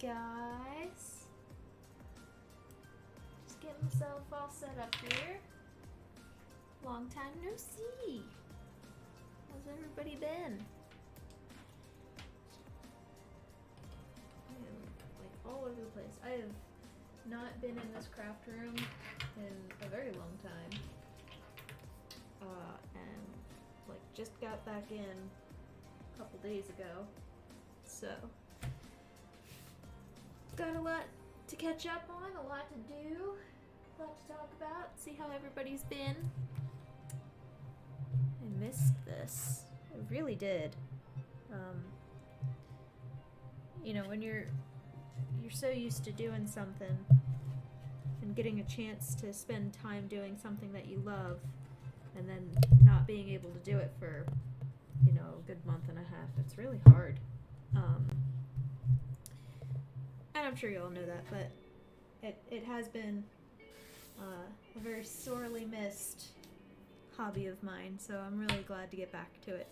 guys. Just getting myself all set up here. Long time no see. How's everybody been? I am like all over the place. I have not been in this craft room in a very long time. And like just got back in a couple days ago. So got a lot to catch up on, a lot to do, a lot to talk about, see how everybody's been. I missed this. I really did. You know, when you're so used to doing something and getting a chance to spend time doing something that you love and then not being able to do it for, you know, a good month and a half, it's really hard. And I'm sure you all know that, but it has been a very sorely missed hobby of mine, so I'm really glad to get back to it.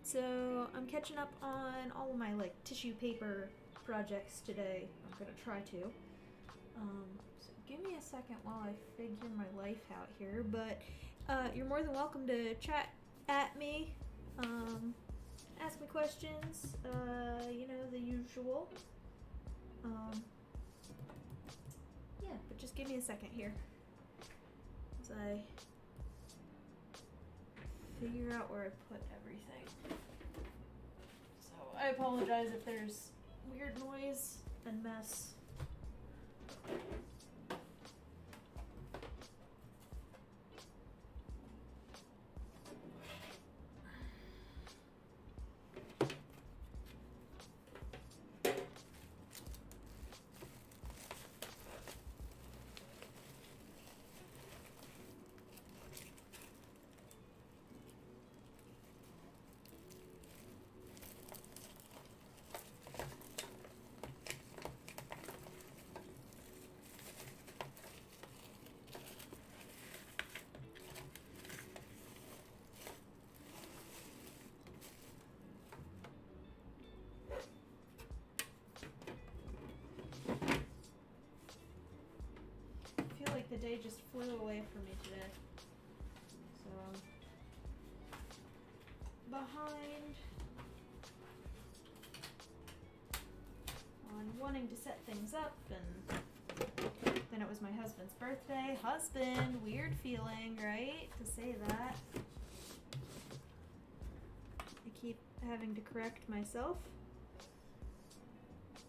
So I'm catching up on all of my like tissue paper projects today. I'm gonna try to. So give me a second while I figure my life out here, but you're more than welcome to chat at me, ask me questions, you know, the usual. Yeah, but just give me a second here as I figure out where I put everything. So I apologize if there's weird noise and mess. The day just flew away from me today. So I'm behind on wanting to set things up, and then it was my husband's birthday. Husband, weird feeling, right? To say that. I keep having to correct myself.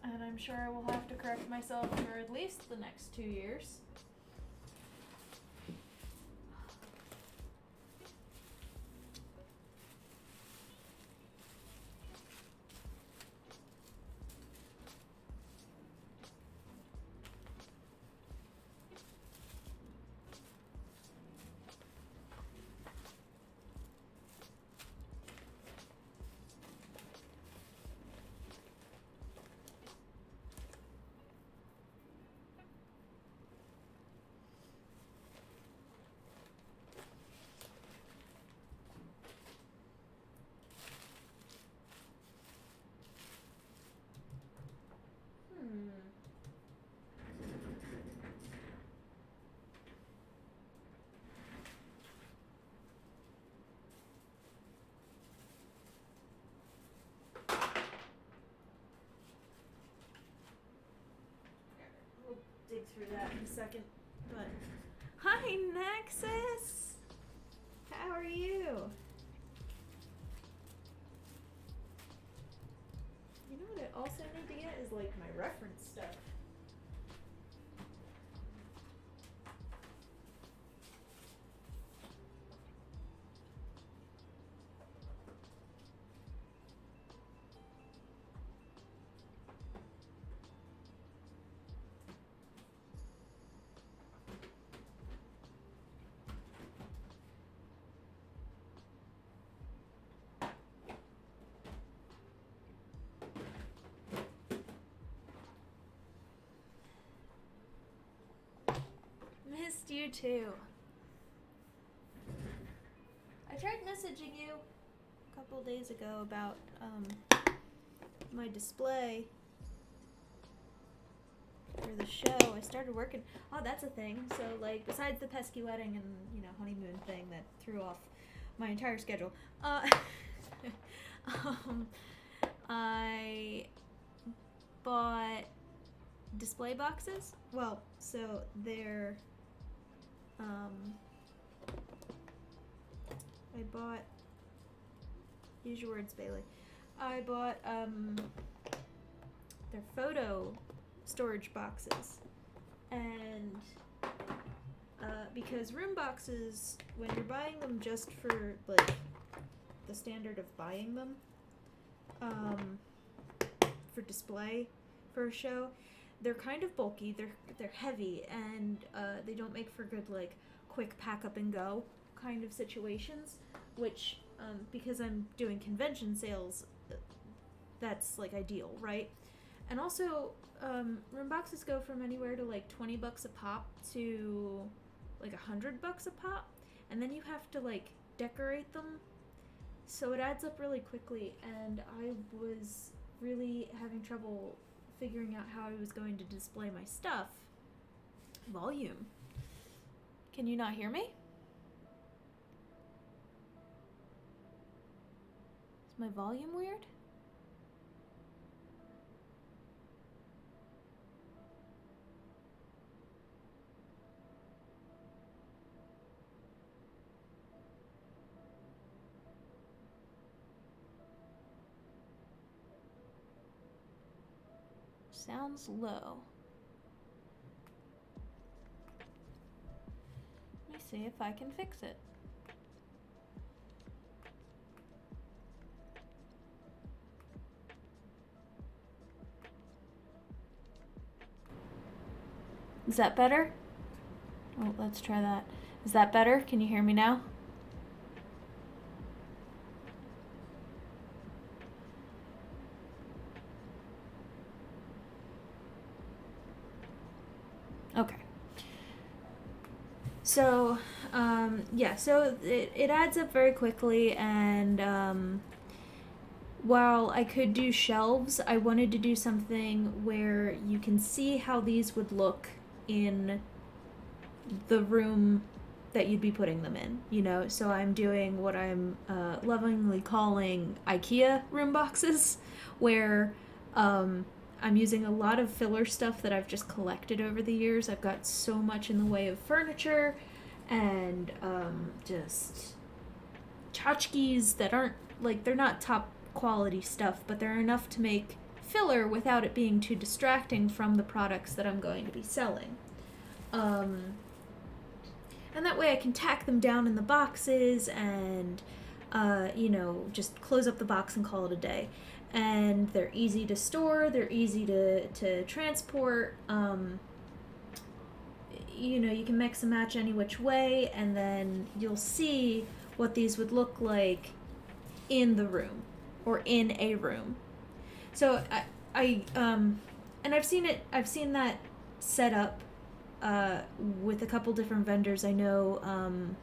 And I'm sure I will have to correct myself for at least the next 2 years. Dig through that in a second, but hi Nexus! How are you? You know what I also need to get is like my reference stuff. Missed you too. I tried messaging you a couple days ago about my display for the show. I started working. Oh, that's a thing. So, like, besides the pesky wedding and, you know, honeymoon thing that threw off my entire schedule, I bought display boxes. Well, so they're, I bought, use your words, Bailey. I bought, their photo storage boxes. And, because room boxes, when you're buying them just for, like, the standard of buying them, for display for a show, they're kind of bulky, they're heavy, and they don't make for good, like, quick pack up and go kind of situations, which because I'm doing convention sales, that's like ideal, right? And also room boxes go from anywhere to like $20 a pop to like $100 a pop, and then you have to like decorate them, so it adds up really quickly, and I was really having trouble figuring out how I was going to display my stuff. Volume. Can you not hear me? Is my volume weird? Sounds low. Let me see if I can fix it. Is that better? Oh, let's try that. Is that better? Can you hear me now? Okay. So, yeah, so it adds up very quickly, and while I could do shelves, I wanted to do something where you can see how these would look in the room that you'd be putting them in, you know? So I'm doing what I'm lovingly calling IKEA room boxes, where I'm using a lot of filler stuff that I've just collected over the years. I've got so much in the way of furniture and just tchotchkes that aren't, like, they're not top quality stuff, but they're enough to make filler without it being too distracting from the products that I'm going to be selling. And that way I can tack them down in the boxes and, you know, just close up the box and call it a day. And they're easy to store, they're easy to transport, you know, you can mix and match any which way, and then you'll see what these would look like in the room, or in a room. So and I've seen that set up with a couple different vendors. I know,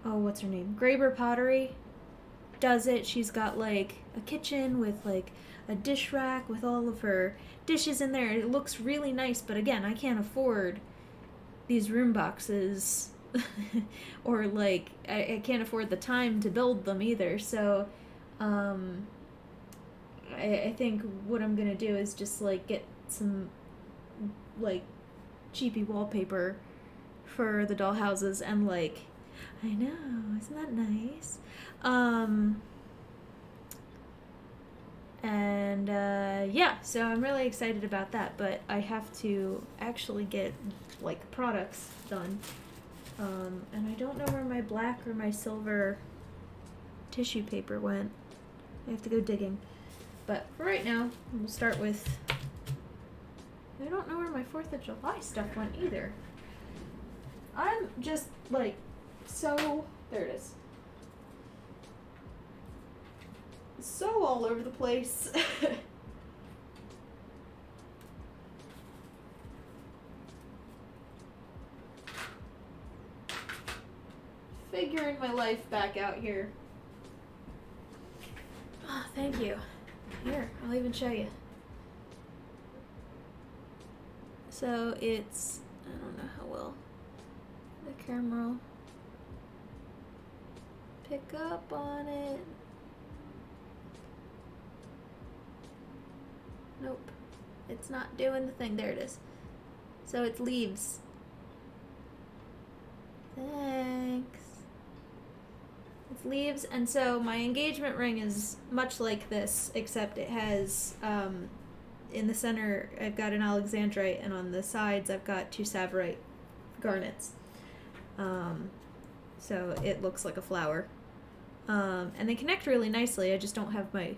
what's her name? Graber Pottery does it. She's got like a kitchen with like a dish rack with all of her dishes in there. It looks really nice, but again, I can't afford these room boxes or like I can't afford the time to build them either. So I think what I'm gonna do is just like get some like cheapy wallpaper for the dollhouses, and like, I know, isn't that nice? Yeah, so I'm really excited about that, but I have to actually get like products done. And I don't know where my black or my silver tissue paper went. I have to go digging. But for right now, we'll start with, I don't know where my 4th of July stuff went either. I'm just like, so, there it is. So all over the place. Figuring my life back out here. Oh, thank you. Here, I'll even show you. So it's, I don't know how well the camera will pick up on it. Nope, it's not doing the thing. There it is. So it's leaves. Thanks. It's leaves, and so my engagement ring is much like this, except it has, in the center, I've got an alexandrite, and on the sides, I've got 2 tsavorite garnets. So it looks like a flower. And they connect really nicely. I just don't have my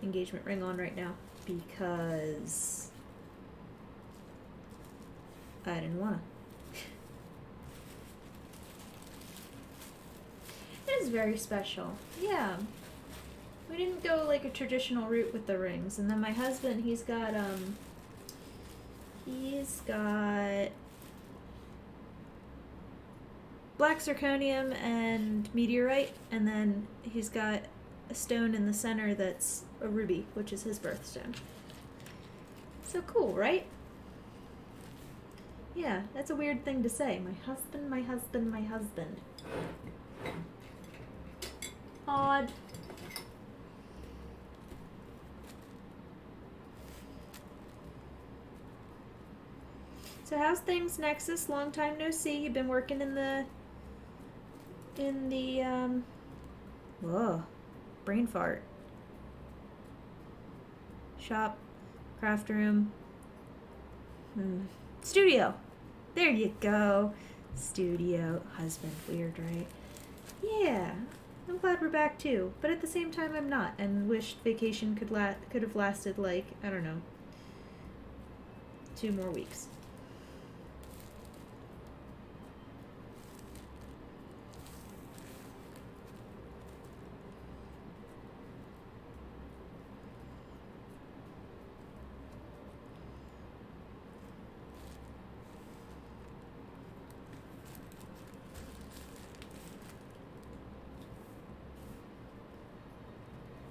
engagement ring on right now because I didn't want to. It is very special. Yeah. We didn't go like a traditional route with the rings. And then my husband, he's got black zirconium and meteorite, and then he's got a stone in the center that's a ruby, which is his birthstone. So cool, right? Yeah, that's a weird thing to say. My husband, my husband, my husband. Odd. So how's things, Nexus? Long time no see. You've been working in the whoa, brain fart. Shop, craft room, studio. There you go. Studio, husband, weird, right? Yeah, I'm glad we're back too, but at the same time I'm not, and wished vacation could have lasted like, I don't know, 2 more weeks.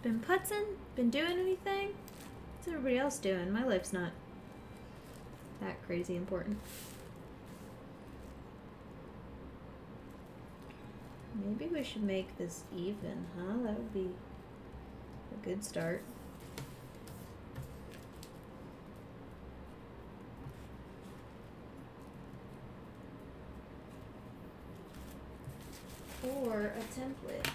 Been putzing? Been doing anything? What's everybody else doing? My life's not that crazy important. Maybe we should make this even, huh? That would be a good start. Or a template.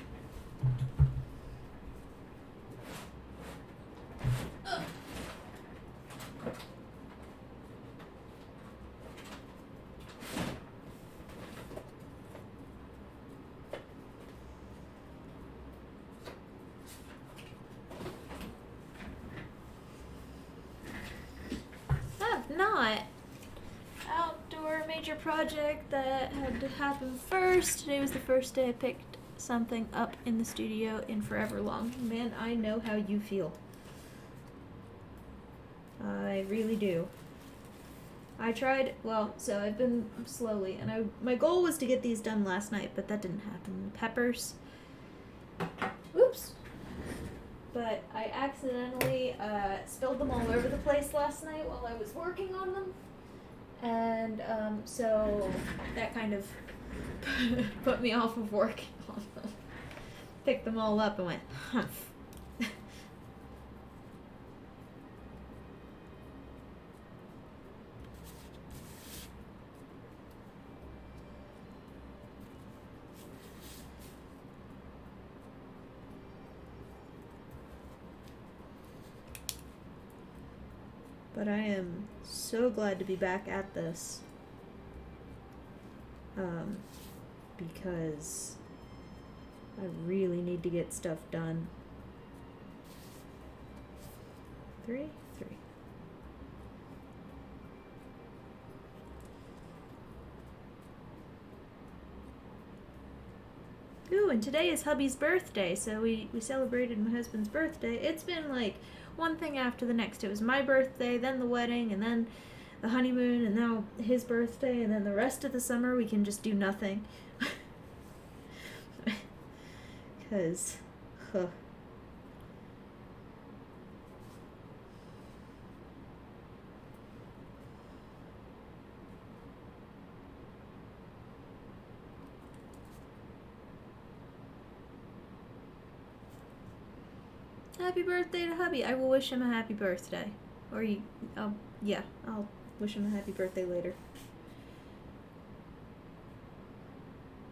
Not outdoor major project that had to happen first. Today was the first day I picked something up in the studio in forever long. Man, I know how you feel. I really do. I tried, well, so I've been slowly, and my goal was to get these done last night, but that didn't happen. Peppers. Oops. But I accidentally spilled them all over the place last night while I was working on them. And so that kind of put me off of working on them. Picked them all up and went, humph. But I am so glad to be back at this, because I really need to get stuff done. 3. Ooh, and today is hubby's birthday, so we celebrated my husband's birthday. It's been like one thing after the next. It was my birthday, then the wedding, and then the honeymoon, and now his birthday, and then the rest of the summer we can just do nothing. Because, Happy birthday to hubby. I will wish him a happy birthday. Or I'll wish him a happy birthday later.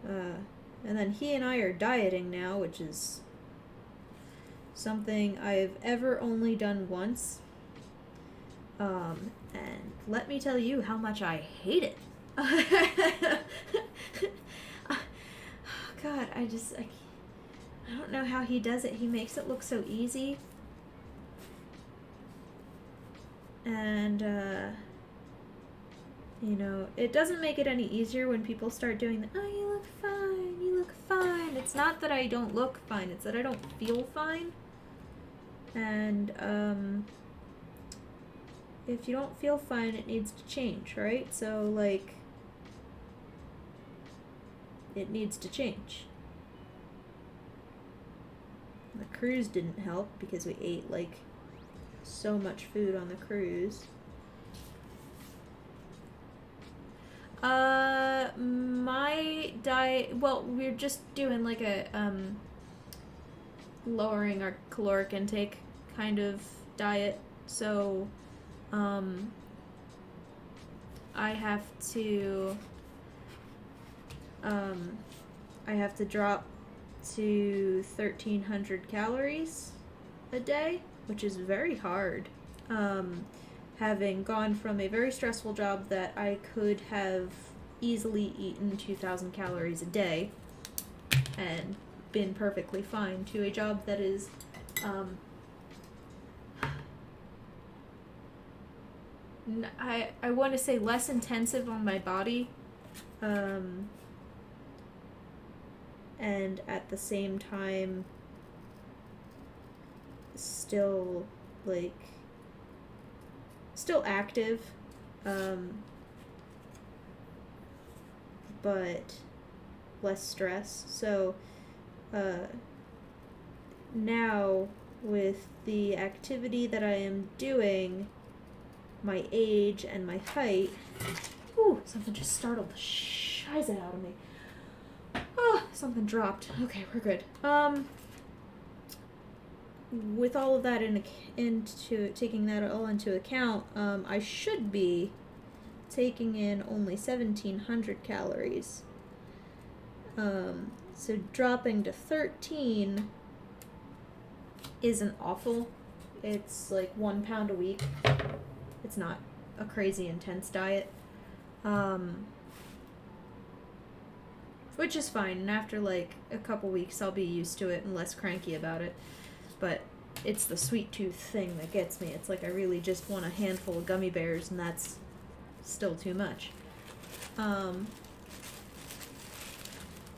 And then he and I are dieting now, which is something I've ever only done once. And let me tell you how much I hate it. God, I don't know how he does it. He makes it look so easy. And, it doesn't make it any easier when people start doing oh, you look fine. It's not that I don't look fine, it's that I don't feel fine. And, if you don't feel fine, it needs to change, right? So, it needs to change. The cruise didn't help because we ate, so much food on the cruise. My diet, well, we're just doing a lowering our caloric intake kind of diet. So I have to drop to 1,300 calories a day, which is very hard. Having gone from a very stressful job that I could have easily eaten 2,000 calories a day and been perfectly fine, to a job that is I want to say less intensive on my body, and at the same time still active, but less stress. So now with the activity that I am doing, my age and my height. Ooh, something just startled the shiz out of me. Oh, something dropped. Okay, we're good. With all of that taking that all into account, I should be taking in only 1,700 calories. So dropping to 13 isn't awful. It's 1 pound a week. It's not a crazy intense diet. Which is fine, and after a couple weeks I'll be used to it and less cranky about it. But it's the sweet tooth thing that gets me. It's I really just want a handful of gummy bears, and that's still too much. And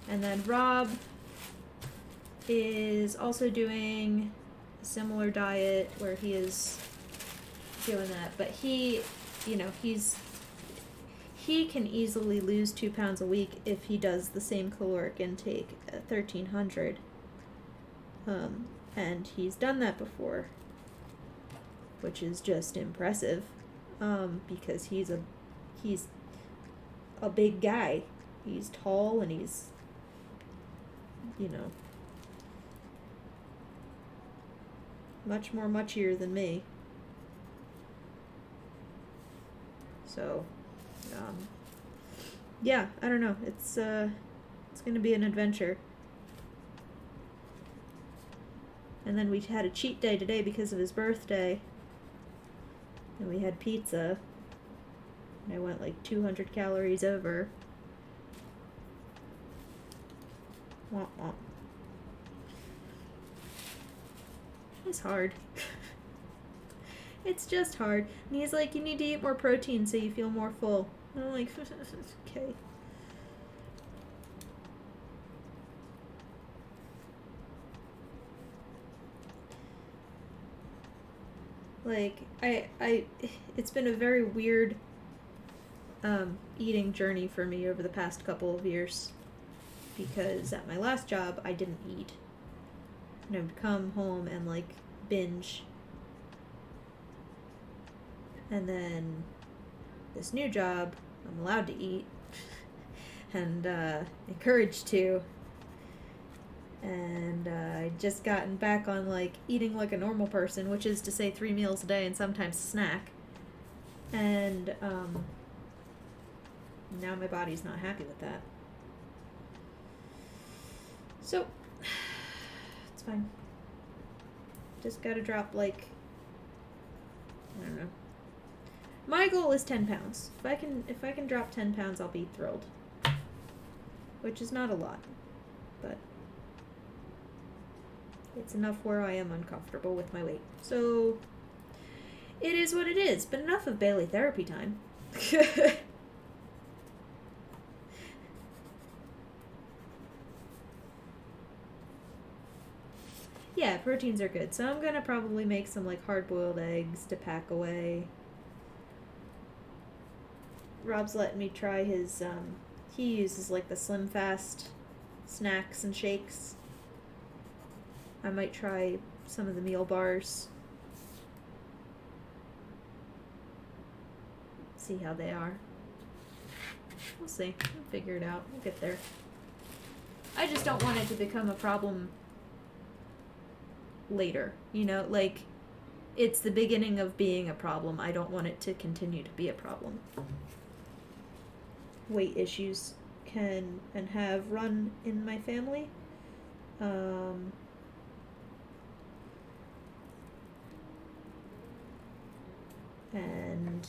then Rob is also doing a similar diet where he is doing that, but he can easily lose 2 pounds a week if he does the same caloric intake at 1,300. And he's done that before, which is just impressive, because he's a big guy. He's tall and he's, much more muchier than me. So, yeah, I don't know. It's gonna be an adventure. And then we had a cheat day today because of his birthday. And we had pizza. And I went 200 calories over. Womp womp. It's hard. It's just hard. And he's like, you need to eat more protein so you feel more full. And I'm like, okay. It's been a very weird eating journey for me over the past couple of years, because at my last job I didn't eat, and I would come home and binge, and then this new job I'm allowed to eat and encouraged to, And I just gotten back on like eating like a normal person, which is to say 3 meals a day and sometimes a snack. And now my body's not happy with that. So it's fine. Just gotta drop like, I don't know. My goal is 10 pounds. If I can drop 10 pounds, I'll be thrilled. Which is not a lot, but it's enough where I am uncomfortable with my weight. So it is what it is. But enough of Bailey therapy time. Yeah, proteins are good. So I'm going to probably make some like hard-boiled eggs to pack away. Rob's letting me try his, he uses like the Slim Fast snacks and shakes. I might try some of the meal bars. See how they are. We'll see. We'll figure it out. We'll get there. I just don't want it to become a problem later. You know, like, it's the beginning of being a problem. I don't want it to continue to be a problem. Weight issues can and have run in my family. And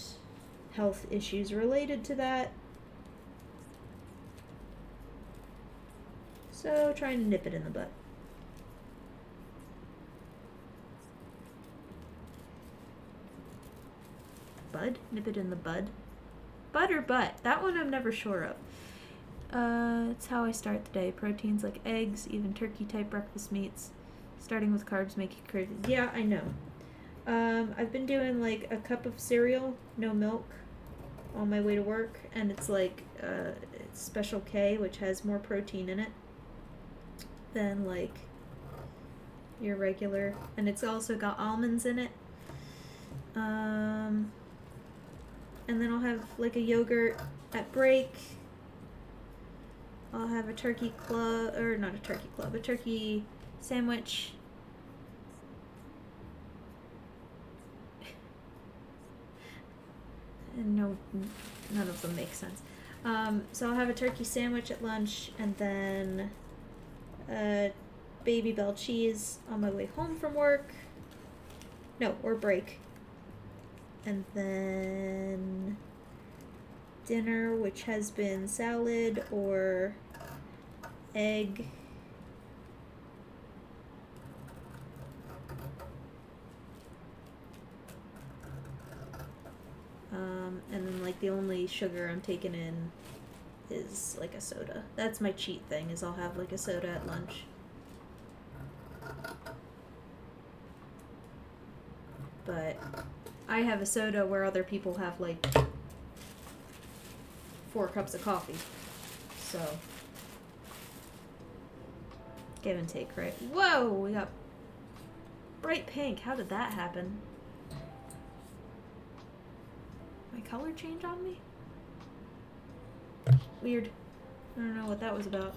health issues related to that. So trying to nip it in the butt. Bud? Nip it in the bud? Bud or butt? That one I'm never sure of. It's how I start the day. Proteins like eggs, even turkey-type breakfast meats. Starting with carbs make you crazy. Yeah, I know. I've been doing like a cup of cereal, no milk, on my way to work, and it's like it's Special K, which has more protein in it than like your regular, and it's also got almonds in it. And then I'll have like a yogurt at break. I'll have a turkey club, or not a turkey club, a turkey sandwich. And no, none of them make sense. So I'll have a turkey sandwich at lunch, and then Baby Bell cheese on my way home from work. No, or break. And then dinner, which has been salad or egg. And then like the only sugar I'm taking in is like a soda. That's my cheat thing, is I'll have like a soda at lunch. But I have a soda where other people have like 4 cups of coffee. So give and take, right? Whoa, we got bright pink. How did that happen? My color change on me? Weird. I don't know what that was about.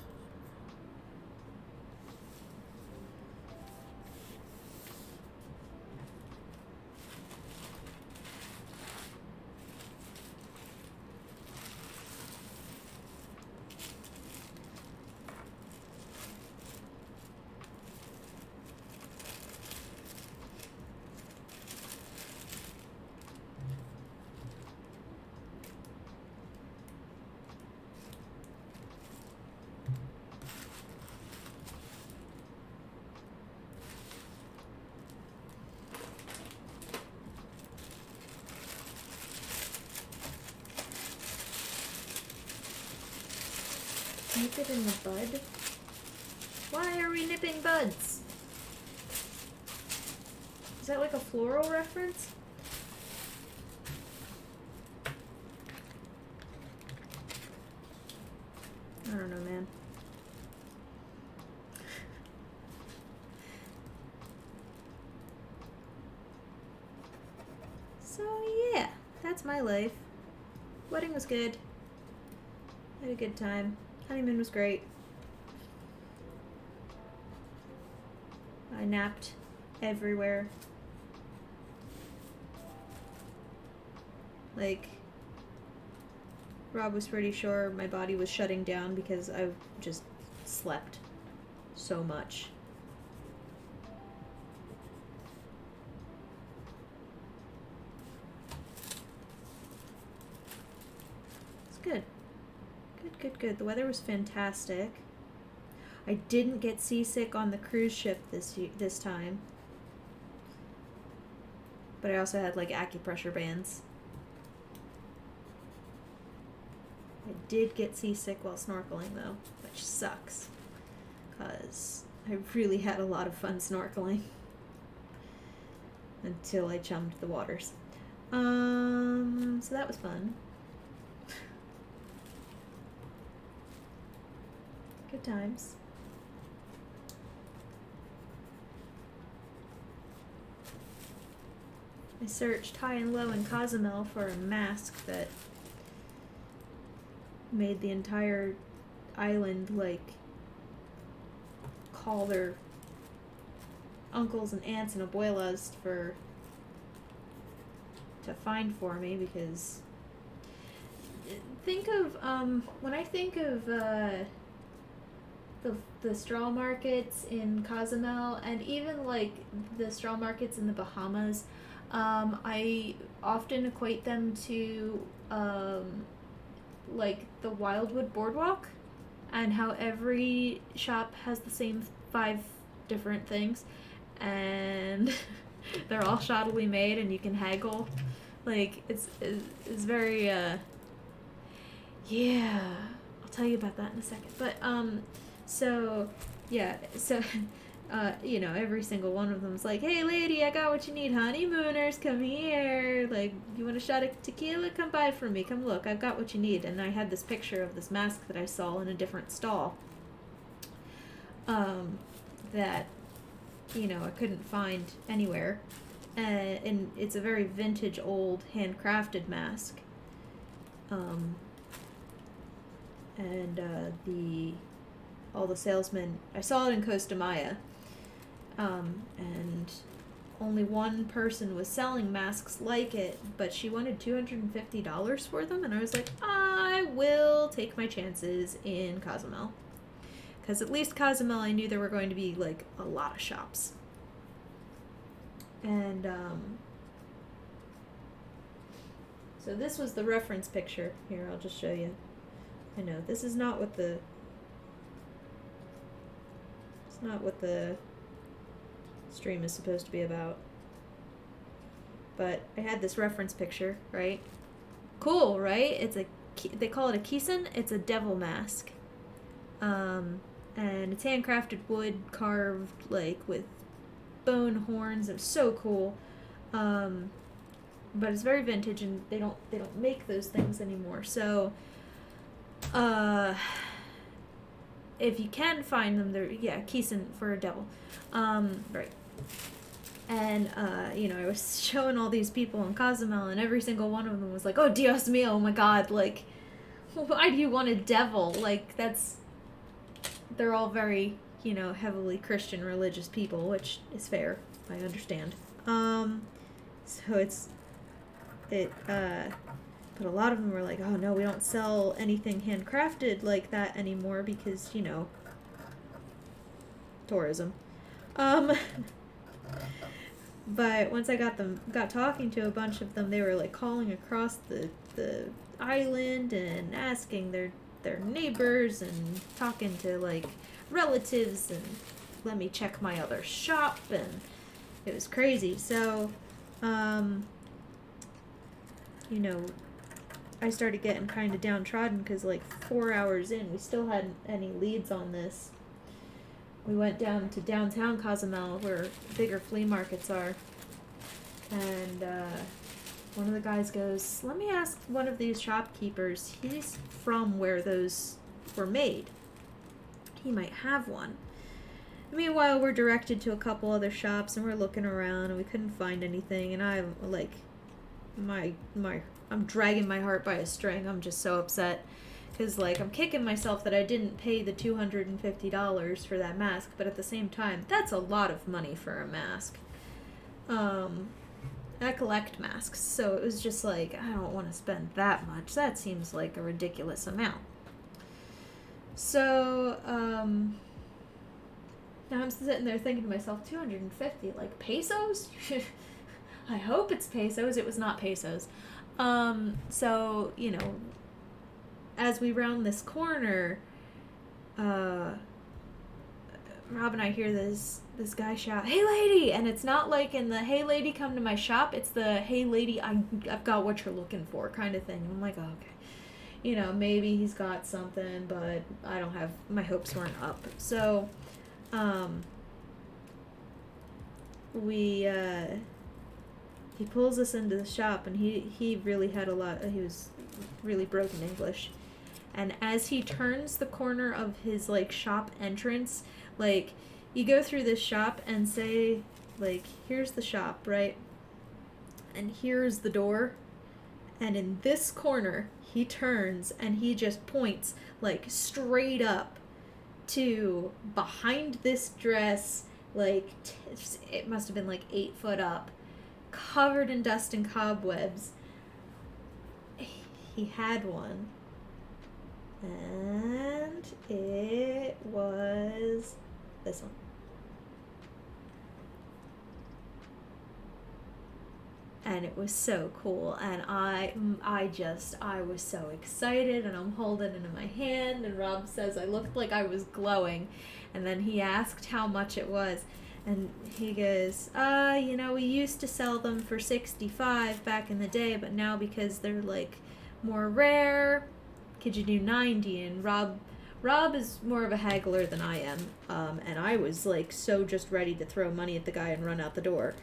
Nip it in the bud? Why are we nipping buds? Is that like a floral reference? I don't know, man. So yeah, that's my life. Wedding was good. Had a good time. Honeymoon was great. I napped everywhere. Like, Rob was pretty sure my body was shutting down because I just slept so much. It's good. Good. The weather was fantastic. I didn't get seasick on the cruise ship this time. But I also had like acupressure bands. I did get seasick while snorkeling though, which sucks. Because I really had a lot of fun snorkeling. Until I chummed the waters. So that was fun. Good times. I searched high and low in Cozumel for a mask that made the entire island like call their uncles and aunts and abuelas to find for me, because think of when I think of the straw markets in Cozumel and even like the straw markets in the Bahamas, I often equate them to like the Wildwood Boardwalk, and how every shop has the same 5 different things, and they're all shoddily made, and you can haggle. Like it's very yeah. I'll tell you about that in a second. But so you know, every single one of them's like, hey lady, I got what you need, honeymooners, come here. Like, you want a shot of tequila? Come buy from me. Come look, I've got what you need. And I had this picture of this mask that I saw in a different stall. That, you know, I couldn't find anywhere. And it's a very vintage, old, handcrafted mask. All the salesmen, I saw it in Costa Maya, and only one person was selling masks like it, but she wanted $250 for them, and I was like, I will take my chances in Cozumel. Because at least Cozumel, I knew there were going to be, like, a lot of shops. And, so this was the reference picture. Here, I'll just show you. I know, this is not what the... It's not what the stream is supposed to be about. But I had this reference picture, right? Cool, right? It's they call it a kisan. It's a devil mask. And it's handcrafted wood, carved, like, with bone horns. It was so cool. But it's very vintage, and they don't make those things anymore. So, if you can find them, they're, kisan for a devil. Right. And, you know, I was showing all these people in Cozumel, and every single one of them was like, oh, Dios mío, oh my god, like, why do you want a devil? Like, they're all very, you know, heavily Christian religious people, which is fair. I understand. But a lot of them were like, oh no, we don't sell anything handcrafted like that anymore because, you know, tourism. But once I got talking to a bunch of them, they were like calling across the island and asking their neighbors and talking to like relatives and let me check my other shop, and it was crazy. So, you know, I started getting kind of downtrodden because like 4 hours in, we still hadn't any leads on this. We went down to downtown Cozumel where bigger flea markets are, and one of the guys goes, let me ask one of these shopkeepers, he's from where those were made. He might have one. Meanwhile, we're directed to a couple other shops, and we're looking around, and we couldn't find anything, and I'm like, I'm dragging my heart by a string. I'm just so upset Because, like, I'm kicking myself that I didn't pay the $250 for that mask, but at the same time, that's a lot of money for a mask. I collect masks, so it was just like, I don't want to spend that much. That seems like a ridiculous amount. So, now I'm sitting there thinking to myself, 250, like, pesos? I hope it's pesos. It was not pesos. So, you know, as we round this corner, Rob and I hear this guy shout, "Hey lady!" And it's not like in the "Hey lady, come to my shop." It's the "Hey lady, I've got what you're looking for" kind of thing. And I'm like, oh, okay. You know, maybe he's got something, but I don't have, my hopes weren't up. So, he pulls us into the shop, and he really had he was really broken English. And as he turns the corner of his, like, shop entrance, like, you go through this shop and say, like, here's the shop, right? And here's the door. And in this corner, he turns and he just points, like, straight up to behind this dress, like, it must have been, like, 8 foot up, covered in dust and cobwebs. He had one. And it was this one. And it was so cool, and I was so excited, and I'm holding it in my hand, and Rob says I looked like I was glowing, and then he asked how much it was, and he goes, you know, we used to sell them for $65 back in the day, but now because they're, like, more rare, could you do $90? And Rob is more of a haggler than I am, and I was, like, so just ready to throw money at the guy and run out the door.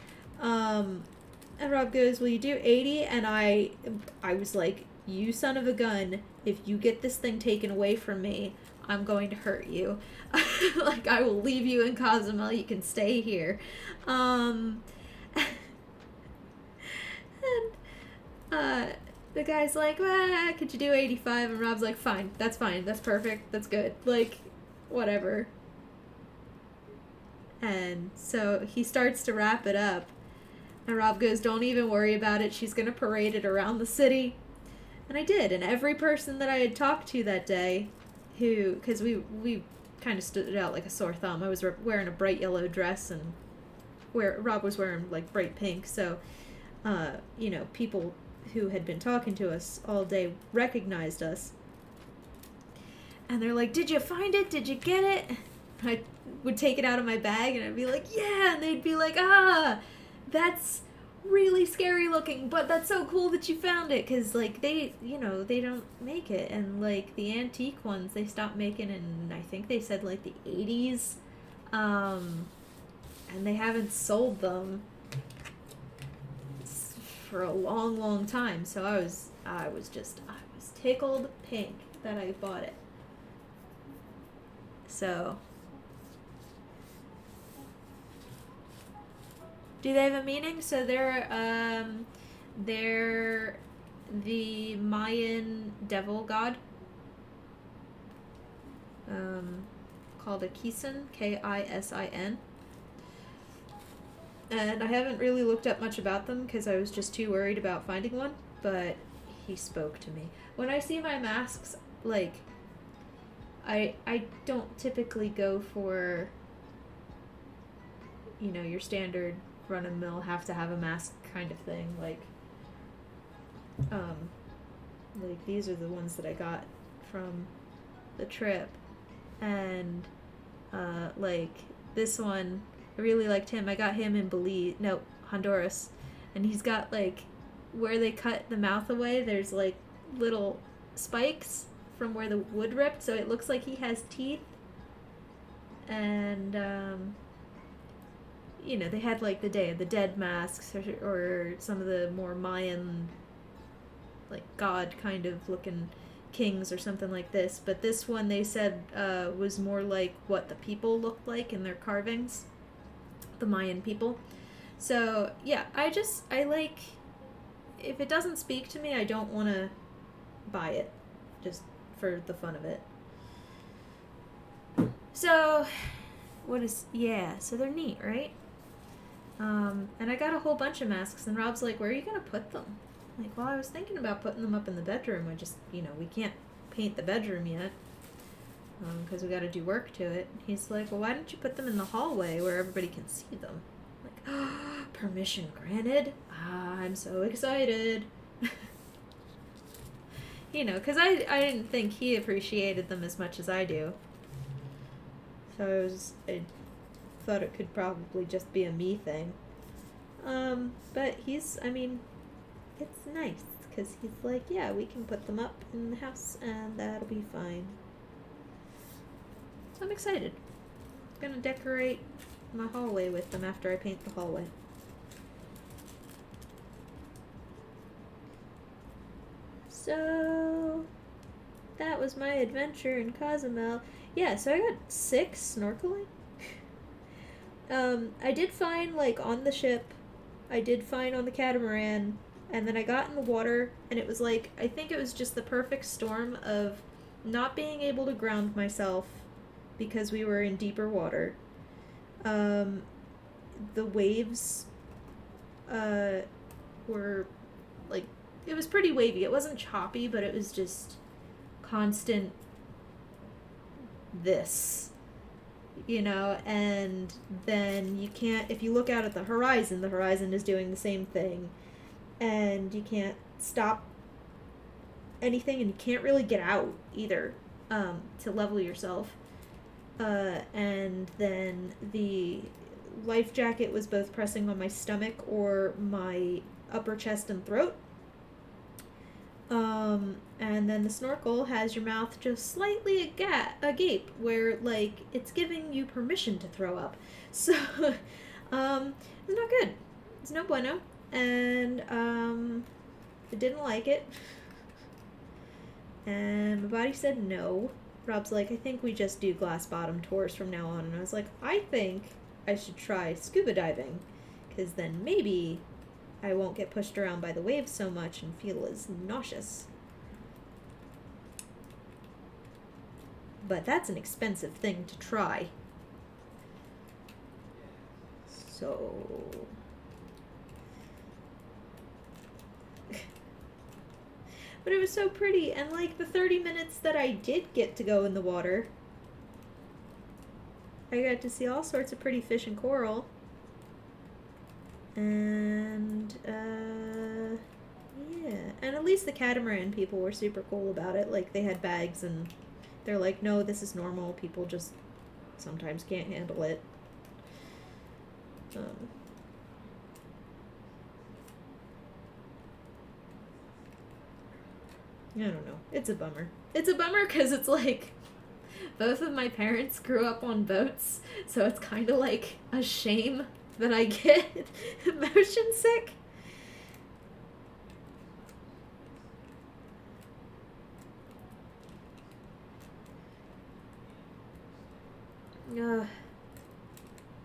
And Rob goes, will you do $80? And I was like, you son of a gun, if you get this thing taken away from me, I'm going to hurt you. Like, I will leave you in Cozumel, you can stay here. And the guy's like, could you do 85? And Rob's like, fine, that's perfect, that's good, like, whatever. And so he starts to wrap it up, and Rob goes, don't even worry about it, she's gonna parade it around the city. And I did, and every person that I had talked to that day, because we kind of stood out like a sore thumb. I was wearing a bright yellow dress, and Rob was wearing, like, bright pink, so, you know, people who had been talking to us all day recognized us. And they're like, did you find it? Did you get it? I would take it out of my bag, and I'd be like, yeah, and they'd be like, that's really scary looking, but that's so cool that you found it, because, like, they, you know, they don't make it, and, like, the antique ones, they stopped making in, I think they said, like, the 80s, and they haven't sold them for a long, long time, so I was tickled pink that I bought it. So, do they have a meaning? So they're the Mayan devil god, called a Kisin, Kisin. And I haven't really looked up much about them because I was just too worried about finding one, but he spoke to me. When I see my masks, like, I don't typically go for, you know, your standard run-of-the-mill have to have a mask kind of thing. Like these are the ones that I got from the trip, and like this one, I really liked him. I got him in Honduras, and he's got, like, where they cut the mouth away, there's, like, little spikes from where the wood ripped, so it looks like he has teeth. And you know, they had, like, the Day of the Dead masks, or some of the more Mayan, like, god kind of looking kings or something like this, but this one they said was more like what the people looked like in their carvings, the Mayan people. So yeah, I like, if it doesn't speak to me, I don't want to buy it. Just for the fun of it. So, so they're neat, right? And I got a whole bunch of masks, and Rob's like, where are you going to put them? I'm like, well, I was thinking about putting them up in the bedroom. I just, we can't paint the bedroom yet, because we got to do work to it. He's like, well, why don't you put them in the hallway where everybody can see them? I'm like, oh, permission granted? I'm so excited. Because I didn't think he appreciated them as much as I do. So I thought it could probably just be a me thing. But it's nice, because he's like, yeah, we can put them up in the house, and that'll be fine. So I'm excited. I'm gonna decorate my hallway with them after I paint the hallway. So that was my adventure in Cozumel. Yeah, so I got sick snorkeling. I did fine, on the ship. I did fine on the catamaran. And then I got in the water, and it was I think it was just the perfect storm of not being able to ground myself because we were in deeper water. The waves were, it was pretty wavy. It wasn't choppy, but it was just constant this, and then you can't, if you look out at the horizon is doing the same thing, and you can't stop anything, and you can't really get out either, to level yourself, and then the life jacket was both pressing on my stomach or my upper chest and throat. And then the snorkel has your mouth just slightly agape, where, it's giving you permission to throw up. So, it's not good. It's no bueno. And, I didn't like it. And my body said no. Rob's like, I think we just do glass bottom tours from now on. And I was like, I think I should try scuba diving, because then maybe I won't get pushed around by the waves so much and feel as nauseous. But that's an expensive thing to try. So... But it was so pretty, and the 30 minutes that I did get to go in the water, I got to see all sorts of pretty fish and coral. And, yeah. And at least the catamaran people were super cool about it. They had bags, and they're like, no, this is normal. People just sometimes can't handle it. I don't know. It's a bummer. It's a bummer because it's both of my parents grew up on boats, so it's kind of a shame that I get motion sick.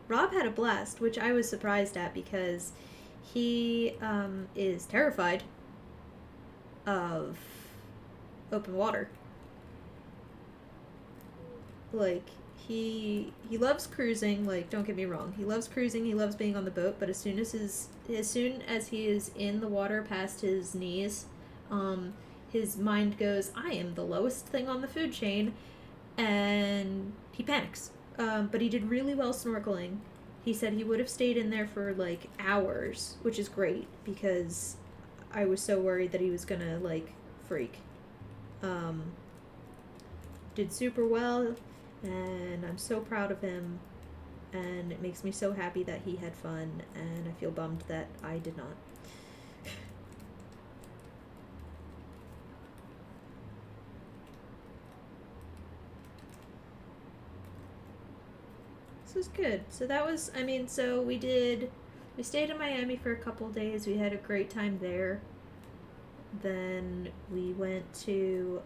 Rob had a blast, which I was surprised at because he is terrified of open water. He loves cruising, don't get me wrong. He loves cruising, he loves being on the boat, but as soon as he is in the water past his knees, his mind goes, I am the lowest thing on the food chain, and he panics. But he did really well snorkeling. He said he would have stayed in there for hours, which is great because I was so worried that he was gonna freak. Did super well, and I'm so proud of him, and it makes me so happy that he had fun, and I feel bummed that I did not. This was good. So that was, so we stayed in Miami for a couple days. We had a great time there. Then we went to,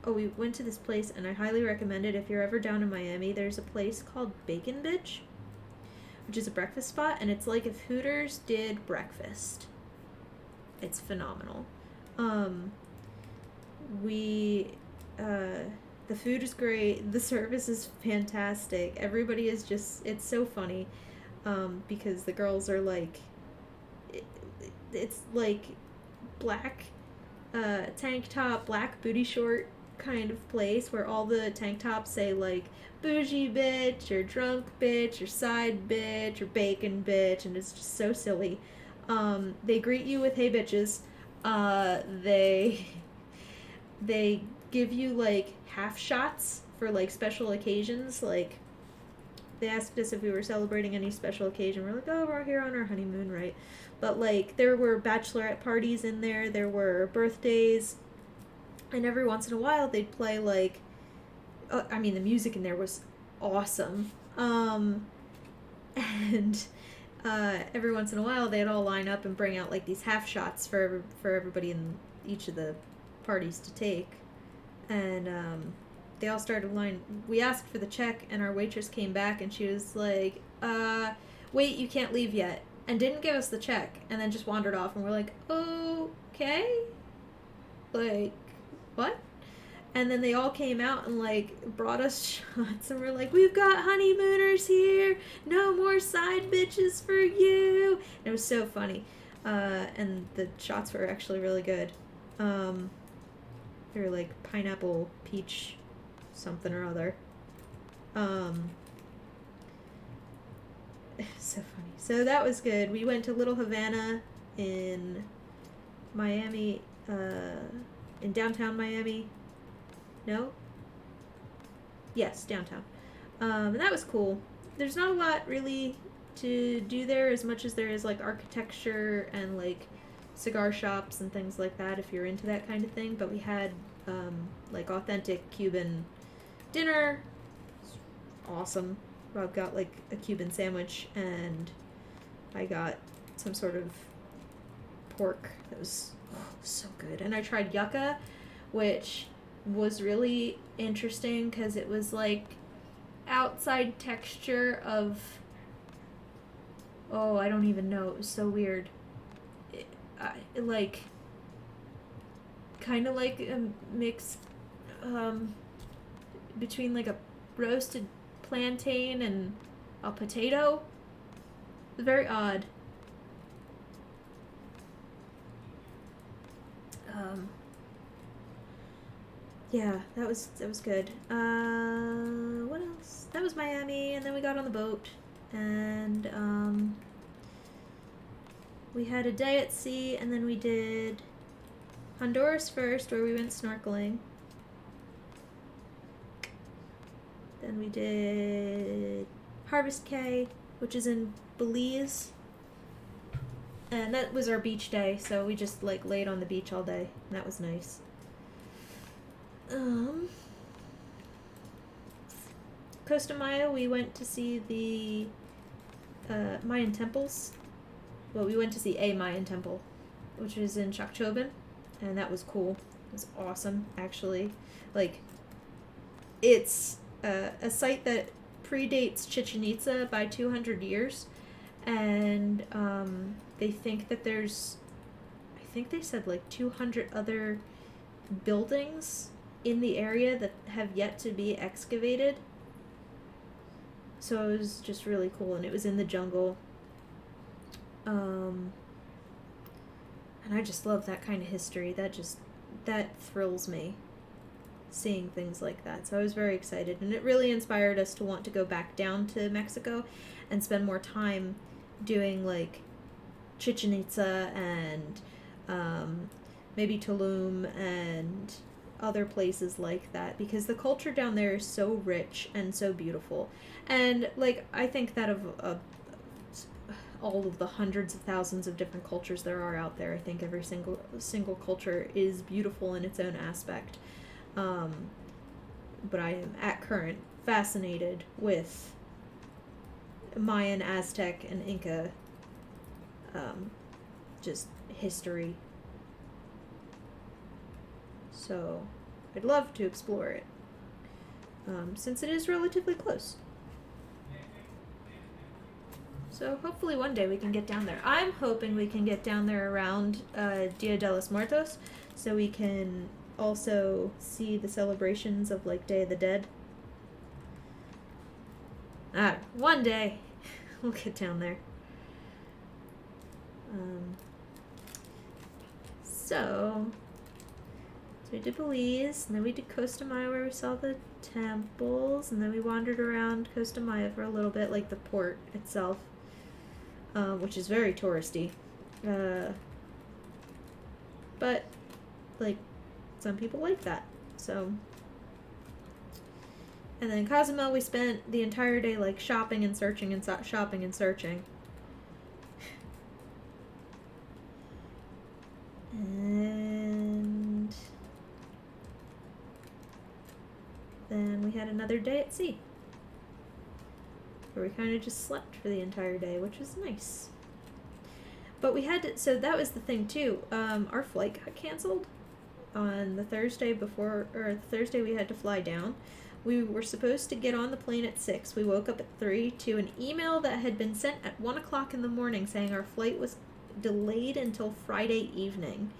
we went to this place, and I highly recommend it if you're ever down in Miami. There's a place called Bacon Bitch, which is a breakfast spot, and it's like if Hooters did breakfast. It's phenomenal. we the food is great, the service is fantastic, everybody is just, it's so funny, because the girls are like, it's like black tank top, black booty short kind of place where all the tank tops say like bougie bitch or drunk bitch or side bitch or bacon bitch, and it's just so silly. They greet you with hey bitches. They they give you like half shots for like special occasions. Like they asked us if we were celebrating any special occasion. We're like, oh, we're here on our honeymoon, right? But like there were bachelorette parties in there, there were birthdays, and every once in a while they'd play like, I mean, the music in there was awesome. And every once in a while they'd all line up and bring out like these half shots for everybody in each of the parties to take. And they all started line. We asked for the check, and our waitress came back and she was like, wait, you can't leave yet, and didn't give us the check, and then just wandered off, and we're like, okay, like, what? And then they all came out and like brought us shots, and we're like, we've got honeymooners here, no more side bitches for you. And it was so funny. And the shots were actually really good. They were like pineapple, peach, something or other. So funny. So that was good. We went to Little Havana in Miami, in downtown Miami. No? Yes, downtown. And that was cool. There's not a lot really to do there, as much as there is like architecture and like cigar shops and things like that if you're into that kind of thing. But we had like authentic Cuban dinner. Awesome. Rob got like a Cuban sandwich, and I got some sort of pork that was so good. And I tried yucca, which was really interesting because it was like outside texture of, oh, I don't even know, it was so weird. Like kind of like a mix between like a roasted plantain and a potato. Very odd. Yeah, that was good. What else? That was Miami, and then we got on the boat, and we had a day at sea, and then we did Honduras first, where we went snorkeling. Then we did Harvest Caye, which is in Belize, and that was our beach day, so we just like laid on the beach all day, and that was nice. Costa Maya, we went to see the Mayan temples. Well, we went to see a Mayan temple, which is in Chacchoban, and that was cool. It was awesome, actually. Like, it's a site that predates Chichen Itza by 200 years, and they think that there's, I think they said like 200 other buildings in the area that have yet to be excavated. So it was just really cool, and it was in the jungle. And I just love that kind of history. That thrills me, seeing things like that. So I was very excited, and it really inspired us to want to go back down to Mexico and spend more time doing like Chichen Itza and maybe Tulum and other places like that, because the culture down there is so rich and so beautiful. And like, I think that of all of the hundreds of thousands of different cultures there are out there, I think every single culture is beautiful in its own aspect. But I am at current fascinated with Mayan, Aztec, and Inca just history. So I'd love to explore it, since it is relatively close. So hopefully one day we can get down there. I'm hoping we can get down there around Dia de los Muertos, so we can also see the celebrations of like Day of the Dead. One day we'll get down there. So we did Belize, and then we did Costa Maya where we saw the temples, and then we wandered around Costa Maya for a little bit, like the port itself, which is very touristy. But, like, some people like that, so. And then in Cozumel, we spent the entire day, like, shopping and searching and shopping and searching. And then we had another day at sea, where we kind of just slept for the entire day, which was nice. But we had to, so that was the thing too, our flight got canceled on the Thursday before, or the Thursday we had to fly down. We were supposed to get on the plane at 6. We woke up at 3 to an email that had been sent at 1 o'clock in the morning saying our flight was delayed until Friday evening.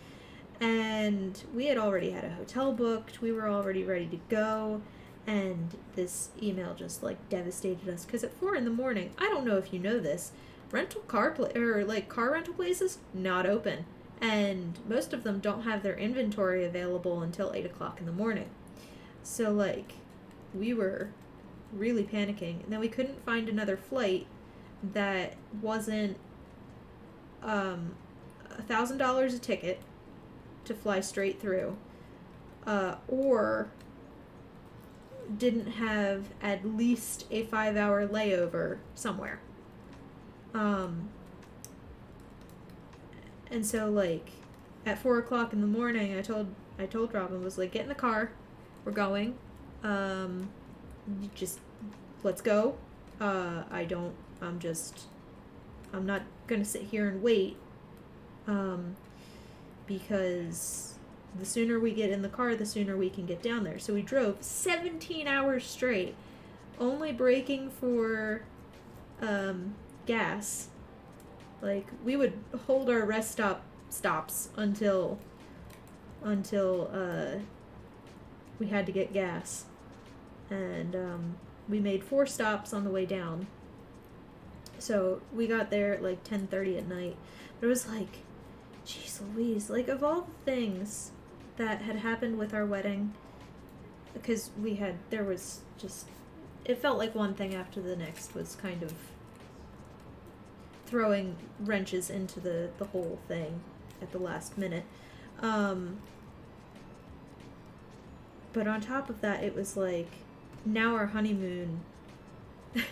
And we had already had a hotel booked. We were already ready to go. And this email just, like, devastated us. Because at 4 in the morning, I don't know if you know this, car rental places, not open. And most of them don't have their inventory available until 8 o'clock in the morning. So, like, we were really panicking. And then we couldn't find another flight that wasn't $1,000 a ticket to fly straight through, or didn't have at least a 5-hour layover somewhere. And so, like, at 4 o'clock in the morning, I told Robin, was like, get in the car, we're going, just, let's go. I'm not gonna sit here and wait, because the sooner we get in the car, the sooner we can get down there. So we drove 17 hours straight, only breaking for gas. Like, we would hold our rest stops until we had to get gas. And we made 4 stops on the way down. So we got there at like 10:30 at night. But it was like, jeez Louise, like, of all the things that had happened with our wedding, because there was just, it felt like one thing after the next was kind of throwing wrenches into the whole thing at the last minute. But on top of that, it was like, now our honeymoon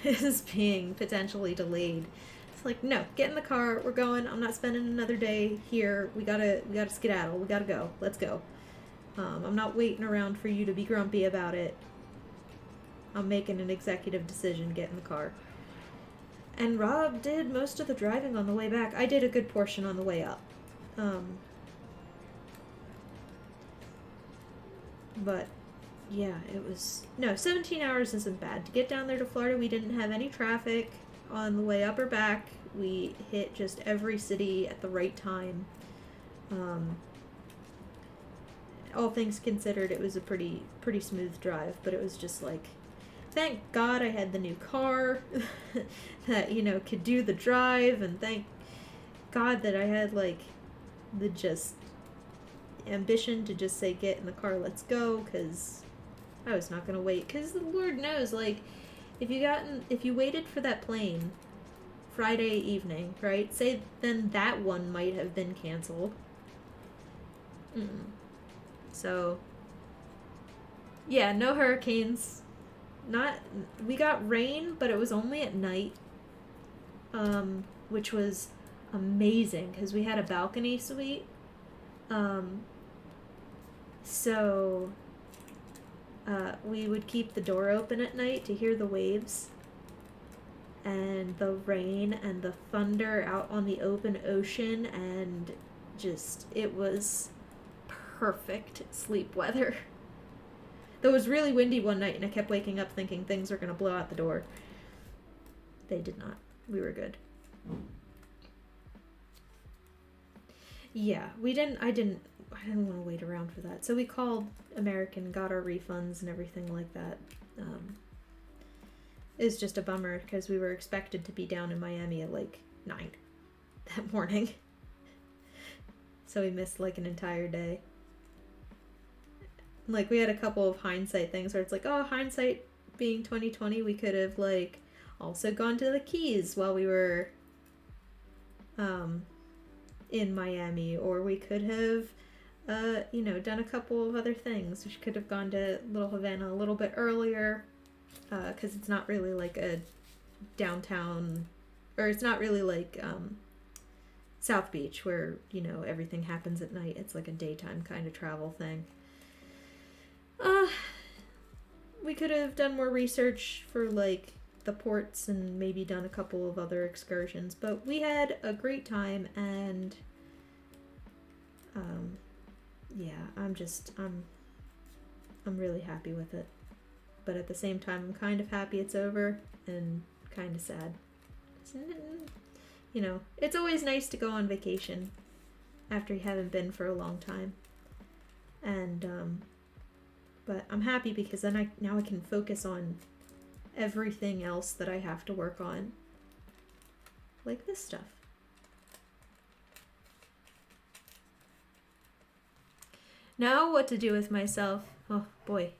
is being potentially delayed. It's like, no, get in the car, we're going, I'm not spending another day here, we gotta skedaddle, we gotta go, let's go. I'm not waiting around for you to be grumpy about it. I'm making an executive decision, get in the car. And Rob did most of the driving on the way back. I did a good portion on the way up. But yeah, it was, no, 17 hours isn't bad. To get down there to Florida, we didn't have any traffic on the way up or back. We hit just every city at the right time. All things considered, it was a pretty smooth drive, but it was just like, thank God I had the new car that, could do the drive, and thank God that I had, like, the just ambition to just say, get in the car, let's go, because I was not going to wait, because the Lord knows, like, if you waited for that plane Friday evening, right, say then that one might have been canceled. So, yeah, no hurricanes. We got rain, but it was only at night, which was amazing, because we had a balcony suite, so we would keep the door open at night to hear the waves, and the rain, and the thunder out on the open ocean, and just, it was perfect sleep weather. Though it was really windy one night, and I kept waking up thinking things were going to blow out the door. They did not. We were good. Yeah, I didn't want to wait around for that. So we called American, got our refunds and everything like that. It's just a bummer because we were expected to be down in Miami at like 9 that morning. So we missed like an entire day. Like we had a couple of hindsight things where it's like, oh, hindsight being 2020, we could have like also gone to the Keys while we were in Miami, or we could have done a couple of other things. We could have gone to Little Havana a little bit earlier, because it's not really like a downtown, or it's not really like South Beach where, everything happens at night. It's like a daytime kind of travel thing. We could have done more research for like the ports and maybe done a couple of other excursions, but we had a great time, and I'm really happy with it. But at the same time, I'm kind of happy it's over and kind of sad. It's always nice to go on vacation after you haven't been for a long time. And but I'm happy because then now I can focus on everything else that I have to work on. Like this stuff. Now what to do with myself? Oh boy.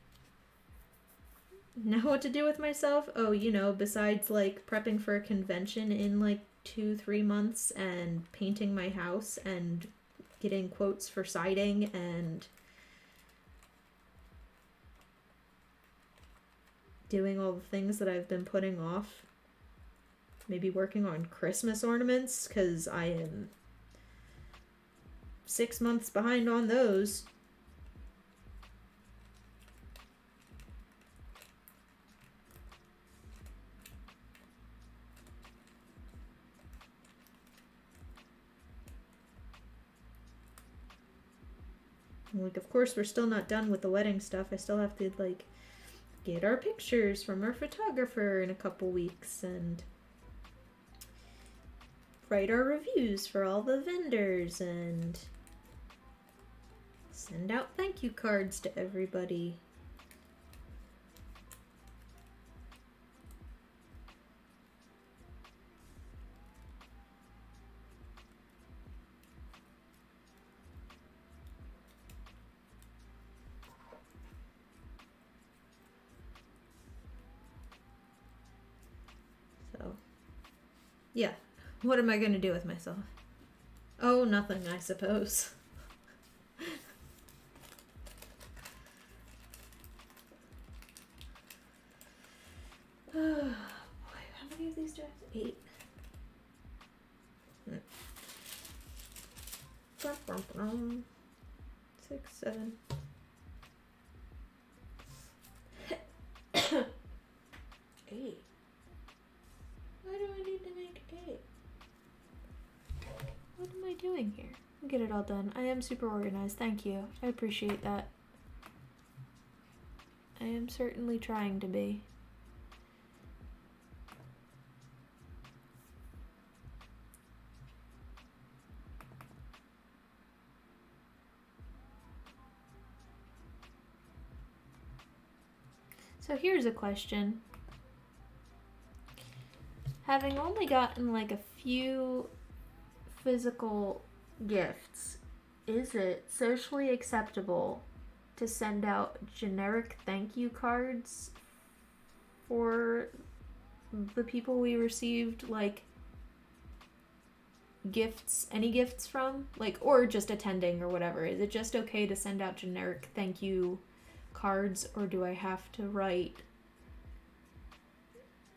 Now what to do with myself? Oh, besides like prepping for a convention in like 2-3 months and painting my house and getting quotes for siding and doing all the things that I've been putting off. Maybe working on Christmas ornaments, because I am 6 months behind on those. Like, of course, we're still not done with the wedding stuff. I still have to, like, get our pictures from our photographer in a couple weeks and write our reviews for all the vendors and send out thank you cards to everybody. So, yeah. What am I going to do with myself? Oh, nothing, I suppose. How many of these do I have? 8. Hmm. 6, 7. 8. Why do I need to make 8? What am I doing here? I'll get it all done. I am super organized. Thank you. I appreciate that. I am certainly trying to be. So here's a question. Having only gotten like a few physical gifts, is it socially acceptable to send out generic thank you cards for the people we received like gifts, any gifts from, like, or just attending or whatever? Is it just okay to send out generic thank you cards, or do I have to write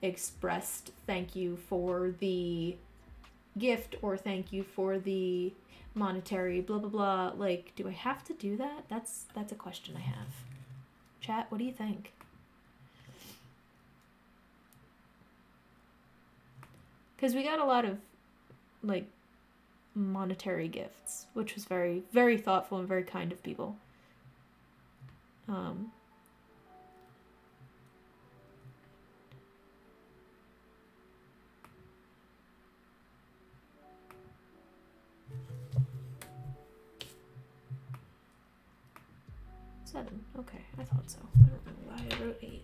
expressed thank you for the gift or thank you for the monetary blah blah blah? Like, do I have to do that? That's a question I have. Chat, what do you think? Because we got a lot of like monetary gifts, which was very, very thoughtful and very kind of people. 7. Okay, I thought so. I don't know why I wrote 8.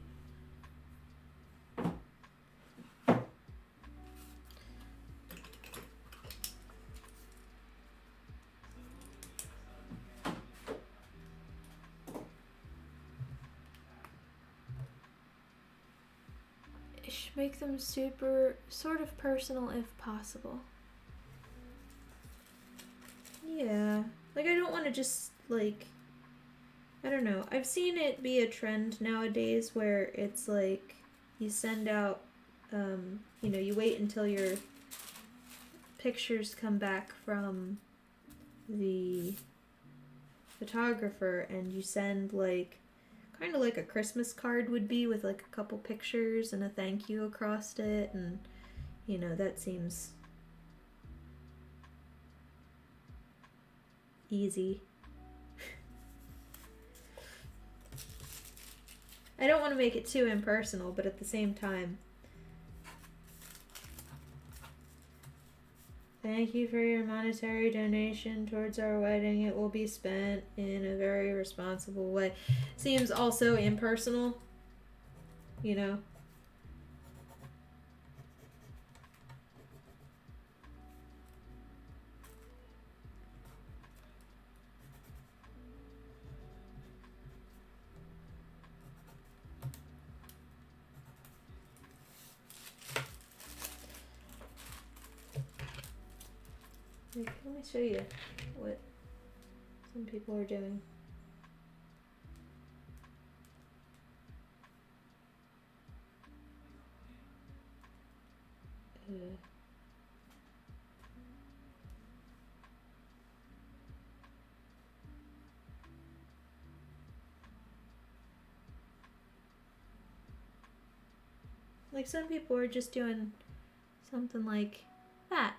I should make them sort of personal if possible. Yeah. Like, I don't want to just, like, I don't know. I've seen it be a trend nowadays where it's like you send out, you wait until your pictures come back from the photographer and you send, like, kind of like a Christmas card would be with, like, a couple pictures and a thank you across it, and, that seems easy. I don't want to make it too impersonal, but at the same time, thank you for your monetary donation towards our wedding. It will be spent in a very responsible way. Seems also impersonal, Like, let me show you what some people are doing. Like, some people are just doing something like that,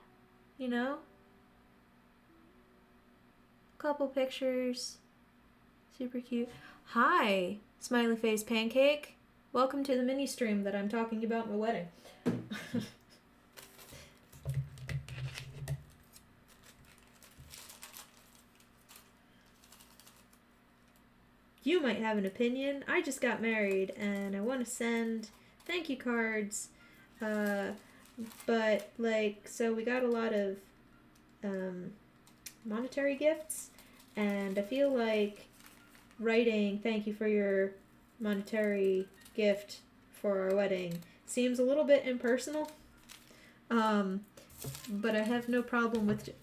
Couple pictures. Super cute. Hi, smiley face pancake. Welcome to the mini stream that I'm talking about my wedding. You might have an opinion. I just got married and I want to send thank you cards. But, like, so we got a lot of monetary gifts, and I feel like writing thank you for your monetary gift for our wedding seems a little bit impersonal. But I have no problem with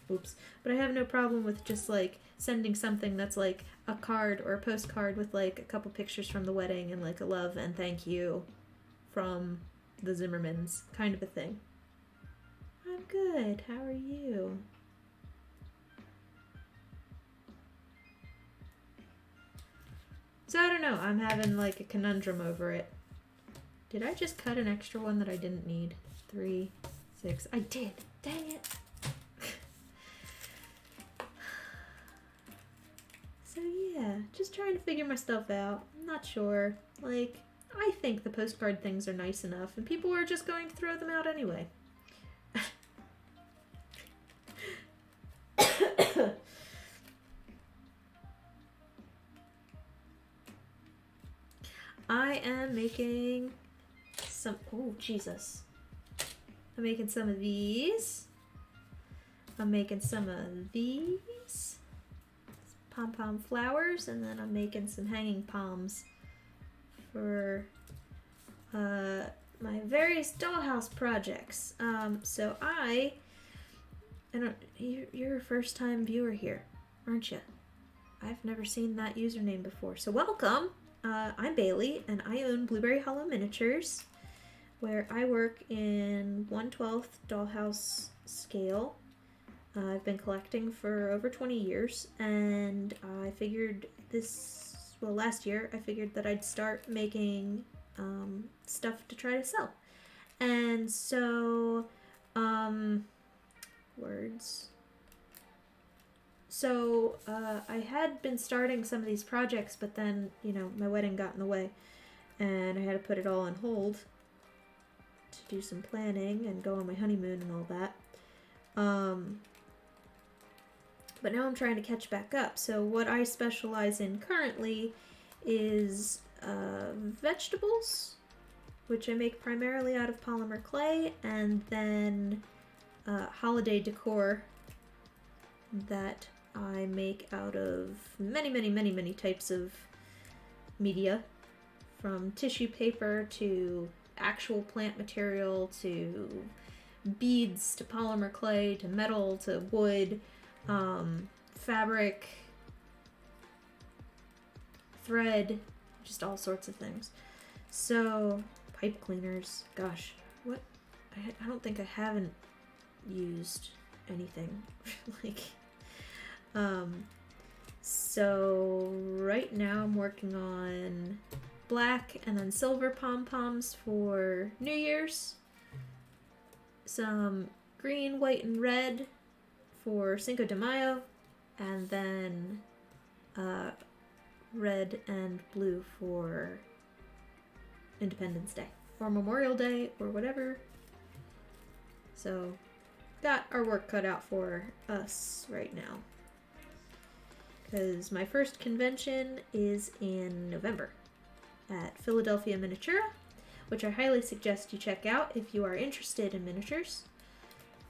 just, like, sending something that's like a card or a postcard with, like, a couple pictures from the wedding and, like, a love and thank you from the Zimmermans kind of a thing. I'm good. How are you? So I don't know. I'm having, like, a conundrum over it. Did I just cut an extra one that I didn't need? 3, 6. I did. Dang it. So yeah, just trying to figure my stuff out. I'm not sure. Like, I think the postcard things are nice enough, and people are just going to throw them out anyway. I am making some... Oh, Jesus. I'm making some of these. I'm making some of these. Pom-pom flowers. And then I'm making some hanging palms for my various dollhouse projects. So I don't... You're a first-time viewer here, aren't you? I've never seen that username before. So welcome! I'm Bailey, and I own Blueberry Hollow Miniatures, where I work in 1/12 dollhouse scale. I've been collecting for over 20 years, and I figured last year, I figured that I'd start making stuff to try to sell. And so, So, I had been starting some of these projects, but then, my wedding got in the way, and I had to put it all on hold to do some planning and go on my honeymoon and all that. But now I'm trying to catch back up. So what I specialize in currently is vegetables, which I make primarily out of polymer clay, and then holiday decor that I make out of many types of media, from tissue paper to actual plant material to beads to polymer clay to metal to wood, fabric, thread, just all sorts of things. So, pipe cleaners, gosh, what? I don't think I haven't used anything like. So right now I'm working on black and then silver pom-poms for New Year's. Some green, white, and red for Cinco de Mayo. And then red and blue for Independence Day. Or Memorial Day, or whatever. So, got our work cut out for us right now. Because my first convention is in November at Philadelphia Miniatura, which I highly suggest you check out if you are interested in miniatures.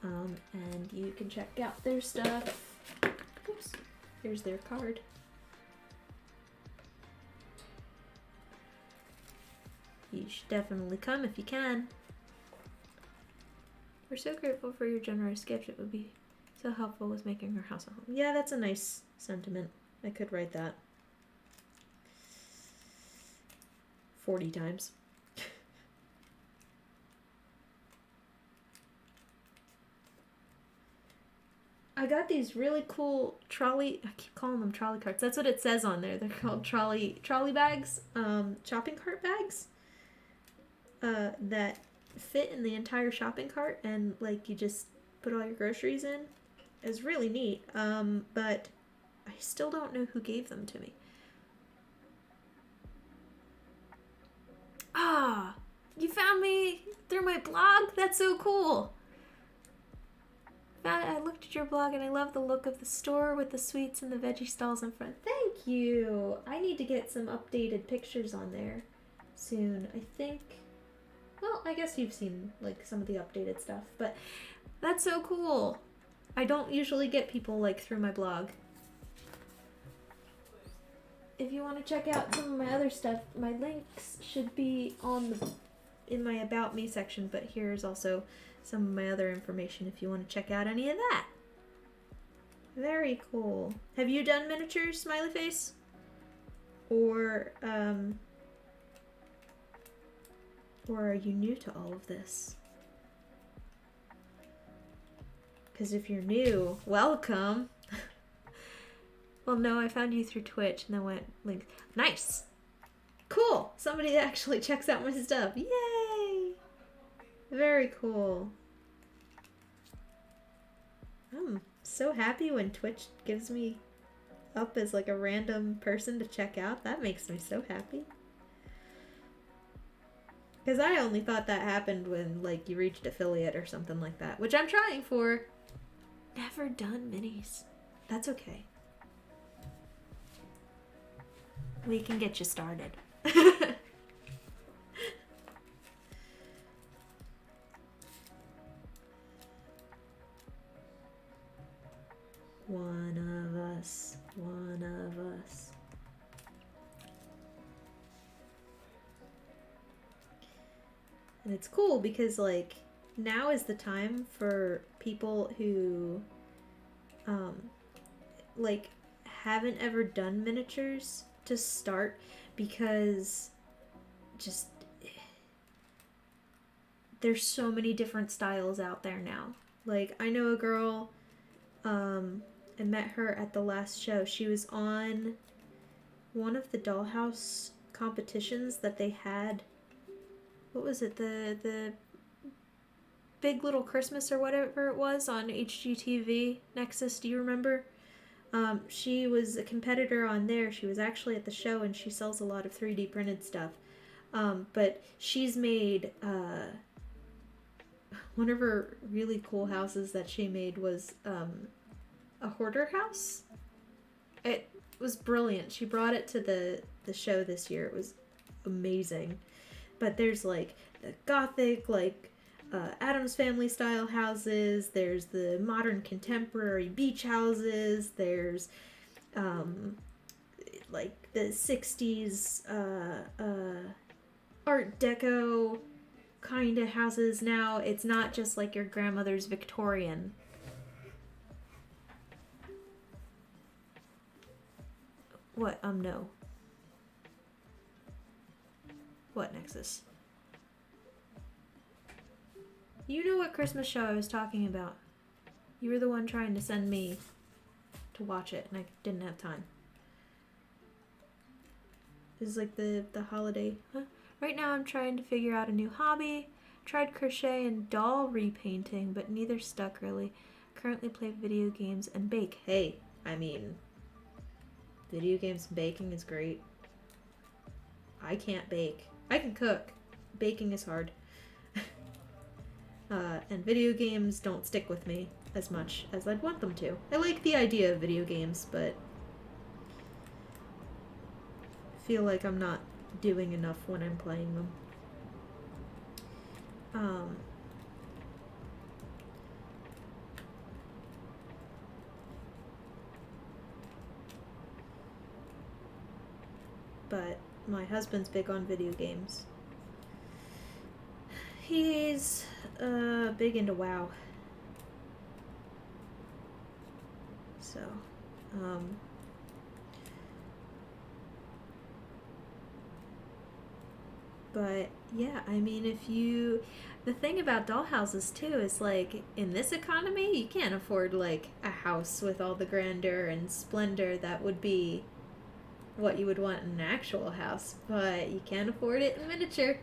And you can check out their stuff. Oops, here's their card. You should definitely come if you can. We're so grateful for your generous gift. It would be so helpful with making our house a home. Yeah, that's a nice sentiment. I could write that 40 times. I got these really cool trolley, I keep calling them trolley carts. That's what it says on there. They're called trolley bags, shopping cart bags, that fit in the entire shopping cart, and like you just put all your groceries in. It's really neat, but I still don't know who gave them to me. Ah, you found me through my blog? That's so cool. I looked at your blog and I love the look of the store with the sweets and the veggie stalls in front. Thank you. I need to get some updated pictures on there soon. I think, well, I guess you've seen like some of the updated stuff, but that's so cool. I don't usually get people like through my blog. If you want to check out some of my other stuff, my links should be in my About Me section, but here's also some of my other information if you want to check out any of that. Very cool. Have you done miniatures, smiley face? Or are you new to all of this? Because if you're new, welcome. Well, no, I found you through Twitch and then went links. Nice. Cool. Somebody that actually checks out my stuff. Yay. Very cool. I'm so happy when Twitch gives me up as like a random person to check out. That makes me so happy. Because I only thought that happened when like you reached affiliate or something like that, which I'm trying for. Never done minis. That's okay. We can get you started. One of us, one of us. And it's cool because like now is the time for people who like haven't ever done miniatures to start, because just there's so many different styles out there now. Like I know a girl, I met her at the last show. She was on one of the dollhouse competitions that they had. What was it? The Big Little Christmas or whatever it was on HGTV Nexus. Do you remember? She was a competitor on there. She was actually at the show, and she sells a lot of 3D printed stuff. But she's made one of her really cool houses that she made was a hoarder house. It was brilliant. She brought it to the the show this year. It was amazing. But there's like the gothic, like Addams Family style houses. There's the modern contemporary beach houses. There's like the 60s Art Deco kind of houses now. It's not just like your grandmother's Victorian. What? No. What, Nexus? You know what Christmas show I was talking about. You were the one trying to send me to watch it, and I didn't have time. This is like the holiday. Huh? Right now I'm trying to figure out a new hobby. Tried crochet and doll repainting, but neither stuck really. Currently play video games and bake. Hey, I mean, video games and baking is great. I can't bake. I can cook. Baking is hard. And video games don't stick with me as much as I'd want them to. I like the idea of video games, but I feel like I'm not doing enough when I'm playing them. But my husband's big on video games. He's big into WoW. So, but yeah, I mean, the thing about dollhouses too is like in this economy, you can't afford like a house with all the grandeur and splendor that would be what you would want in an actual house, but you can't afford it in miniature.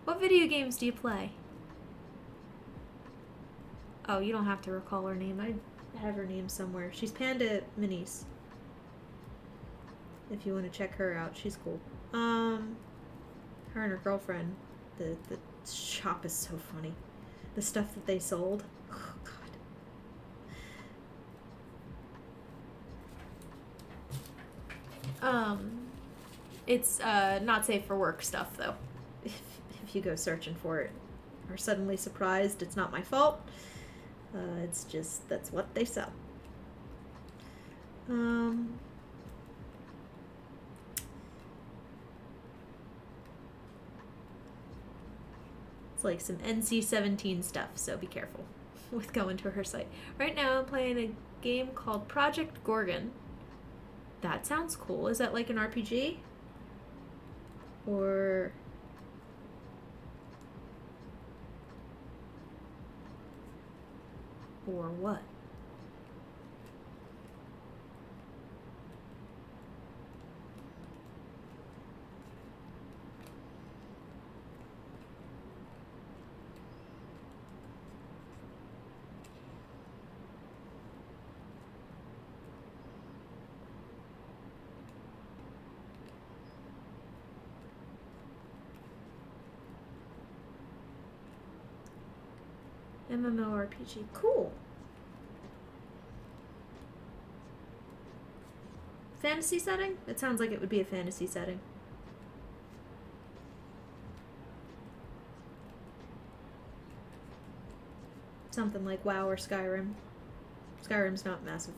What video games do you play? Oh, you don't have to recall her name. I have her name somewhere. She's Panda Minis. If you want to check her out, she's cool. Her and her girlfriend. The shop is so funny. The stuff that they sold. Oh, God. It's not safe for work stuff though. If you go searching for it, are suddenly surprised, it's not my fault. It's just that's what they sell. It's like some NC-17 stuff, so be careful with going to her site. Right now I'm playing a game called Project Gorgon. That sounds cool. Is that like an RPG? Or what? MMORPG. Cool. Fantasy setting? It sounds like it would be a fantasy setting. Something like WoW or Skyrim. Skyrim's not massive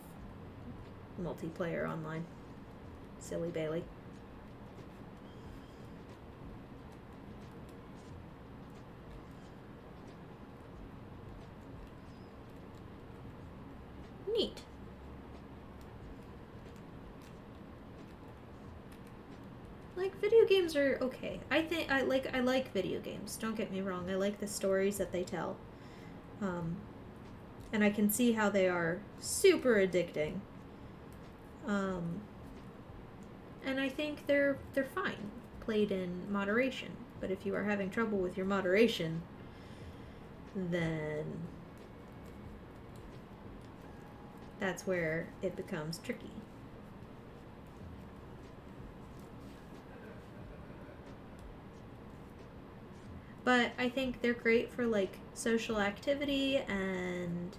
multiplayer online. Silly Bailey. Neat. Like, video games are okay. I like video games. Don't get me wrong. I like the stories that they tell. And I can see how they are super addicting. And I think they're fine, played in moderation. But if you are having trouble with your moderation, then that's where it becomes tricky. But I think they're great for like social activity and,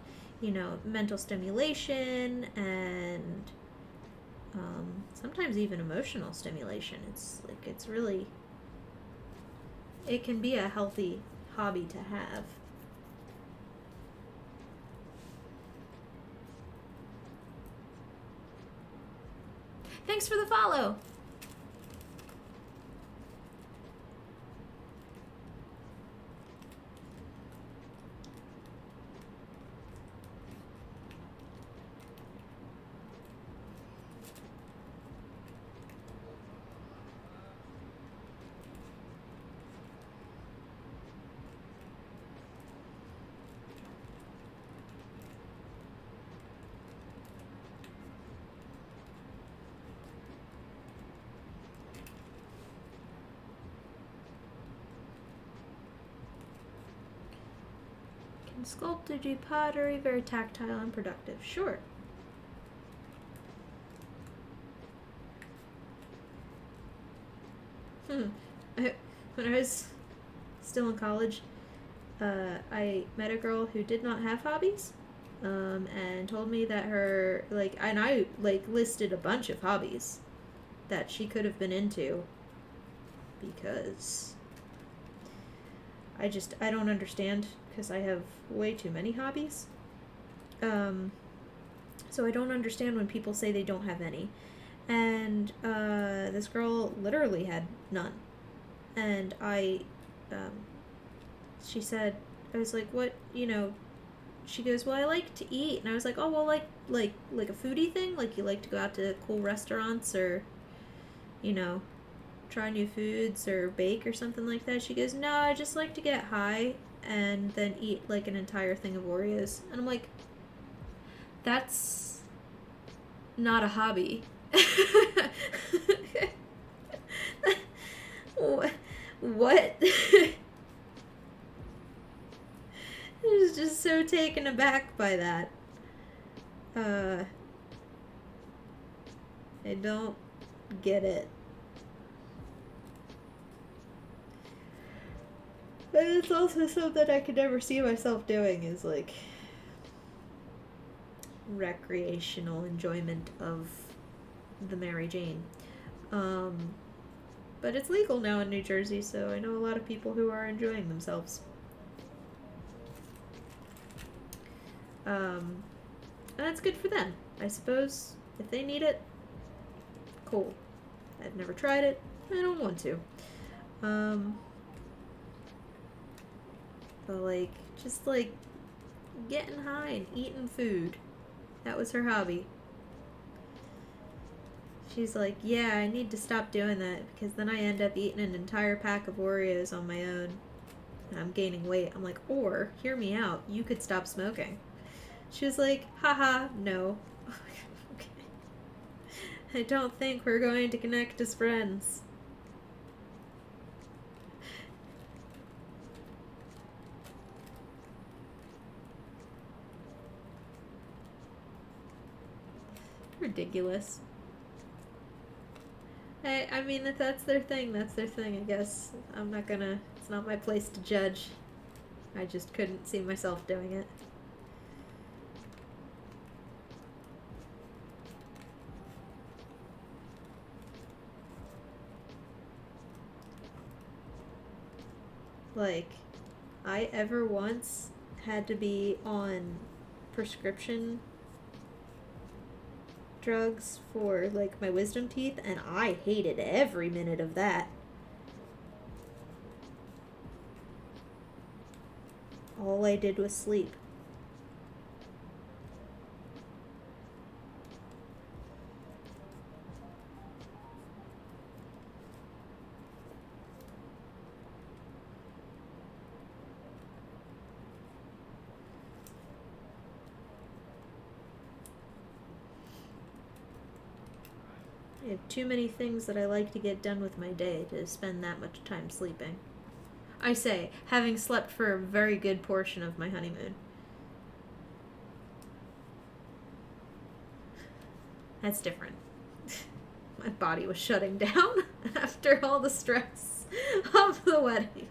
mental stimulation and sometimes even emotional stimulation. It's really, it can be a healthy hobby to have. Thanks for the follow. Sculpt or do pottery, very tactile and productive. Sure. When I was still in college, I met a girl who did not have hobbies, and told me that and I listed a bunch of hobbies that she could have been into, because I don't understand, because I have way too many hobbies. So I don't understand when people say they don't have any. And this girl literally had none. And she said, I was like, what, she goes, well, I like to eat. And I was like, oh, well, like a foodie thing? Like you like to go out to cool restaurants or, try new foods or bake or something like that? She goes, no, I just like to get high and then eat like an entire thing of Oreos. And I'm like, that's not a hobby. What? I was just so taken aback by that. I don't get it. But it's also something I could never see myself doing, is like recreational enjoyment of the Mary Jane. But it's legal now in New Jersey, so I know a lot of people who are enjoying themselves. And that's good for them, I suppose. If they need it, cool. I've never tried it. I don't want to. But just getting high and eating food. That was her hobby. She's like, yeah, I need to stop doing that, because then I end up eating an entire pack of Oreos on my own. And I'm gaining weight. I'm like, or, hear me out, you could stop smoking. She was like, haha, no. Okay. I don't think we're going to connect as friends. Ridiculous. I mean, if that's their thing, that's their thing, I guess. I'm not gonna... It's not my place to judge. I just couldn't see myself doing it. I ever once had to be on prescription drugs for my wisdom teeth, and I hated every minute of that. All I did was sleep. I have too many things that I like to get done with my day to spend that much time sleeping. I say, having slept for a very good portion of my honeymoon. That's different. My body was shutting down after all the stress of the wedding.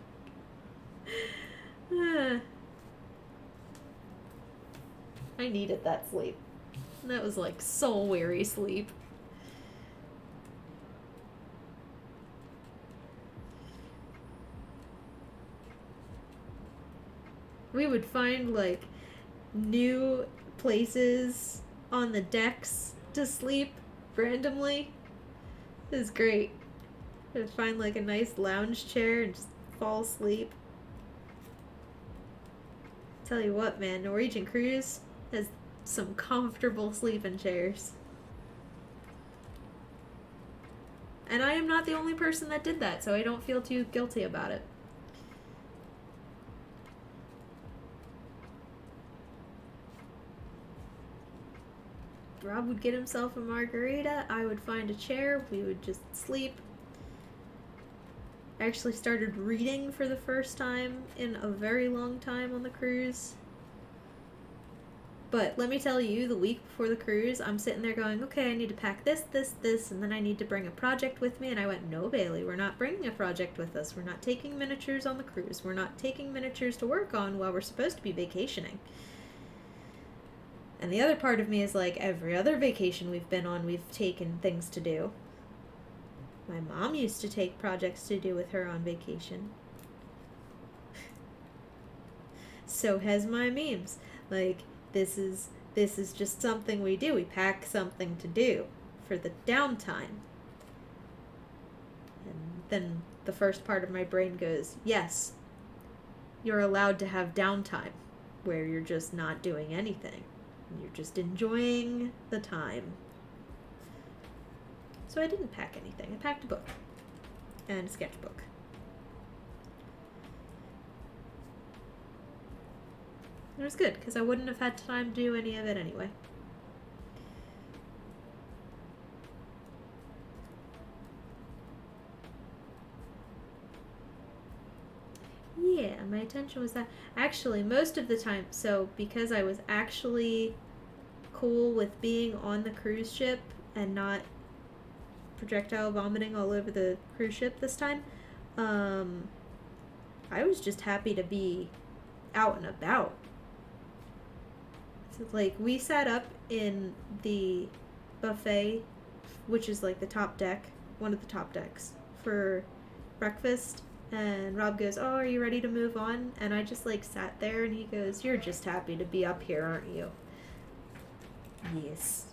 I needed that sleep. That was like soul-weary sleep. We would find like new places on the decks to sleep randomly. It was great. I'd find like a nice lounge chair and just fall asleep. Tell you what, man, Norwegian Cruise has some comfortable sleeping chairs. And I am not the only person that did that, so I don't feel too guilty about it. Rob would get himself a margarita, I would find a chair, we would just sleep. I actually started reading for the first time in a very long time on the cruise. But let me tell you, the week before the cruise, I'm sitting there going, okay, I need to pack this, and then I need to bring a project with me. And I went, no, Bailey, we're not bringing a project with us. We're not taking miniatures on the cruise. We're not taking miniatures to work on while we're supposed to be vacationing. And the other part of me is like, every other vacation we've been on, we've taken things to do. My mom used to take projects to do with her on vacation. So has my memes. Like, this is just something we do. We pack something to do for the downtime. And then the first part of my brain goes, yes, you're allowed to have downtime where you're just not doing anything. You're just enjoying the time. So I didn't pack anything. I packed a book and a sketchbook. It was good, because I wouldn't have had time to do any of it anyway. Yeah, my attention was that. Actually, most of the time, so because I was actually cool with being on the cruise ship and not projectile vomiting all over the cruise ship this time, I was just happy to be out and about. So, like, we sat up in the buffet, which is like the top deck, one of the top decks, for breakfast. And Rob goes, oh, are you ready to move on? And I just like sat there, and he goes, you're just happy to be up here, aren't you? Yes.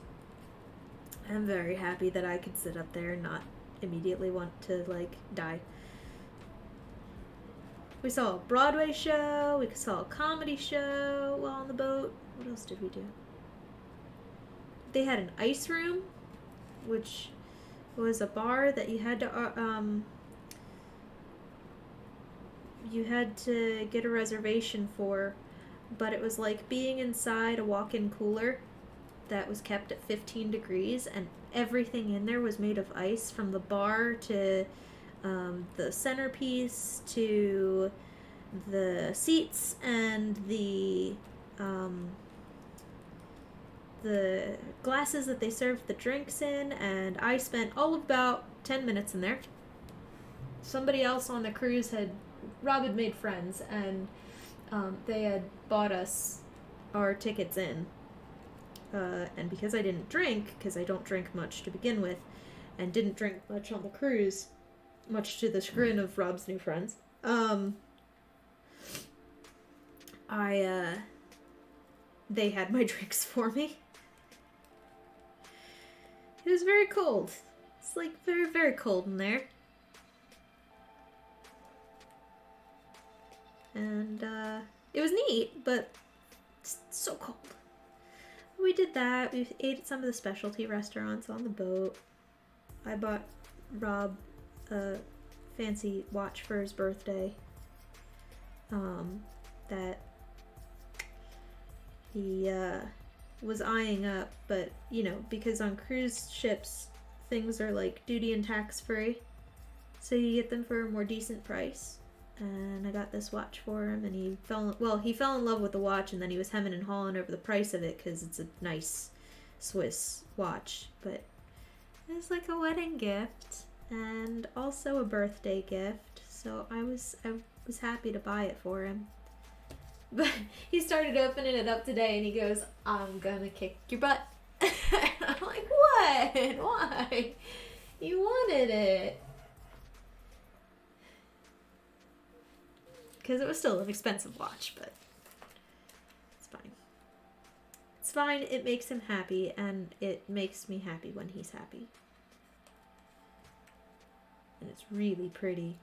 I'm very happy that I could sit up there and not immediately want to like die. We saw a Broadway show, we saw a comedy show while on the boat. What else did we do? They had an ice room, which was a bar that you had to get a reservation for, but it was like being inside a walk-in cooler that was kept at 15 degrees, and everything in there was made of ice, from the bar to the centerpiece to the seats and the glasses that they served the drinks in. And I spent all of about 10 minutes in there. Somebody else on the cruise Rob had made friends, and they had bought us our tickets in. And because I didn't drink, because I don't drink much to begin with, and didn't drink much on the cruise, much to the chagrin of Rob's new friends, they had my drinks for me. It was very cold. It's like very, very cold in there. And it was neat, but it's so cold. We did that. We ate at some of the specialty restaurants on the boat. I bought Rob a fancy watch for his birthday. That he was eyeing up, but you know, because on cruise ships things are like duty and tax free, so you get them for a more decent price. And I got this watch for him, and he fell in love with the watch, and then he was hemming and hawing over the price of it because it's a nice Swiss watch. But it was like a wedding gift and also a birthday gift, so I was happy to buy it for him. But he started opening it up today and he goes, I'm gonna kick your butt. And I'm like, what? Why? You wanted it. Because it was still an expensive watch, but it's fine. It's fine. It makes him happy, and it makes me happy when he's happy. And it's really pretty.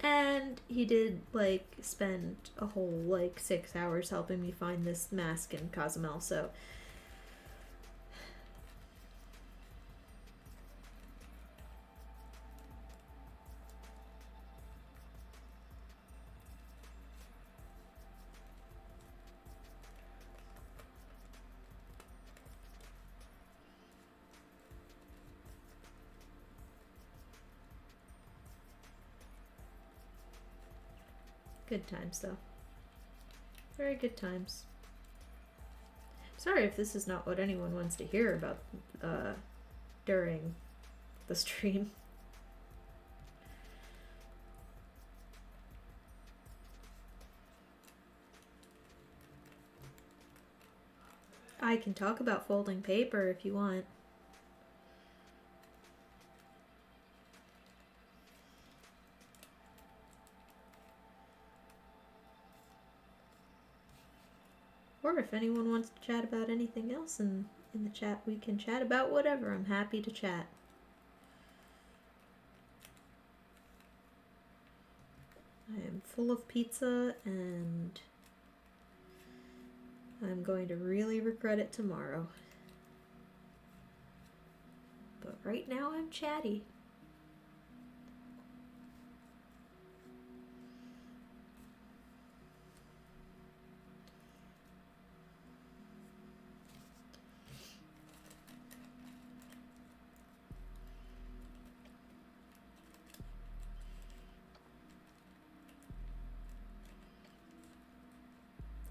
And he did, like, spend a whole, like, 6 hours helping me find this mask in Cozumel, so... Good times, though. Very good times. Sorry if this is not what anyone wants to hear about during the stream. I can talk about folding paper if you want. Or if anyone wants to chat about anything else in the chat, we can chat about whatever. I'm happy to chat. I am full of pizza and I'm going to really regret it tomorrow. But right now I'm chatty.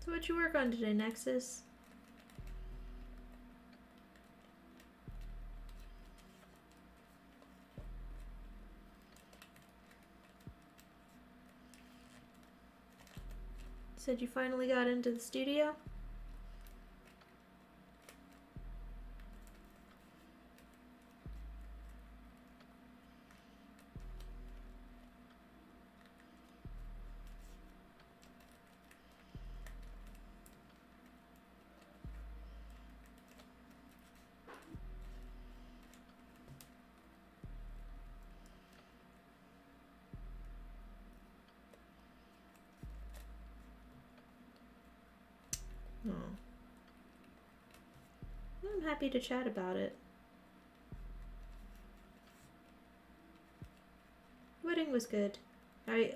So what'd you work on today, Nexus? Said you finally got into the studio? Oh. I'm happy to chat about it. Wedding was good. I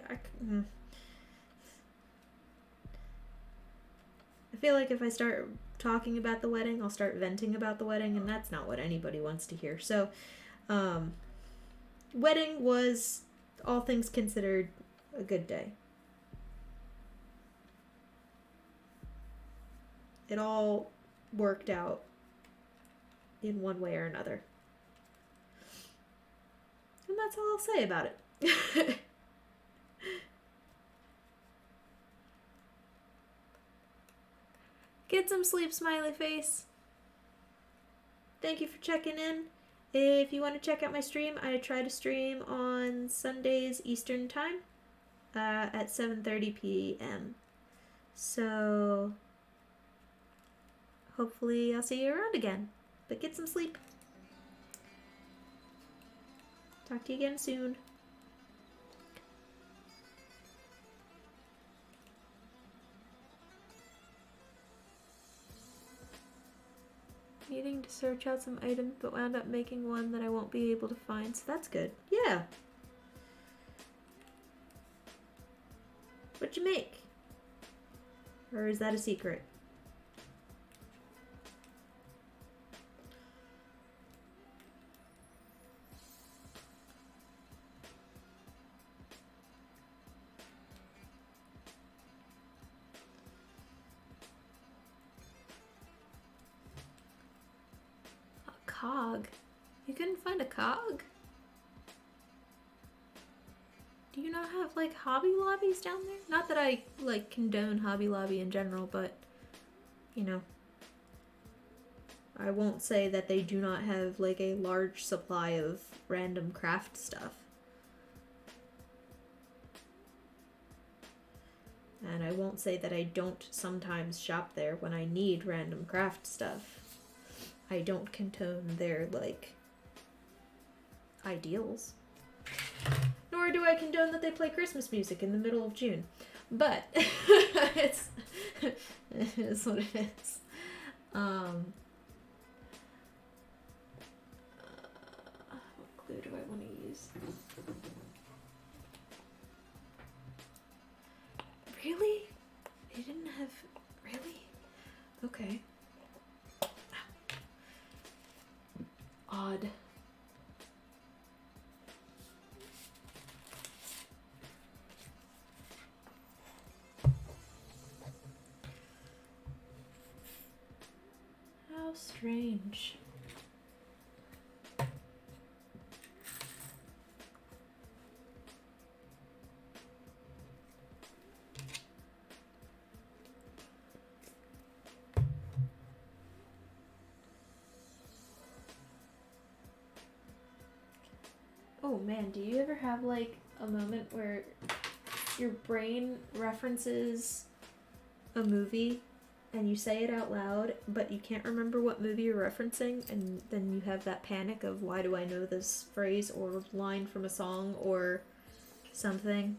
feel like if I start talking about the wedding, I'll start venting about the wedding, and that's not what anybody wants to hear. So, wedding was, all things considered, a good day. It all worked out in one way or another. And that's all I'll say about it. Get some sleep, smiley face. Thank you for checking in. If you want to check out my stream, I try to stream on Sundays Eastern Time at 7:30 p.m. So hopefully I'll see you around again. But get some sleep. Talk to you again soon. Needing to search out some items, but wound up making one that I won't be able to find, so that's good. Yeah. What'd you make? Or is that a secret? A cog. You couldn't find a cog? Do you not have, like, Hobby Lobbies down there? Not that I, like, condone Hobby Lobby in general, but, you know. I won't say that they do not have, like, a large supply of random craft stuff. And I won't say that I don't sometimes shop there when I need random craft stuff. I don't condone their, like, ideals. Nor do I condone that they play Christmas music in the middle of June. But, it is what it is. What glue do I want to use? Really? They didn't have... Really? Okay. Odd. How strange. Oh man, do you ever have like a moment where your brain references a movie and you say it out loud, but you can't remember what movie you're referencing, and then you have that panic of, why do I know this phrase or line from a song or something?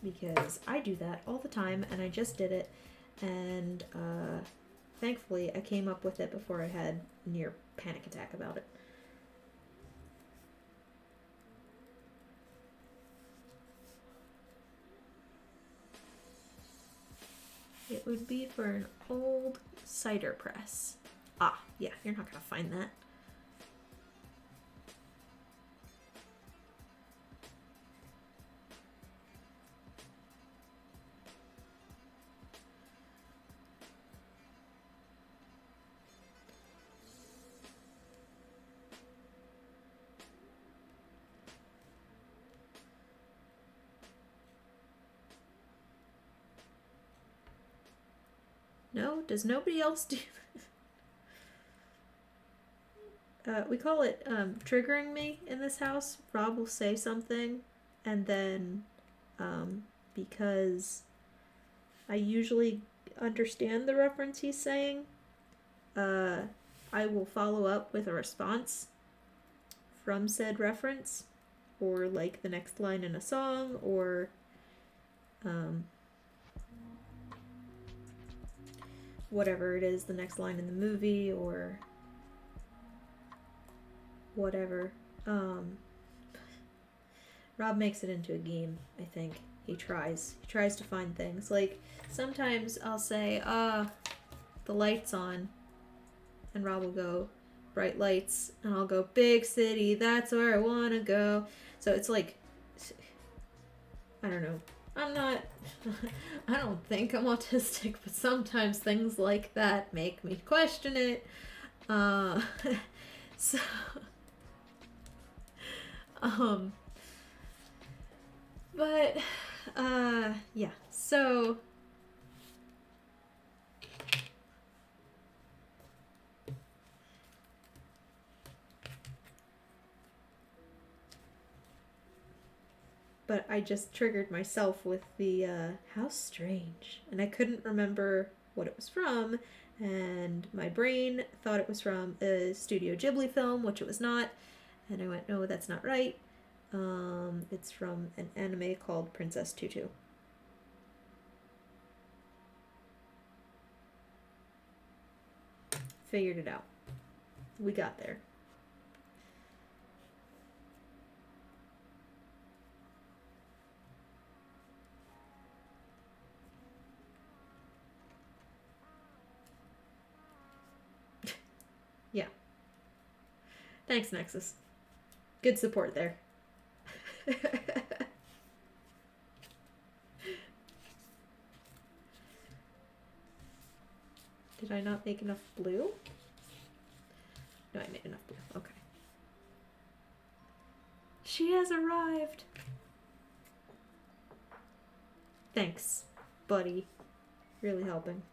Because I do that all the time, and I just did it, and thankfully I came up with it before I had a near panic attack about it. It would be for an old cider press. Ah, yeah, you're not gonna find that. No? Does nobody else do we call it triggering me in this house. Rob will say something, and then because I usually understand the reference he's saying, I will follow up with a response from said reference, or like the next line in a song, or whatever it is, the next line in the movie, or whatever. Rob makes it into a game, I think. He tries to find things. Like, sometimes I'll say, the light's on, and Rob will go, bright lights, and I'll go, big city, that's where I wanna go. So it's like, I don't know. I'm not, I don't think I'm autistic, but sometimes things like that make me question it. So, but, yeah, so, but I just triggered myself with the, how strange, and I couldn't remember what it was from, and my brain thought it was from a Studio Ghibli film, which it was not, and I went, no, that's not right. It's from an anime called Princess Tutu. Figured it out. We got there. Yeah. Thanks, Nexus. Good support there. Did I not make enough blue? She has arrived. Thanks, buddy. Really helping.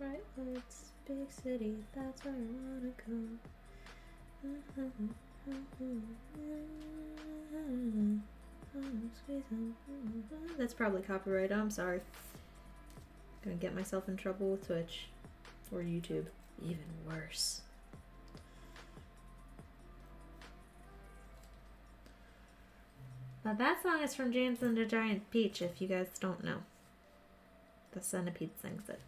Bright lights, big city, that's where I wanna go. That's probably copyright, I'm sorry. Gonna get myself in trouble with Twitch. Or YouTube. Even worse. Now that song is from James and the Giant Peach, if you guys don't know. The Centipede sings it.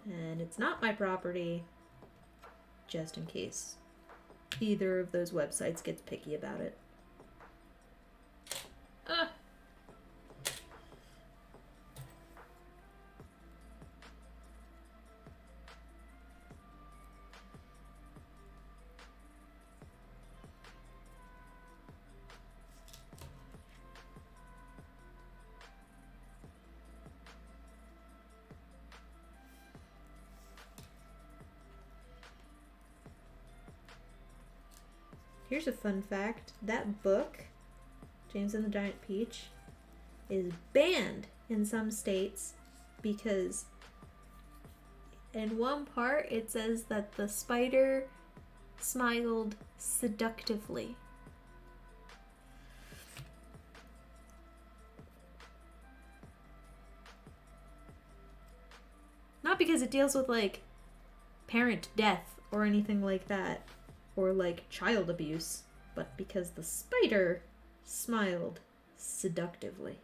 And it's not my property, just in case either of those websites gets picky about it. Here's a fun fact. That book, James and the Giant Peach, is banned in some states because in one part it says that the spider smiled seductively. Not because it deals with, like, parent death or anything like that. Or like child abuse, but because the spider smiled seductively.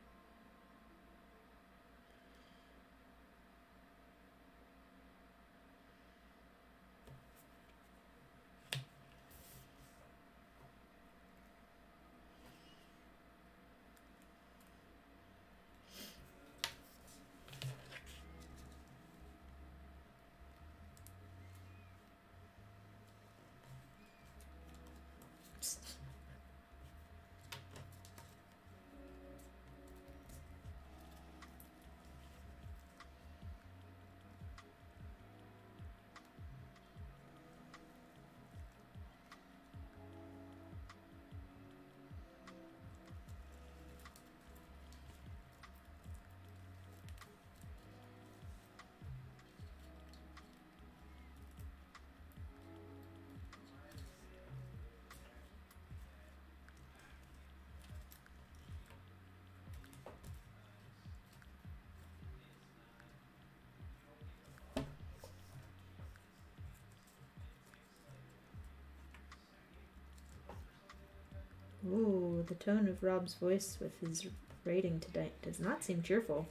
Ooh, the tone of Rob's voice with his rating tonight does not seem cheerful.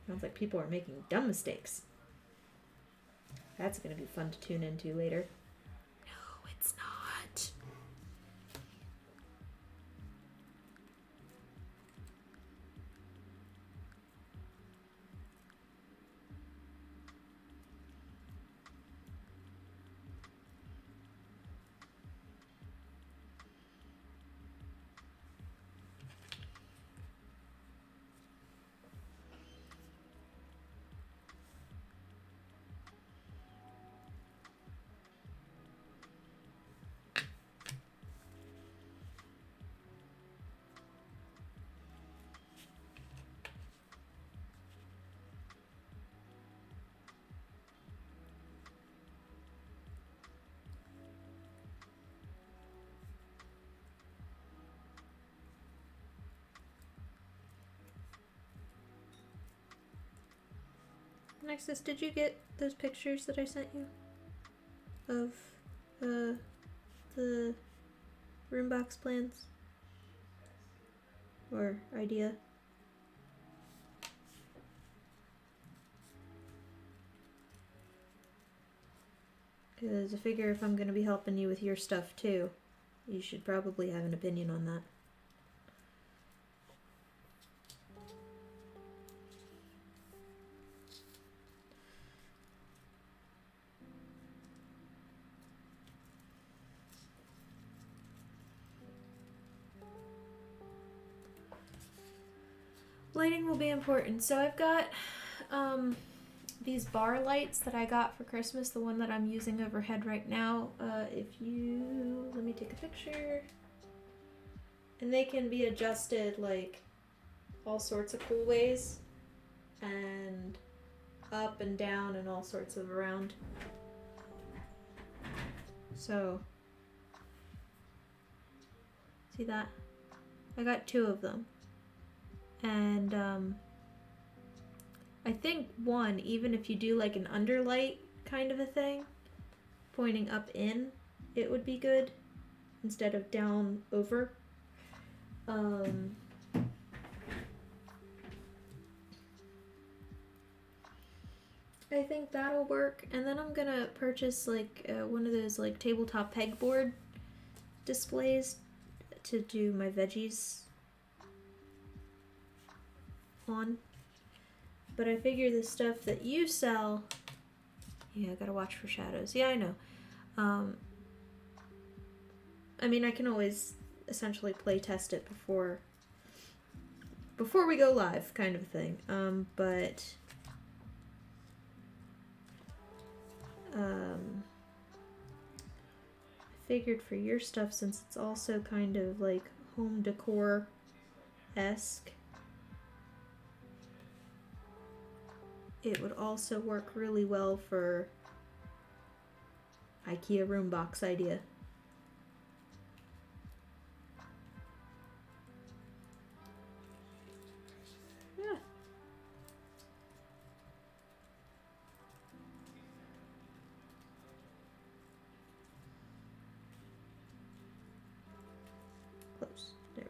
Sounds like people are making dumb mistakes. That's going to be fun to tune into later. No, it's not. Nexus, did you get those pictures that I sent you? Of, the room box plans? or idea? Because I figure if I'm going to be helping you with your stuff too, you should probably have an opinion on that. Lighting will be important. So I've got these bar lights that I got for Christmas, the one that I'm using overhead right now. Let me take a picture. And they can be adjusted like all sorts of cool ways, and up and down and all sorts of around. So, see that? I got 2 of them. And I think one, even if you do like an underlight kind of a thing, pointing up in, it would be good instead of down over. I think that'll work. And then I'm gonna purchase like one of those like tabletop pegboard displays to do my veggies on. But I figure the stuff that you sell, yeah, I gotta watch for shadows. Yeah, I know. I mean, I can always essentially play test it before we go live, kind of thing. But I figured for your stuff, since it's also kind of like home decor-esque, it would also work really well for IKEA room box idea. Yeah. Close. There we go.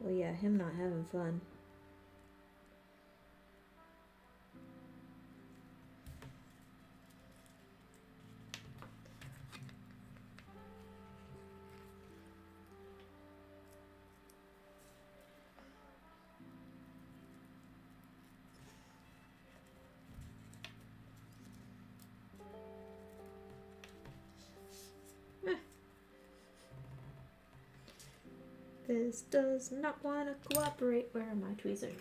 Well, yeah, him not having fun. This does not want to cooperate. Where are my tweezers?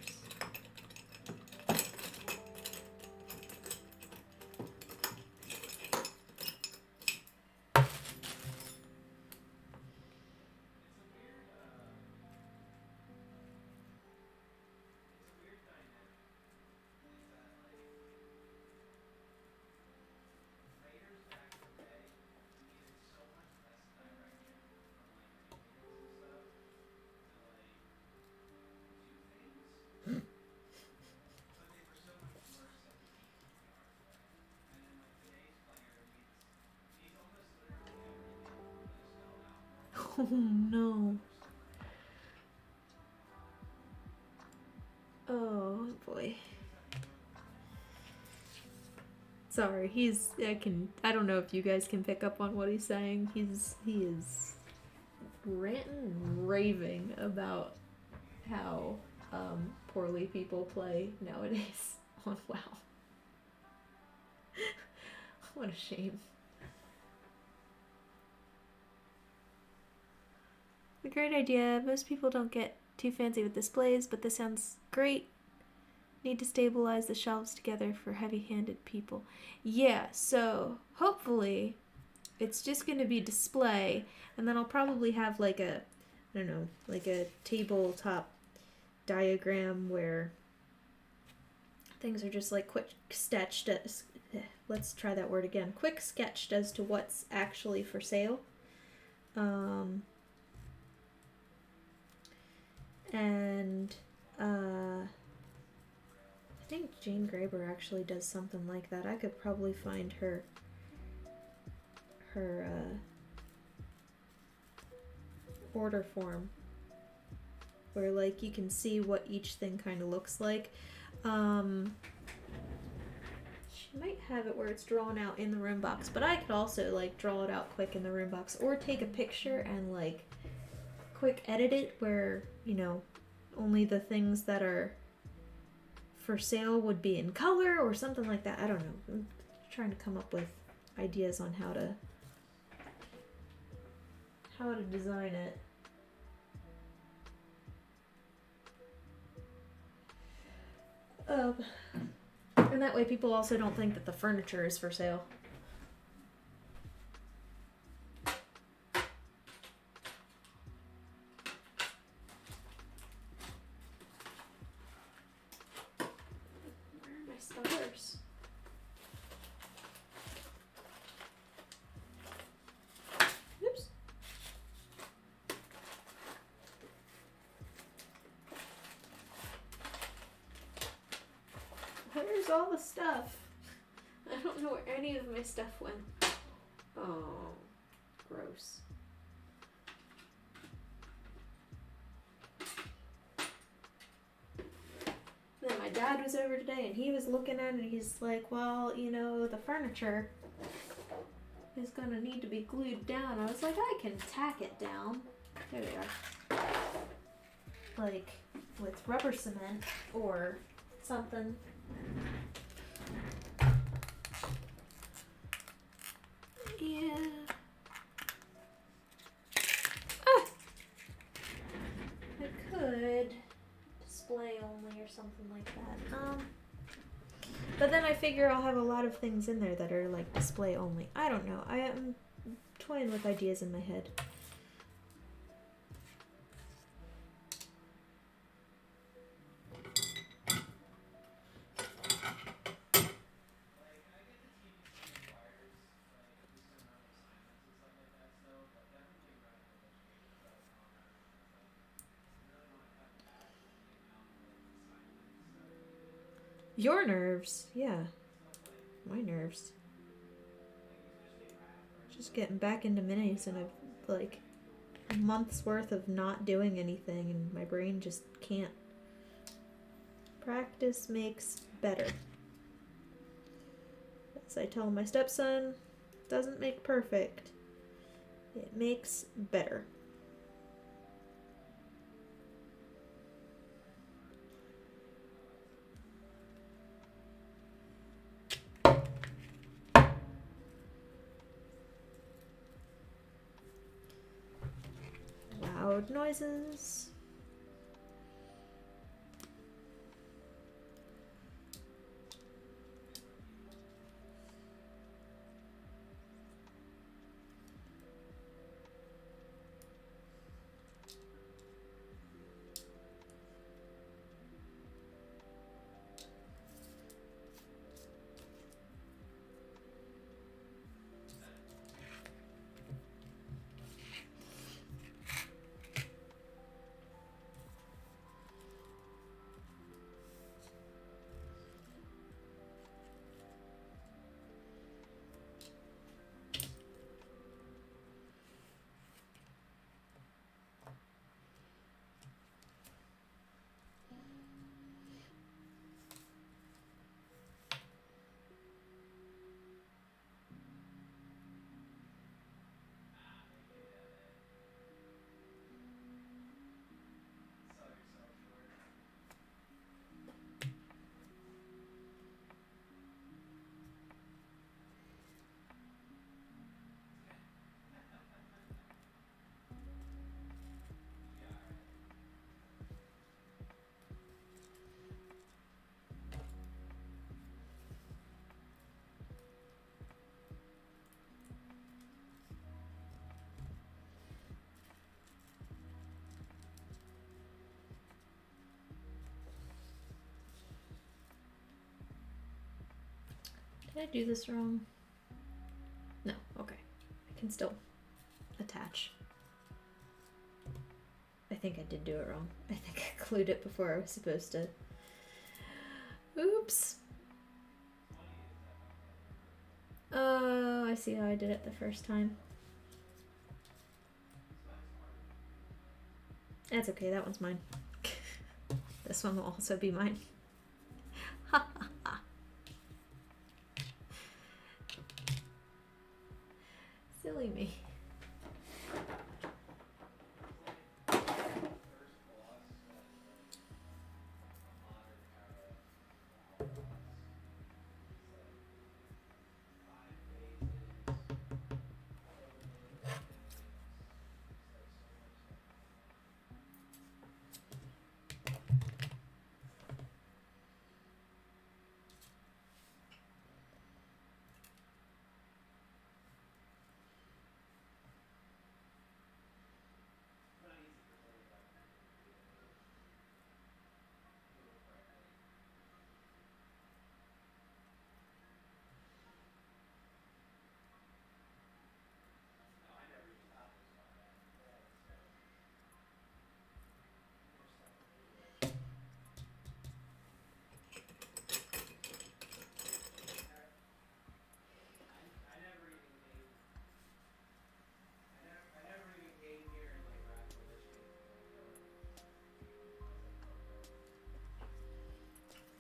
Oh no. Oh boy. Sorry, I don't know if you guys can pick up on what he's saying. He is ranting and raving about how poorly people play nowadays on WoW. What a shame. A great idea. Most people don't get too fancy with displays, but this sounds great. Need to stabilize the shelves together for heavy-handed people. Yeah, so hopefully it's just going to be display, and then I'll probably have like a, I don't know, like a tabletop diagram where things are just like quick sketched as, let's try that word again, quick sketched as to what's actually for sale. And I think Jane Graber actually does something like that. I could probably find her order form where like you can see what each thing kind of looks like. She might have it where it's drawn out in the room box, but I could also like draw it out quick in the room box or take a picture and like quick edit it where, you know, only the things that are for sale would be in color or something like that. I don't know. I'm trying to come up with ideas on how to design it. And that way people also don't think that the furniture is for sale. Where are my stars? Oops. Where's all the stuff? I don't know where any of my stuff went. Oh, gross. Then my dad was over today and he was looking at it and he's like, well, you know, the furniture is gonna need to be glued down. I was like, I can tack it down. There we are. Like with rubber cement or something. Yeah. Ah! I could display only or something like that. But then I figure I'll have a lot of things in there that are like display only. I don't know. I am toying with ideas in my head. Your nerves, yeah. My nerves. Just getting back into minis and I've like a month's worth of not doing anything and my brain just can't. Practice makes better. As I tell my stepson, doesn't make perfect. It makes better. Loud noises. Did I do this wrong? No, okay. I can still attach. I think I did do it wrong. I think I glued it before I was supposed to. Oops. Oh, I see how I did it the first time. That's okay, that one's mine. This one will also be mine. Ha ha ha. Silly me.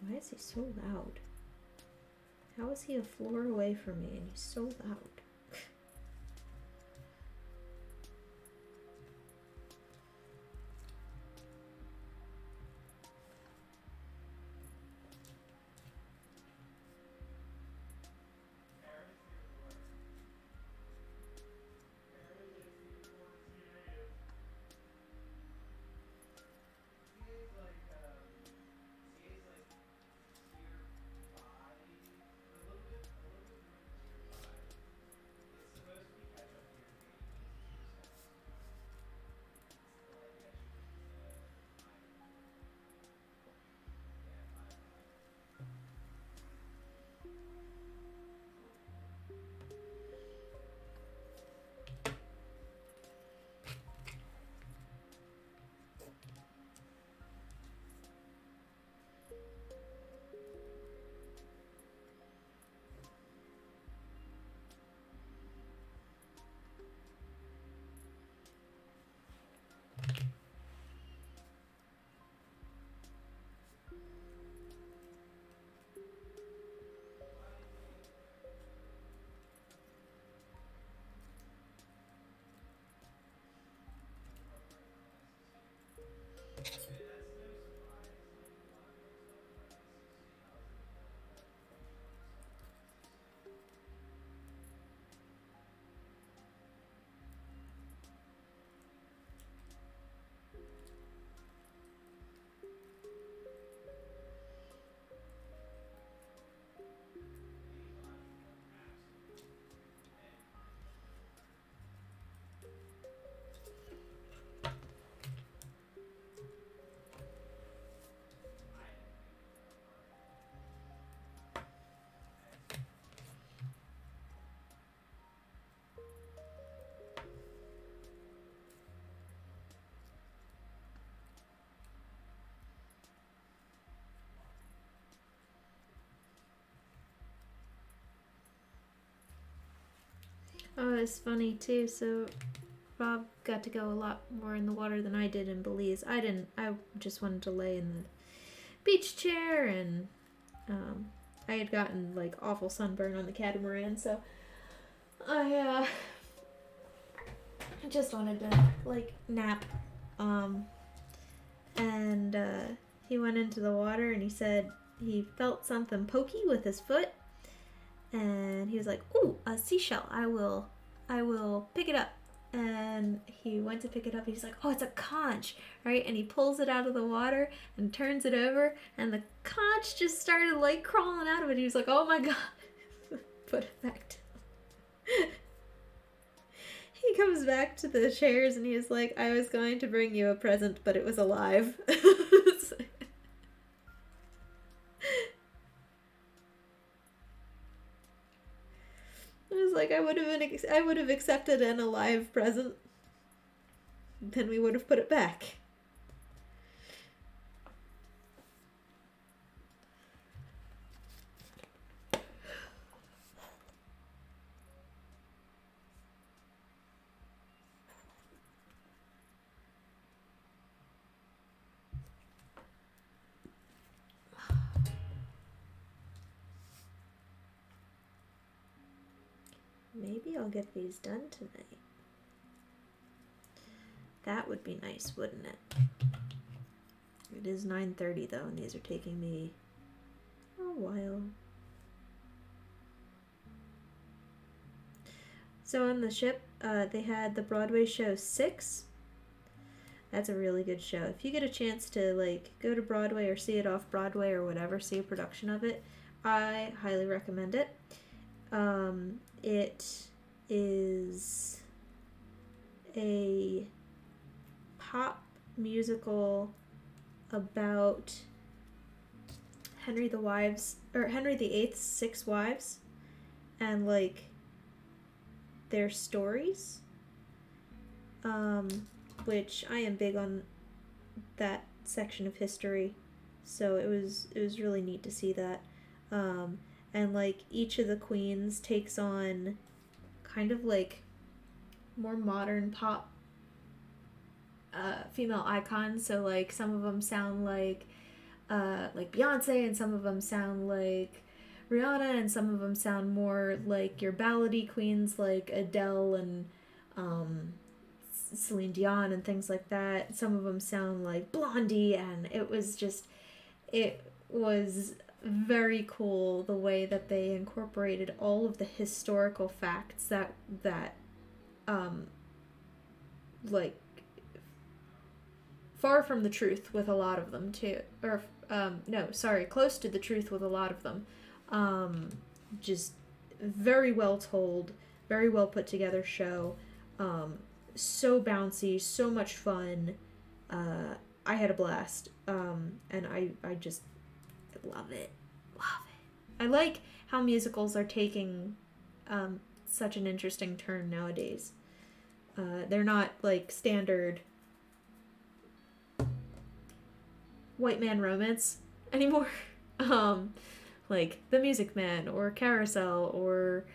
Why is he so loud? How is he a floor away from me and he's so loud? Oh, it's funny too. So Rob got to go a lot more in the water than I did in Belize. I didn't. I just wanted to lay in the beach chair, and I had gotten like awful sunburn on the catamaran, so I just wanted to like nap. And he went into the water and he said he felt something pokey with his foot, and he was like, "Ooh, a seashell! I will pick it up." And he went to pick it up and he's like, "Oh, it's a conch," right? And he pulls it out of the water and turns it over, and the conch just started like crawling out of it. He was like, "Oh my god." Put it back down. He comes back to the chairs and he's like, "I was going to bring you a present, but it was alive." I was like, I would have accepted an alive present. Then we would have put it back. maybe I'll get these done tonight. That would be nice, wouldn't it? It is 9:30 though, and these are taking me a while. So on the ship, they had the Broadway show 6. That's a really good show. If you get a chance to like go to Broadway or see it off Broadway or whatever, see a production of it, I highly recommend it. It is a pop musical about Henry VIII's 6 wives and like their stories, which I am big on that section of history, so it was really neat to see that. And like each of the queens takes on kind of like more modern pop female icons. So like some of them sound like Beyonce, and some of them sound like Rihanna, and some of them sound more like your ballady queens like Adele and Celine Dion and things like that. Some of them sound like Blondie, and it was very cool the way that they incorporated all of the historical facts that like far from the truth with a lot of them too, or close to the truth with a lot of them. Just very well told, very well put together show. So bouncy, so much fun. I had a blast. And I just love it. I like how musicals are taking such an interesting turn nowadays. They're not like standard white man romance anymore. Like The Music Man or Carousel or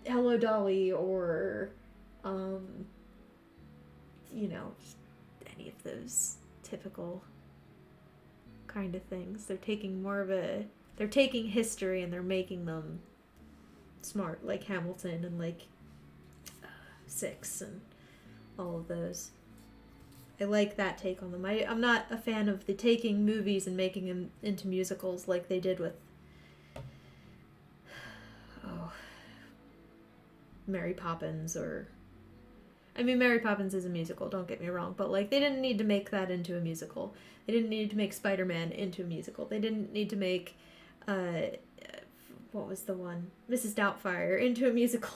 Hello Dolly or any of those typical kind of things. They're taking history and they're making them smart, like Hamilton and like Six and all of those. I like that take on them. I'm not a fan of the taking movies and making them into musicals like they did with Mary Poppins Mary Poppins is a musical, don't get me wrong, but like they didn't need to make that into a musical. They didn't need to make Spider-Man into a musical. They didn't need to make what was the one? Mrs. Doubtfire into a musical.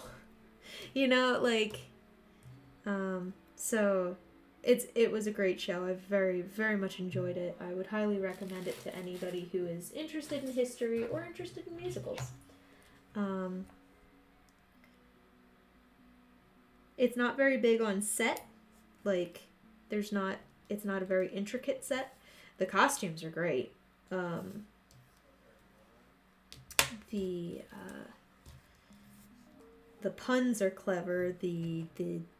So it was a great show. I very, very much enjoyed it. I would highly recommend it to anybody who is interested in history or interested in musicals. It's not very big on set. Like, it's not a very intricate set. The costumes are great. The puns are clever. The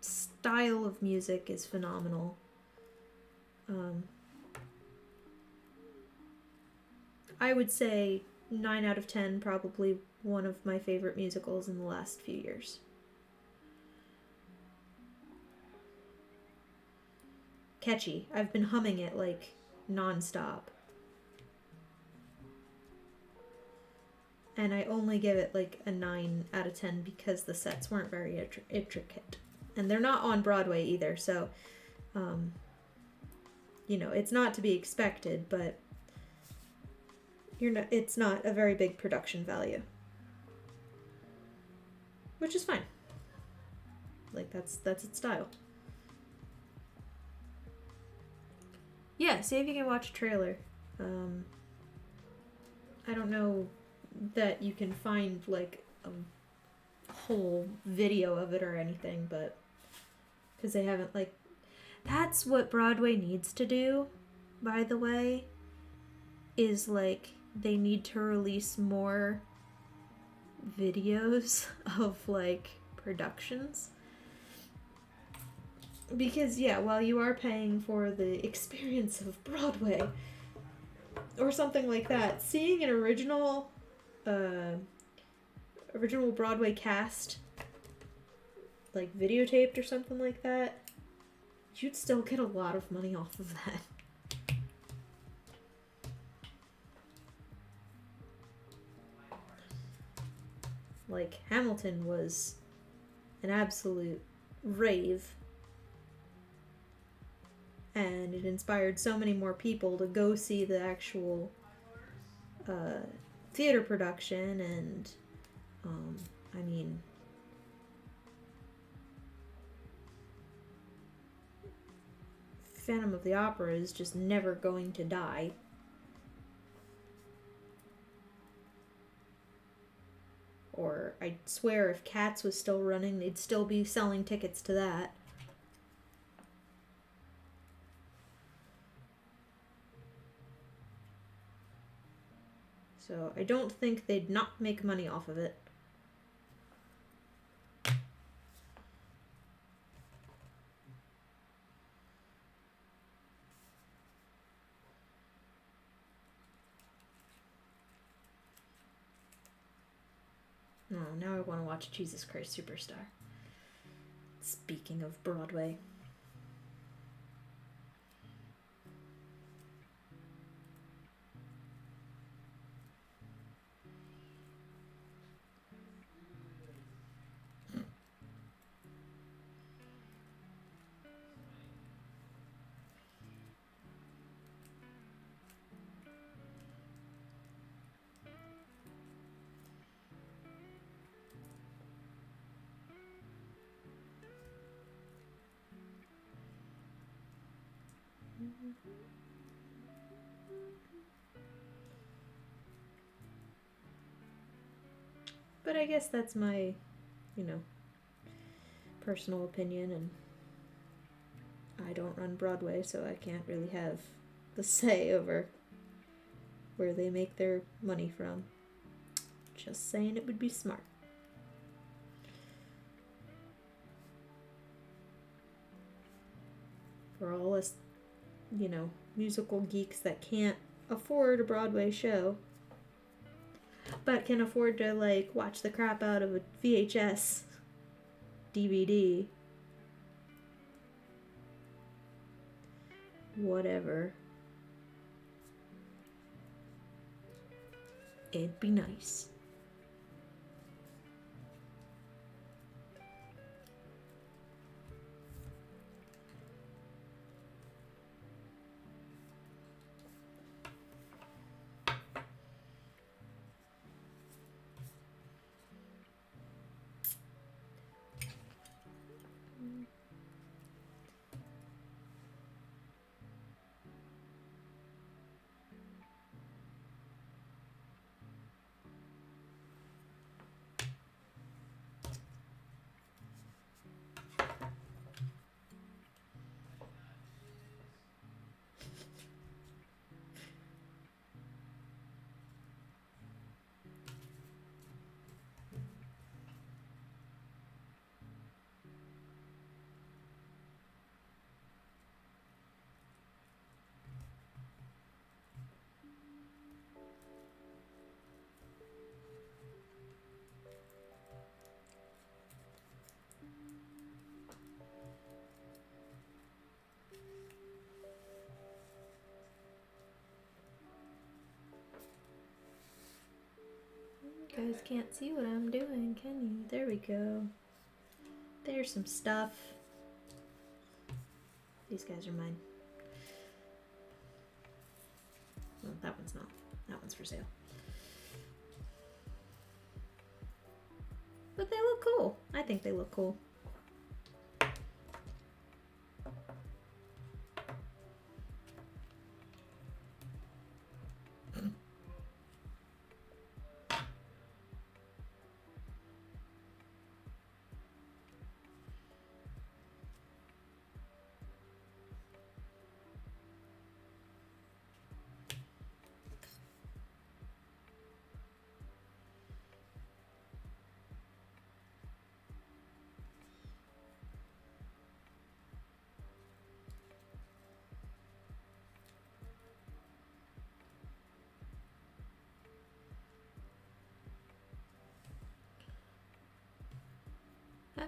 style of music is phenomenal. I would say 9 out of 10, probably one of my favorite musicals in the last few years. Catchy. I've been humming it like nonstop. And I only give it like a 9 out of 10 because the sets weren't very intricate. And they're not on Broadway either, so, it's not to be expected, but it's not a very big production value. Which is fine. Like, that's its style. Yeah, see if you can watch a trailer. I don't know that you can find like a whole video of it or anything, but because they haven't that's what Broadway needs to do, by the way, is like they need to release more videos of like productions. Because, while you are paying for the experience of Broadway or something like that, seeing an original original Broadway cast, like videotaped or something like that, you'd still get a lot of money off of that. Like, Hamilton was an absolute rave, and it inspired so many more people to go see the actual theater production. And I mean, Phantom of the Opera is just never going to die. Or I swear if Cats was still running, they'd still be selling tickets to that. So I don't think they'd not make money off of it. Oh, now I want to watch Jesus Christ Superstar. Speaking of Broadway. But I guess that's my, personal opinion, and I don't run Broadway, so I can't really have the say over where they make their money from. Just saying it would be smart. For all us, musical geeks that can't afford a Broadway show, but can afford to, watch the crap out of a VHS DVD. Whatever. It'd be nice. You guys can't see what I'm doing, can you? There we go. There's some stuff. These guys are mine. Well, that one's not. That one's for sale. But they look cool. I think they look cool.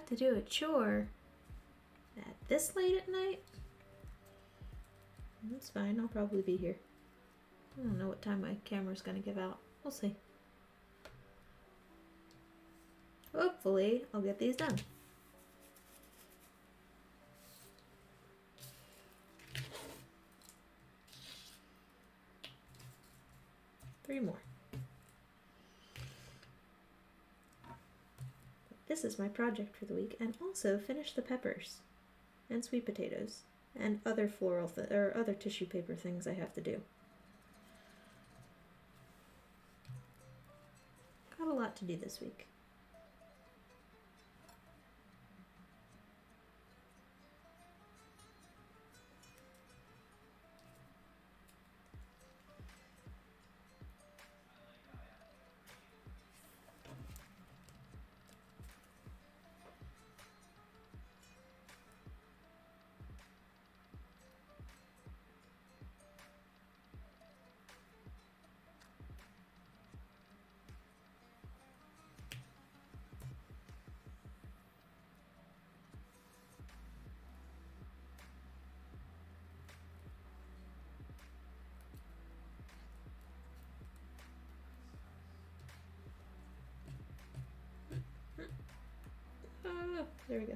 have to do a chore at this late at night? That's fine, I'll probably be here. I don't know what time my camera's gonna give out. We'll see. Hopefully, I'll get these done. Three more. This is my project for the week, and also finish the peppers and sweet potatoes and other floral or other tissue paper things I have to do. Got a lot to do this week. There we go.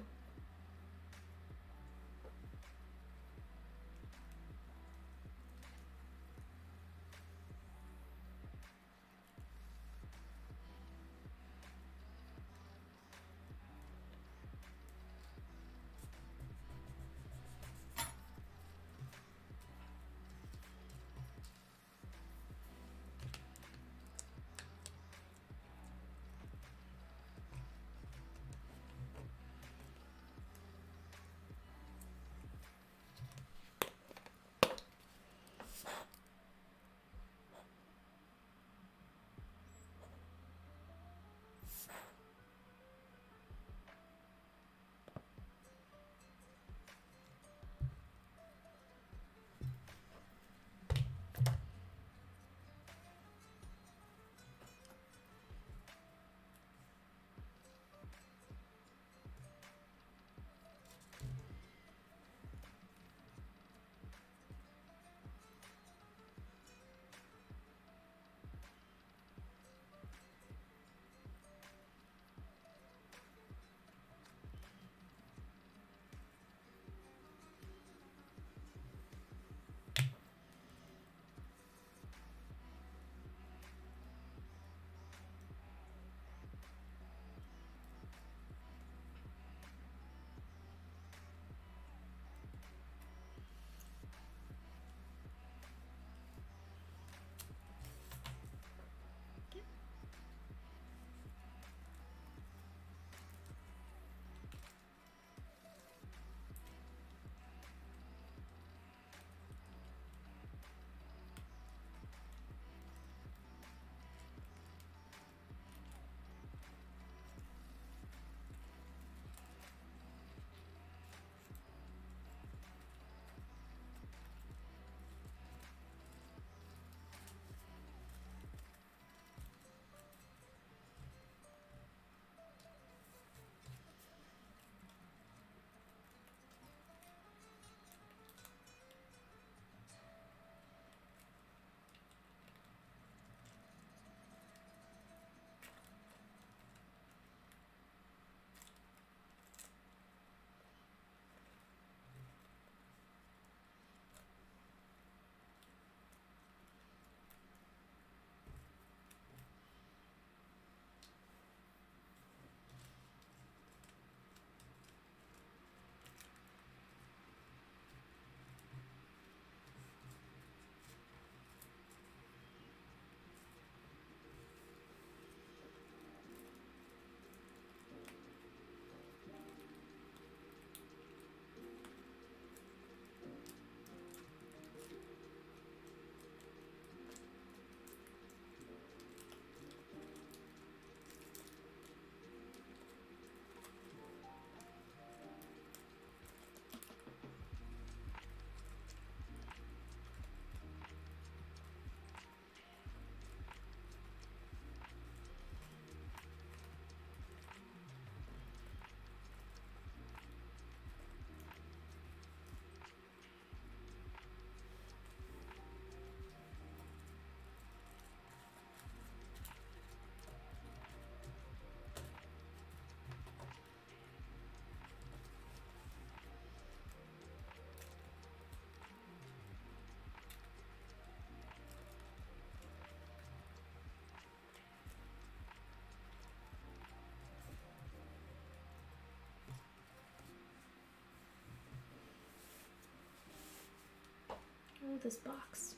with this box?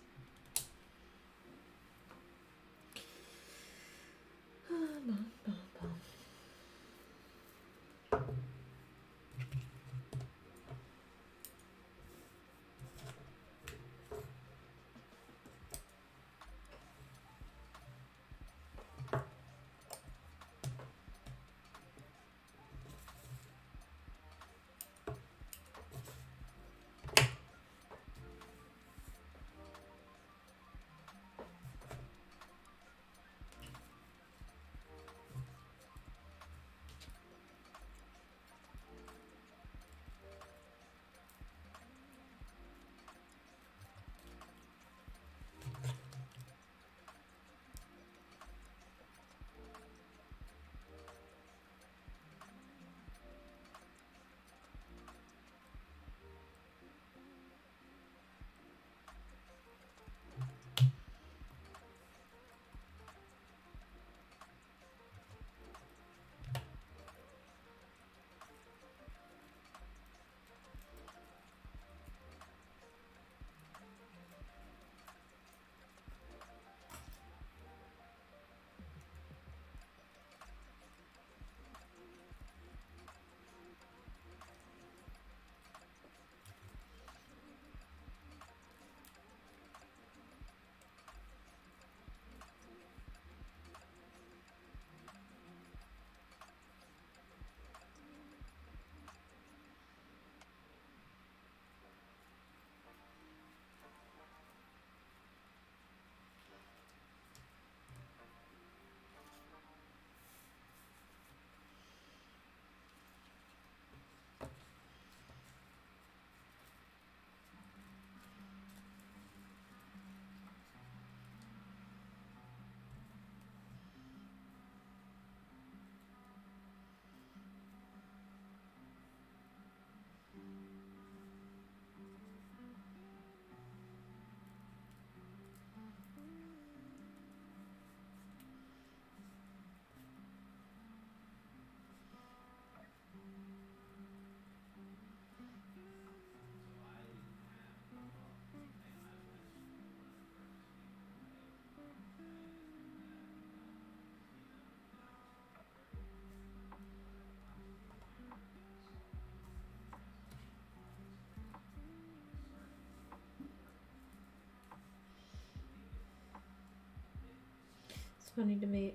It's funny to me.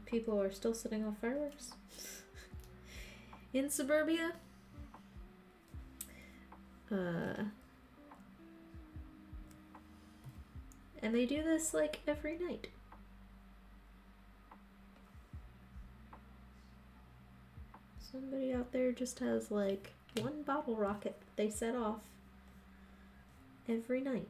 People are still setting off fireworks in suburbia. And they do this like every night. Somebody out there just has like one bottle rocket that they set off every night.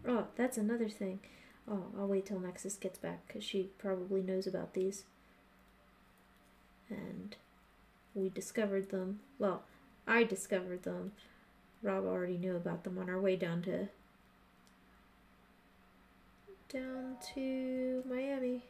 Oh, that's another thing. Oh, I'll wait till Nexus gets back because she probably knows about these. And we discovered them. Well, I discovered them. Rob already knew about them on our way down to down to Miami.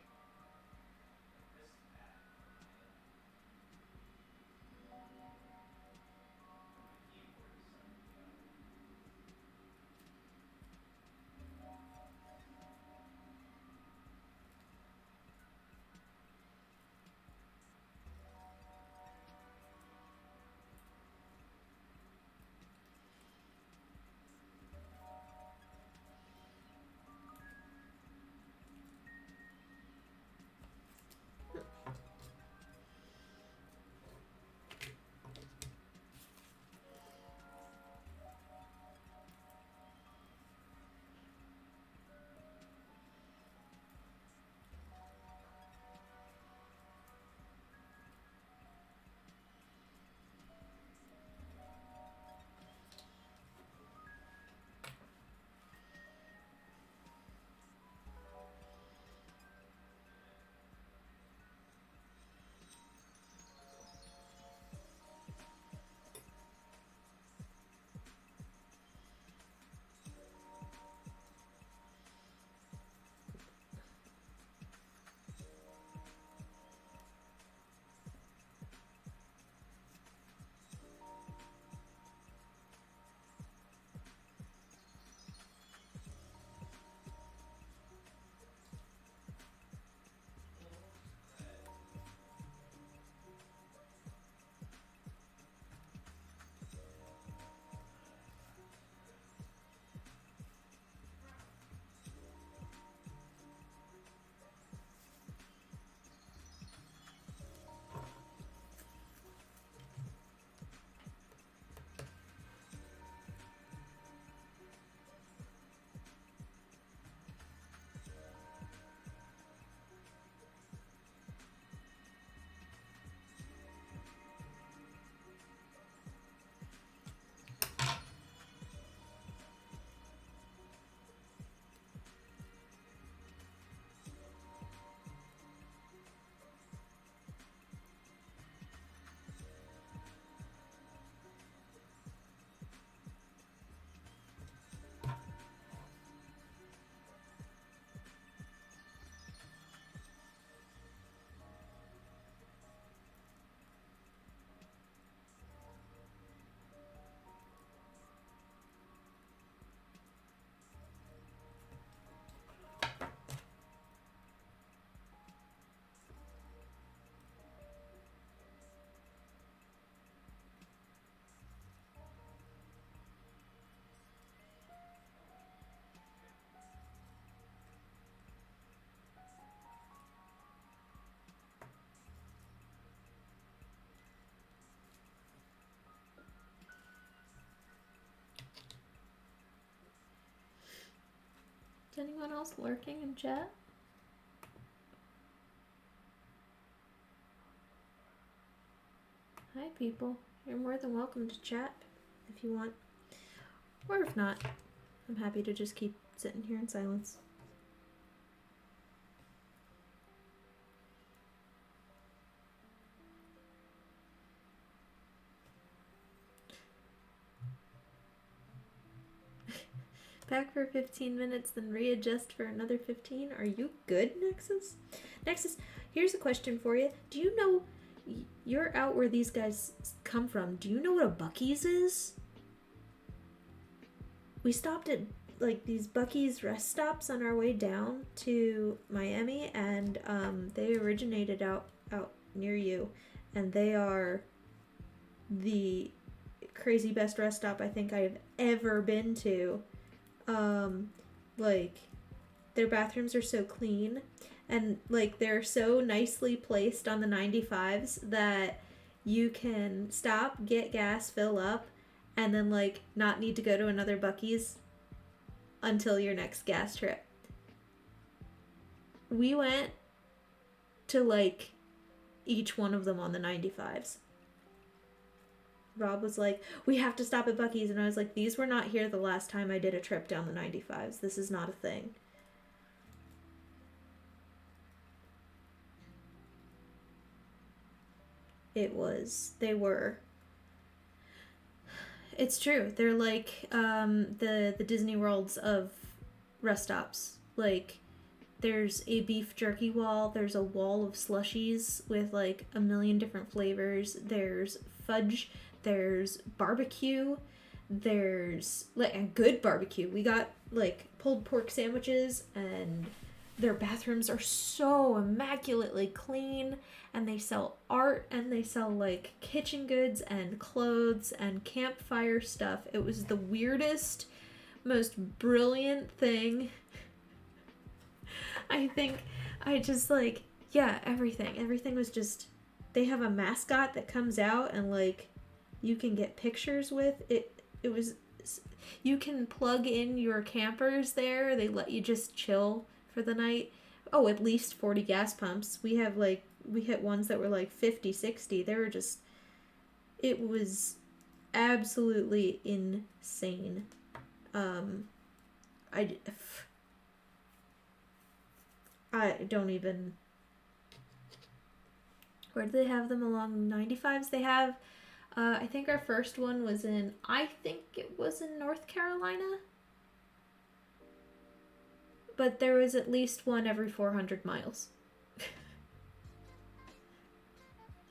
Is anyone else lurking in chat? Hi, people. You're more than welcome to chat if you want. Or if not, I'm happy to just keep sitting here in silence. Back for 15 minutes, then readjust for another 15. Are you good, Nexus? Nexus, here's a question for you. Do you know, you're out where these guys come from. Do you know what a Buc-ee's is? We stopped at like these Buc-ee's rest stops on our way down to Miami, and they originated out near you, and they are the crazy best rest stop I think I've ever been to. Like, their bathrooms are so clean, and like they're so nicely placed on the 95s that you can stop, get gas, fill up, and then like not need to go to another Buc-ee's until your next gas trip. We went to like each one of them on the 95s. Rob was like, we have to stop at Buc-ee's, and I was like, these were not here the last time I did a trip down the 95s. This is not a thing. They were. It's true. They're like the Disney Worlds of rest stops. Like, There's a beef jerky wall. There's a wall of slushies with like a million different flavors. There's fudge. There's barbecue. There's like a good barbecue. We got like pulled pork sandwiches, and their bathrooms are so immaculately clean, and they sell art, and they sell like kitchen goods and clothes and campfire stuff. It was the weirdest, most brilliant thing. I think I just like, yeah, everything was just, they have a mascot that comes out and like you can get pictures with it. It was, you can plug in your campers there. They let you just chill for the night. Oh, at least 40 gas pumps. We hit ones that were like 50, 60. They were just, it was absolutely insane. I don't even, where do they have them along 95s? They have, I think our first one was in, I think it was in North Carolina. But there was at least one every 400 miles.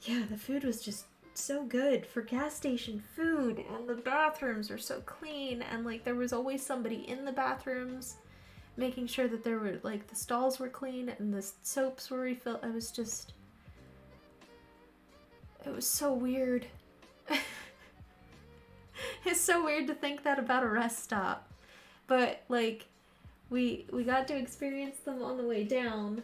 Yeah, the food was just so good for gas station food, and the bathrooms are so clean, and like there was always somebody in the bathrooms making sure that there were like the stalls were clean and the soaps were refilled. It was just, it was so weird. It's so weird to think that about a rest stop, but like we got to experience them on the way down,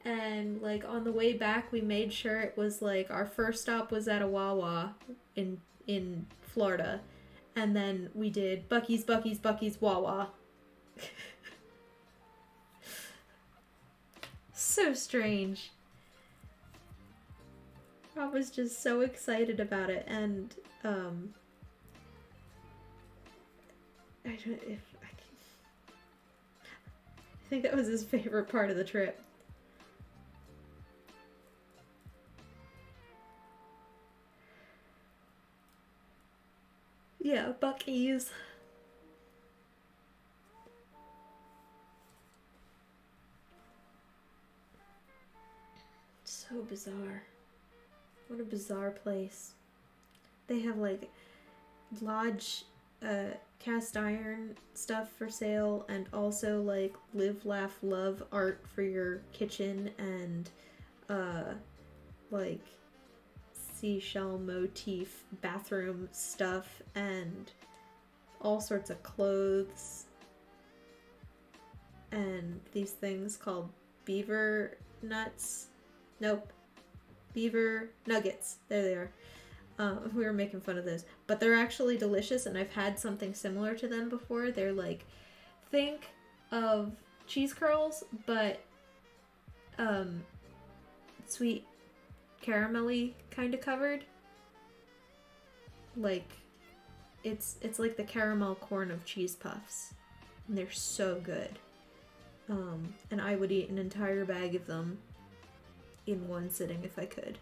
and like on the way back we made sure it was like our first stop was at a Wawa in Florida, and then we did Buc-ee's Wawa. So strange. I was just so excited about it, and I think that was his favorite part of the trip. Yeah, Buc-ee's. So bizarre. What a bizarre place. They have like lodge cast iron stuff for sale, and also like live laugh love art for your kitchen, and like seashell motif bathroom stuff, and all sorts of clothes, and these things called beaver nuts. Nope. Beaver nuggets. There they are. We were making fun of those, but they're actually delicious, and I've had something similar to them before. They're like, think of cheese curls, but sweet caramelly kind of covered. Like, it's like the caramel corn of cheese puffs, and they're so good. And I would eat an entire bag of them in one sitting if I could.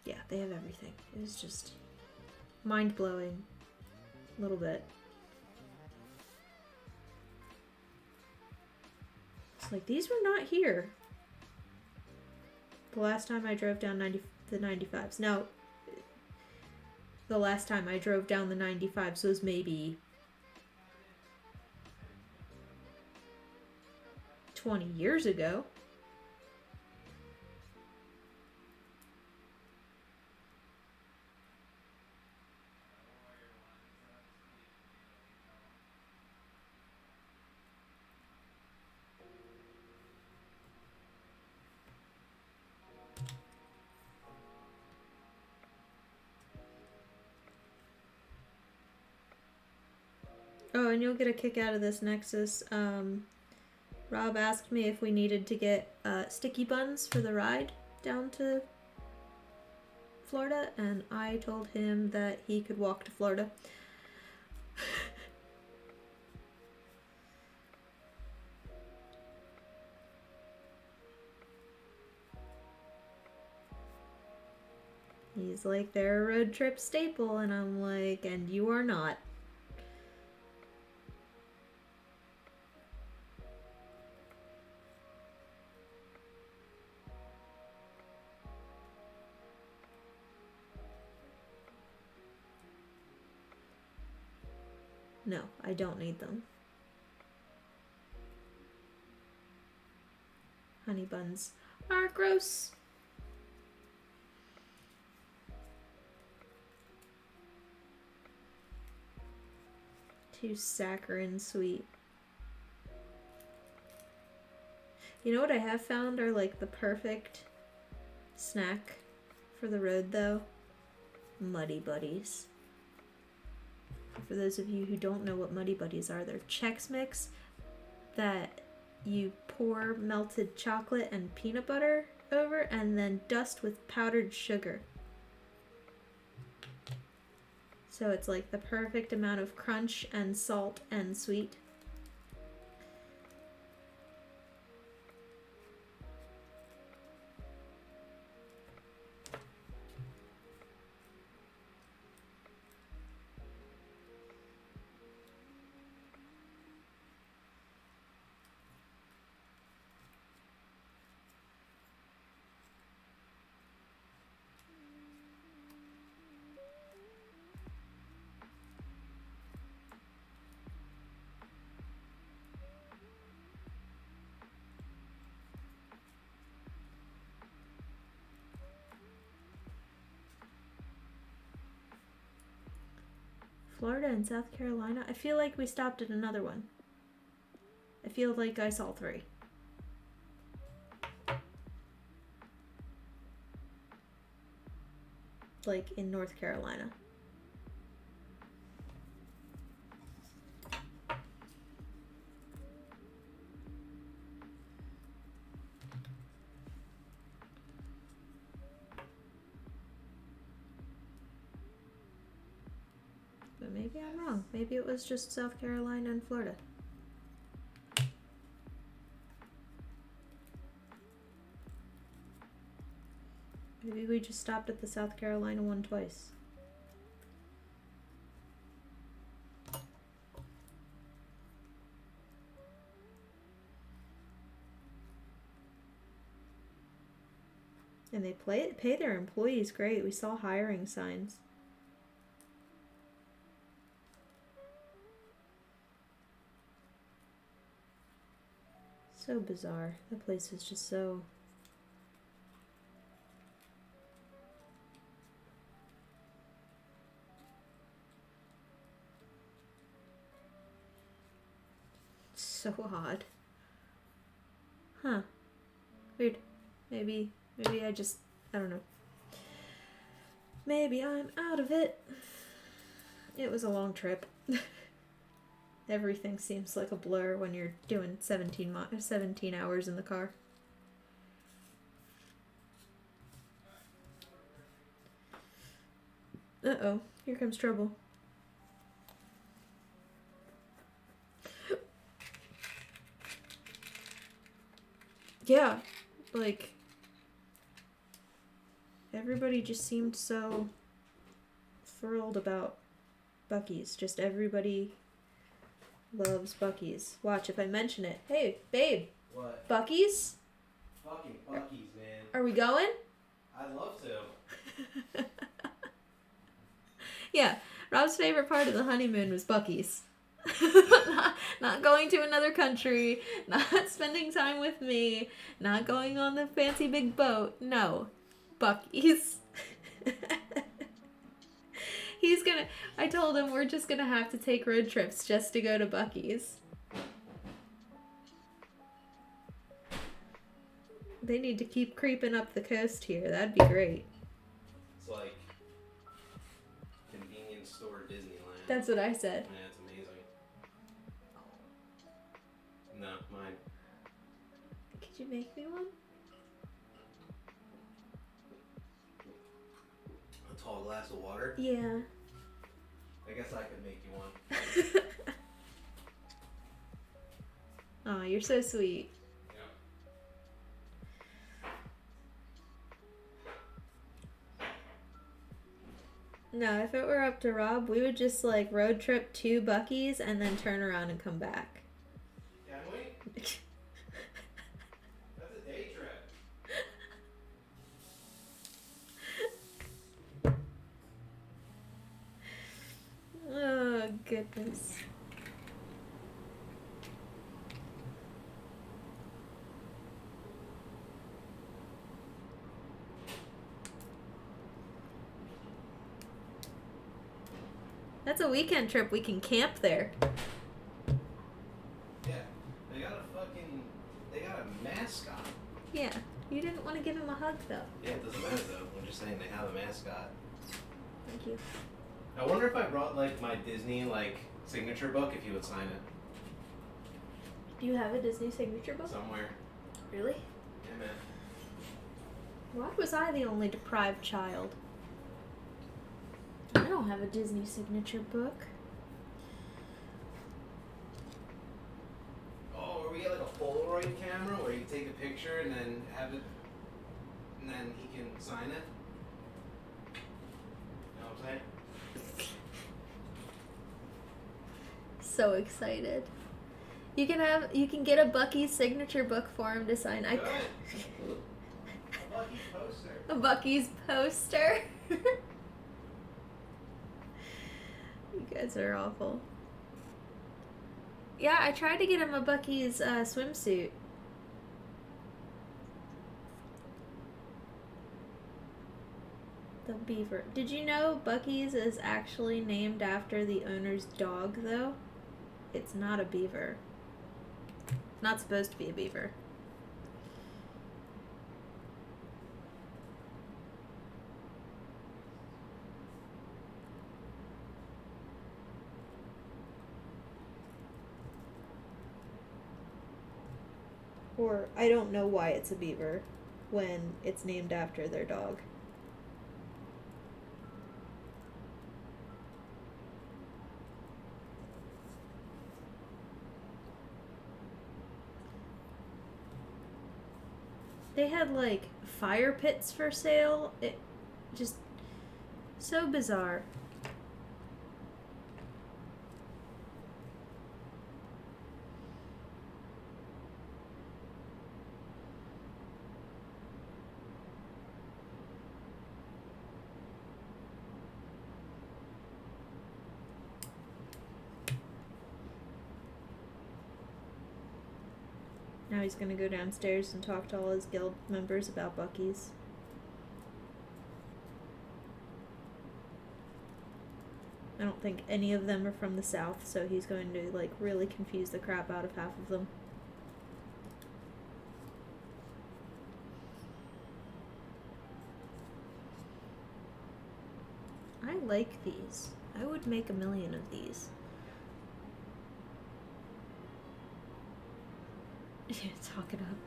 Yeah, they have everything. It was just mind-blowing a little bit. It's like, these were not here the last time I drove down the 95s. No, the last time I drove down the 95s was maybe 20 years ago. Oh, and you'll get a kick out of this, Nexus. Rob asked me if we needed to get sticky buns for the ride down to Florida, and I told him that he could walk to Florida. He's like, they're a road trip staple, and I'm like, and you are not. No, I don't need them. Honey buns are gross. Too saccharine sweet. You know what I have found are like the perfect snack for the road though? Muddy Buddies. For those of you who don't know what Muddy Buddies are, they're Chex Mix that you pour melted chocolate and peanut butter over and then dust with powdered sugar. So it's like the perfect amount of crunch and salt and sweet. Florida and South Carolina. I feel like we stopped at another one. I feel like I saw 3. Like in North Carolina. But maybe I'm wrong. Maybe it was just South Carolina and Florida. Maybe we just stopped at the South Carolina one twice. And they pay their employees great. We saw hiring signs. So bizarre. That place is just so... so odd. Huh. Weird. Maybe I just... I don't know. Maybe I'm out of it. It was a long trip. Everything seems like a blur when you're doing 17 hours in the car. Uh-oh. Here comes trouble. Yeah. Like... everybody just seemed so thrilled about Buc-ee's. Just everybody loves Buc-ee's. Watch, if I mention it. Hey, babe. What? Buc-ee's? Fucking Buc-ee's, man. Are we going? I'd love to. Yeah, Rob's favorite part of the honeymoon was Buc-ee's. not going to another country, not spending time with me, not going on the fancy big boat. No. Buc-ee's. I told him we're just gonna have to take road trips just to go to Buc-ee's. They need to keep creeping up the coast here. That'd be great. It's like convenience store Disneyland. That's what I said. Yeah, it's amazing. No, mine. Could you make me one? A tall glass of water? Yeah. I guess I could make you one. Aw, you're so sweet. No, if it were up to Rob, we would just like road trip to Buc-ee's and then turn around and come back. Can we? That's a day trip. Oh, goodness. That's a weekend trip. We can camp there. Yeah. They got a mascot. Yeah. You didn't want to give him a hug, though. Yeah, it doesn't matter though. I'm just saying they have a mascot. Thank you. I wonder if I brought like my Disney like signature book, if you would sign it Do you have a Disney signature book? somewhere. Really? Yeah, man. Why was I the only deprived child? I don't have a Disney signature book. Oh, or we get like a Polaroid camera where you take a picture and then have it, and then he can sign it. You know what I'm saying? So excited. You can get a Bucky's signature book for him to sign. Good. A Bucky's poster. A Bucky's poster. You guys are awful. Yeah, I tried to get him a Bucky's swimsuit. The beaver. Did you know Bucky's is actually named after the owner's dog, though? It's not a beaver. It's not supposed to be a beaver. Or, I don't know why it's a beaver when it's named after their dog. They had, like, fire pits for sale. It just... so bizarre. Now he's gonna go downstairs and talk to all his guild members about Bucky's. I don't think any of them are from the South, so he's going to, like, really confuse the crap out of half of them. I like these. I would make 1,000,000 of these. Yeah, talk it up.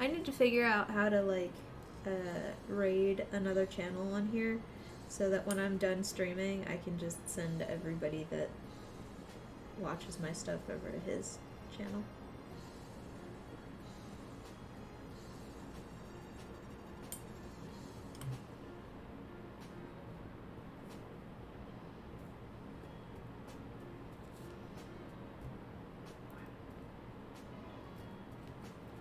I need to figure out how to, like, raid another channel on here so that when I'm done streaming, I can just send everybody that watches my stuff over to his channel.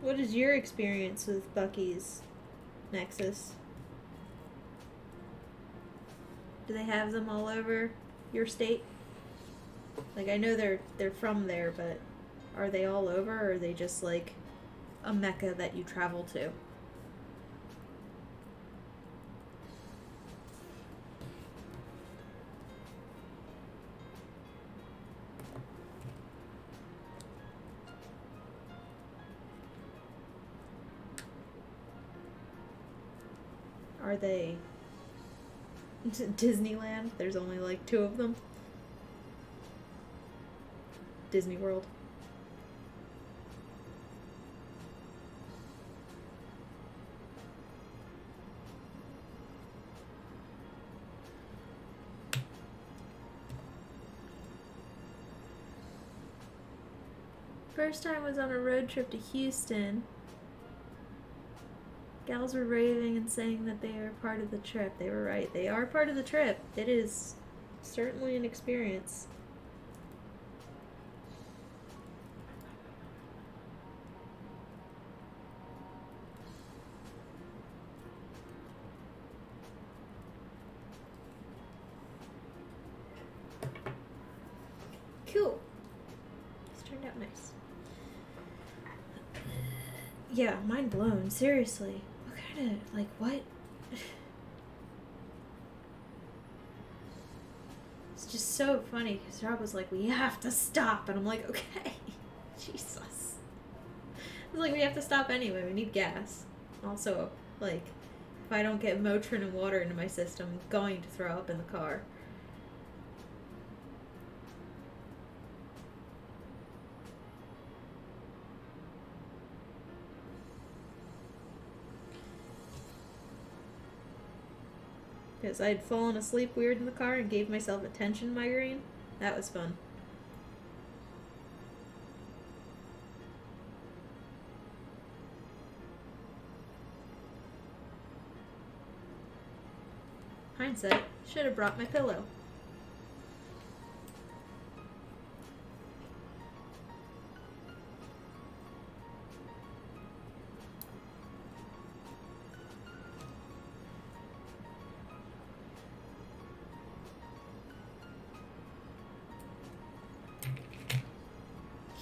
What is your experience with Bucky's, Nexus? Do they have them all over your state? Like, I know they're from there, but are they all over, or are they just like a mecca that you travel to? Are they Disneyland? There's only like 2 of them. Disney World. First time was on a road trip to Houston. Gals were raving and saying that they are part of the trip. They were right. They are part of the trip. It is certainly an experience. Cool. This turned out nice. Yeah, mind blown. Seriously. What kind of, like, what? It's just so funny because Rob was like, we have to stop. And I'm like, okay. Jesus. It's like, we have to stop anyway. We need gas. Also, like, if I don't get Motrin and water into my system, I'm going to throw up in the car. Because I had fallen asleep weird in the car and gave myself a tension migraine. That was fun. Hindsight, should have brought my pillow.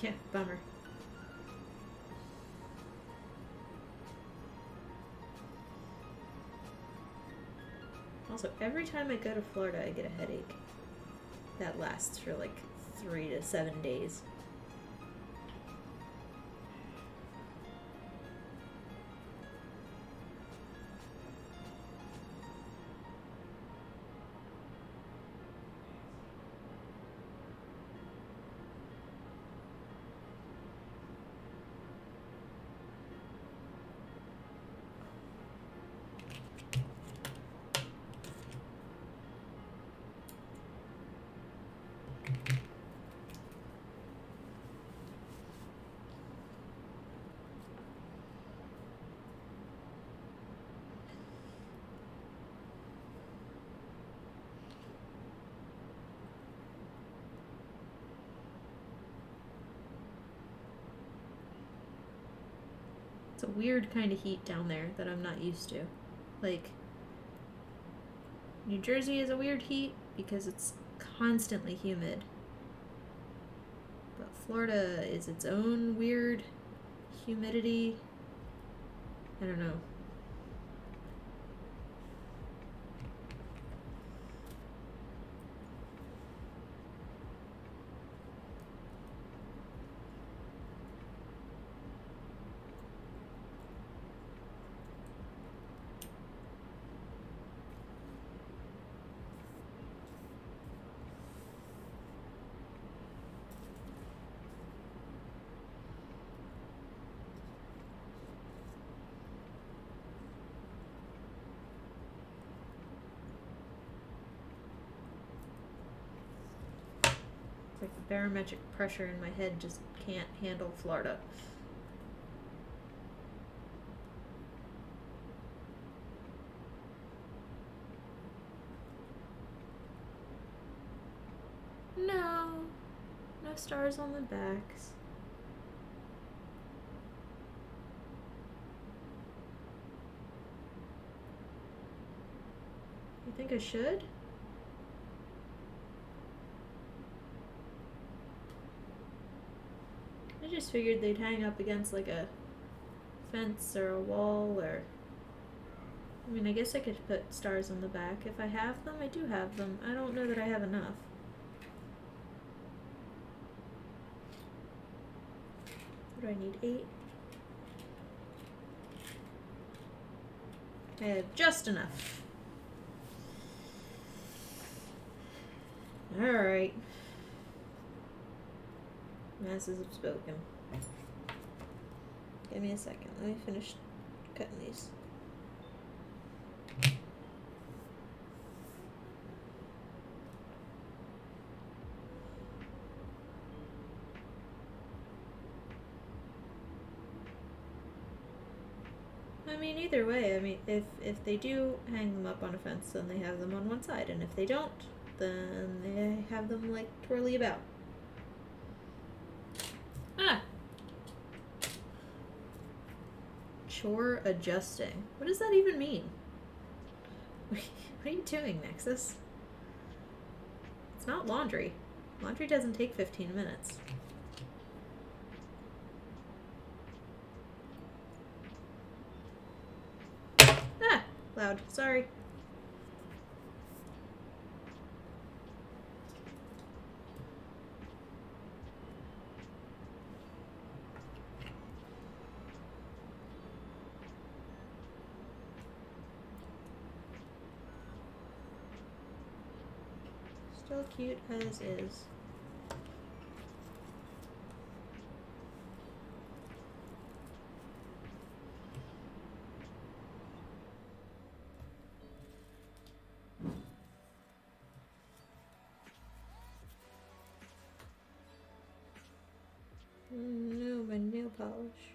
Yeah, bummer. Also, every time I go to Florida, I get a headache. That lasts for like 3 to 7 days. It's a weird kind of heat down there that I'm not used to. Like, New Jersey is a weird heat because it's constantly humid. But Florida is its own weird humidity. I don't know. Like the barometric pressure in my head just can't handle Florida. No. No stars on the backs. You think I should? I just figured they'd hang up against like a fence or a wall or... I mean, I guess I could put stars on the back. If I have them, I do have them. I don't know that I have enough. What do I need? 8? I have just enough. Alright. Masses have spoken. Give me a second. Let me finish cutting these. I mean, either way, I mean, if they do hang them up on a fence, then they have them on one side, and if they don't, then they have them, like, twirly about. Ah! Chore adjusting. What does that even mean? What are you doing, Nexus? It's not laundry. Laundry doesn't take 15 minutes. loud. Sorry. Still cute as is. No, my nail polish.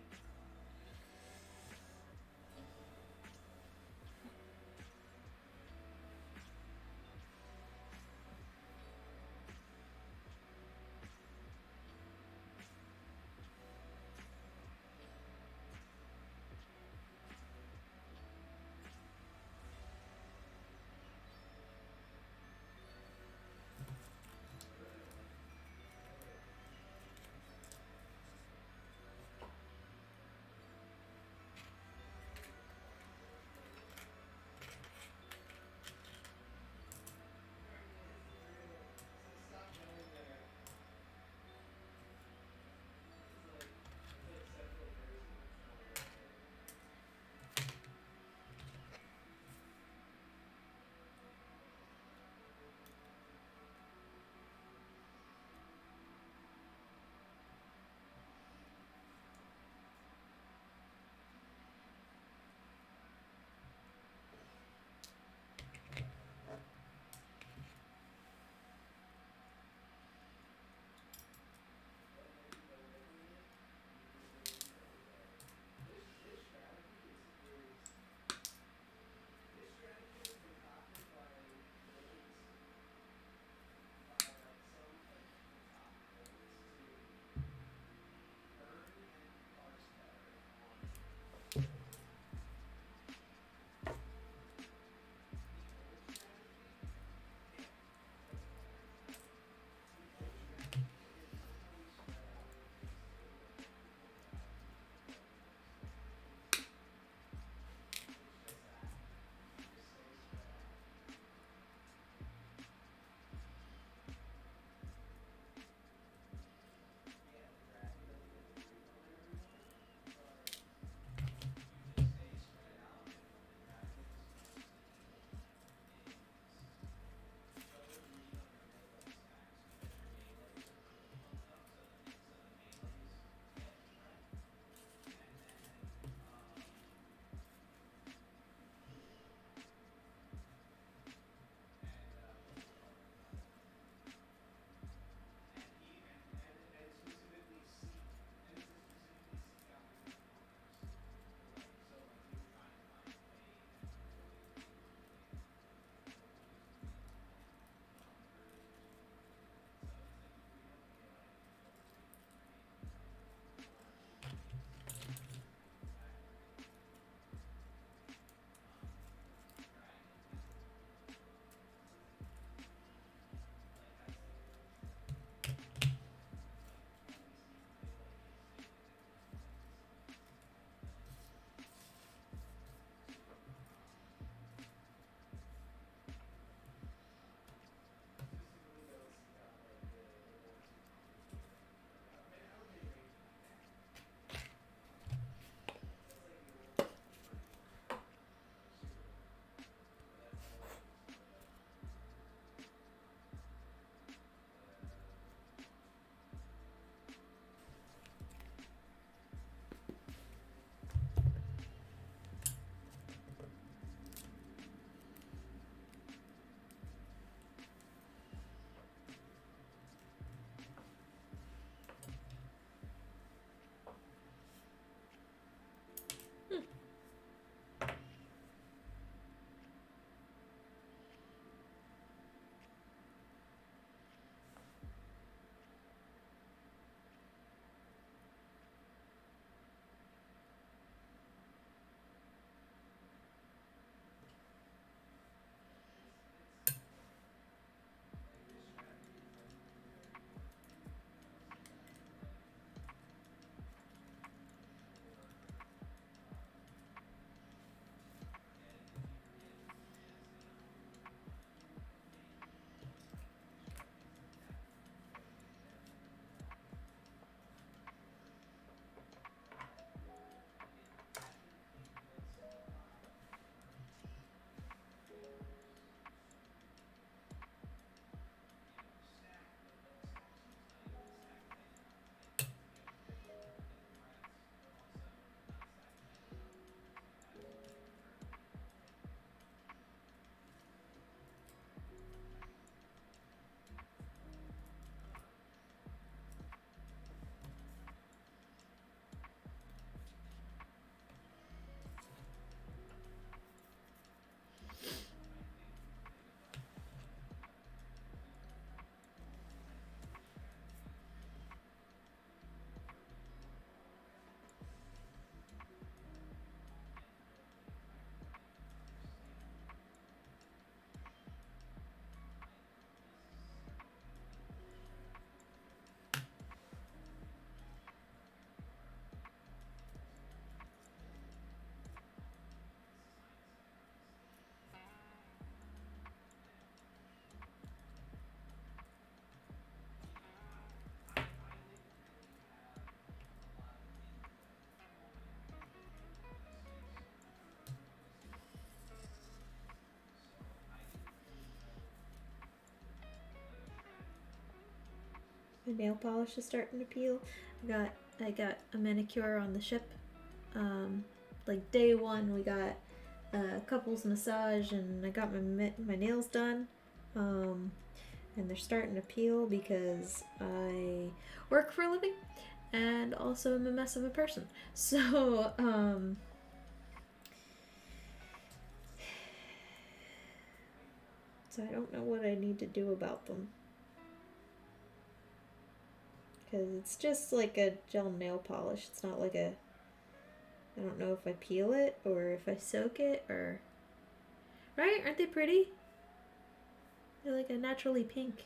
My nail polish is starting to peel. I got a manicure on the ship. Like day one, we got a couples massage, and I got my nails done. And they're starting to peel because I work for a living, and also I'm a mess of a person. So so I don't know what I need to do about them. Because it's just like a gel nail polish. It's not like a... I don't know if I peel it or if I soak it or... Right? Aren't they pretty? They're like a naturally pink.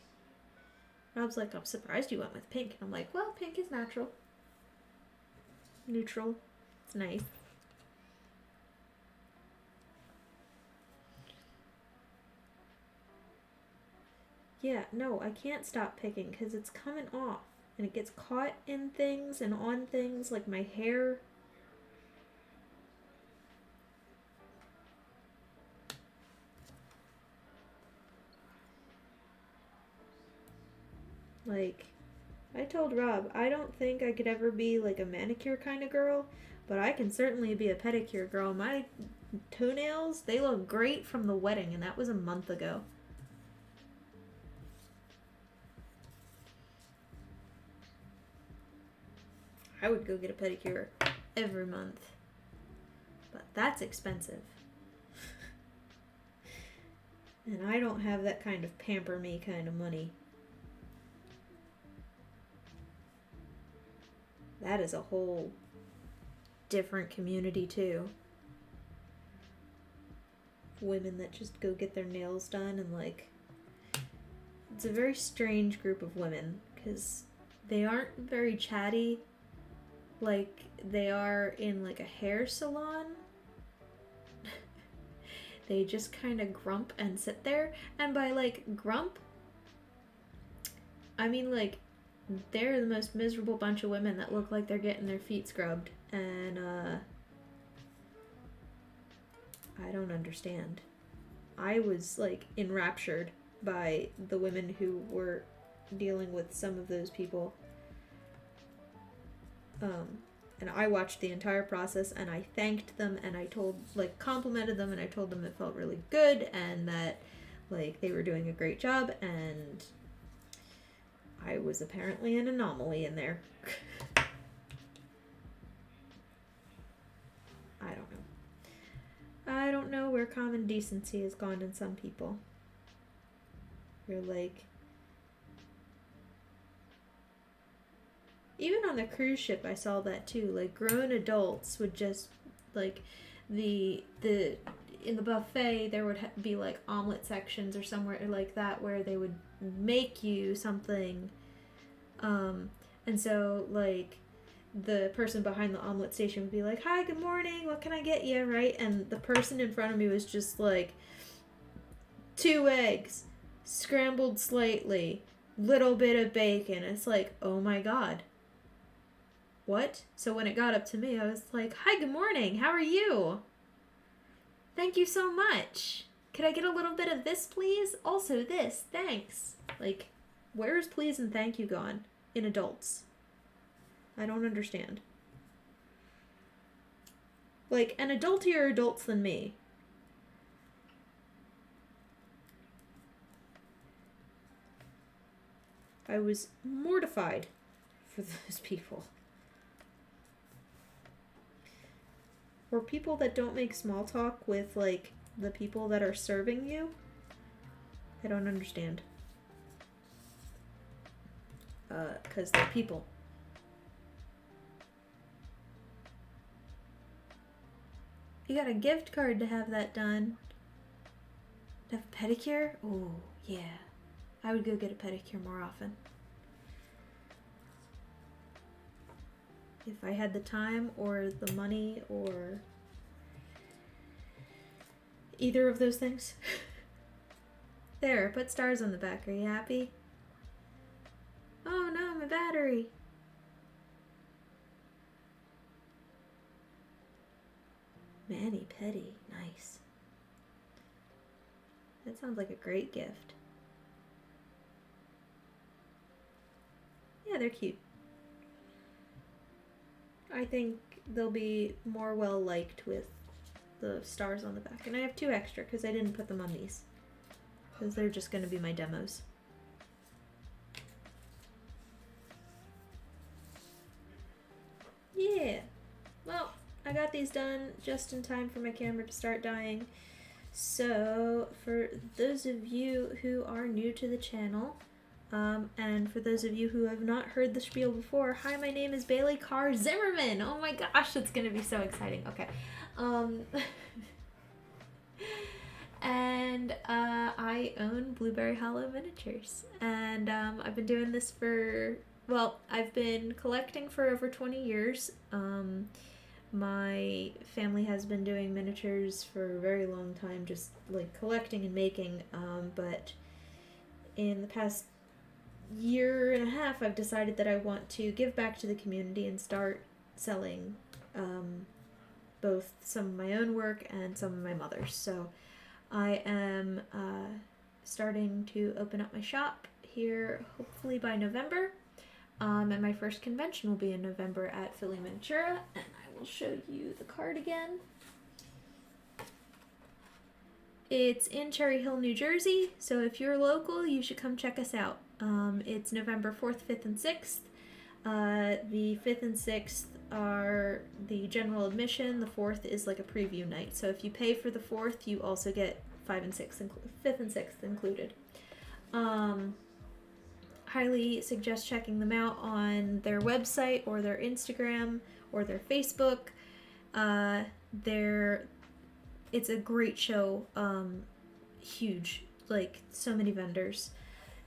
Rob's like, I'm surprised you went with pink. And I'm like, well, pink is natural. Neutral. It's nice. Yeah, no, I can't stop picking because it's coming off. And it gets caught in things and on things like my hair. Like, I told Rob, I don't think I could ever be like a manicure kind of girl, but I can certainly be a pedicure girl. My toenails, they look great from the wedding, and that was a month ago. I would go get a pedicure every month, but that's expensive. And I don't have that kind of pamper me kind of money. That is a whole different community too. Women that just go get their nails done, and like, it's a very strange group of women because they aren't very chatty like they are in like a hair salon. They just kind of grump and sit there. And by like grump, I mean like they're the most miserable bunch of women that look like they're getting their feet scrubbed. And I don't understand. I was like enraptured by the women who were dealing with some of those people. And I watched the entire process, and I thanked them, and I complimented them, and I told them it felt really good, and that like they were doing a great job, and I was apparently an anomaly in there. I don't know where common decency has gone in some people. You're like... Even on the cruise ship, I saw that too. Like, grown adults would just, like, in the buffet, there would be, like, omelet sections or somewhere like that where they would make you something. And so, like, the person behind the omelet station would be like, hi, good morning, what can I get you, right? And the person in front of me was just like, 2 eggs, scrambled slightly, little bit of bacon. It's like, oh my god. What? So when it got up to me, I was like, hi, good morning, how are you? Thank you so much. Could I get a little bit of this, please? Also this, thanks. Like, where's please and thank you gone in adults? I don't understand. Like, an adultier adults than me. I was mortified for those people. Or people that don't make small talk with, like, the people that are serving you. I don't understand. 'Cause they're people. You got a gift card to have that done. To have a pedicure? Oh, yeah. I would go get a pedicure more often. If I had the time or the money or either of those things. There, put stars on the back. Are you happy? Oh no, my battery. Mani-pedi. Nice. That sounds like a great gift. they're cute. I think they'll be more well liked with the stars on the back. And I have 2 extra because I didn't put them on these. Because they're just going to be my demos. Yeah. Well, I got these done just in time for my camera to start dying. So, for those of you who are new to the channel, and for those of you who have not heard the spiel before, hi, my name is Bailey Carr Zimmerman. Oh my gosh, it's gonna be so exciting. Okay. And I own Blueberry Hollow Miniatures. And I've been doing this for, well, I've been collecting for over 20 years. My family has been doing miniatures for a very long time, just like collecting and making, but in the past year and a half I've decided that I want to give back to the community and start selling both some of my own work and some of my mother's. So I am starting to open up my shop here hopefully by November, and my first convention will be in November at Philly Miniatura, and I will show you the card again. It's in Cherry Hill, New Jersey, so if you're local, you should come check us out. It's November 4th, 5th, and 6th. The 5th and 6th are the general admission. The 4th is like a preview night. So if you pay for the 4th, you also get 5th and 6th included. Highly suggest checking them out on their website or their Instagram or their Facebook. It's a great show. Huge, like so many vendors.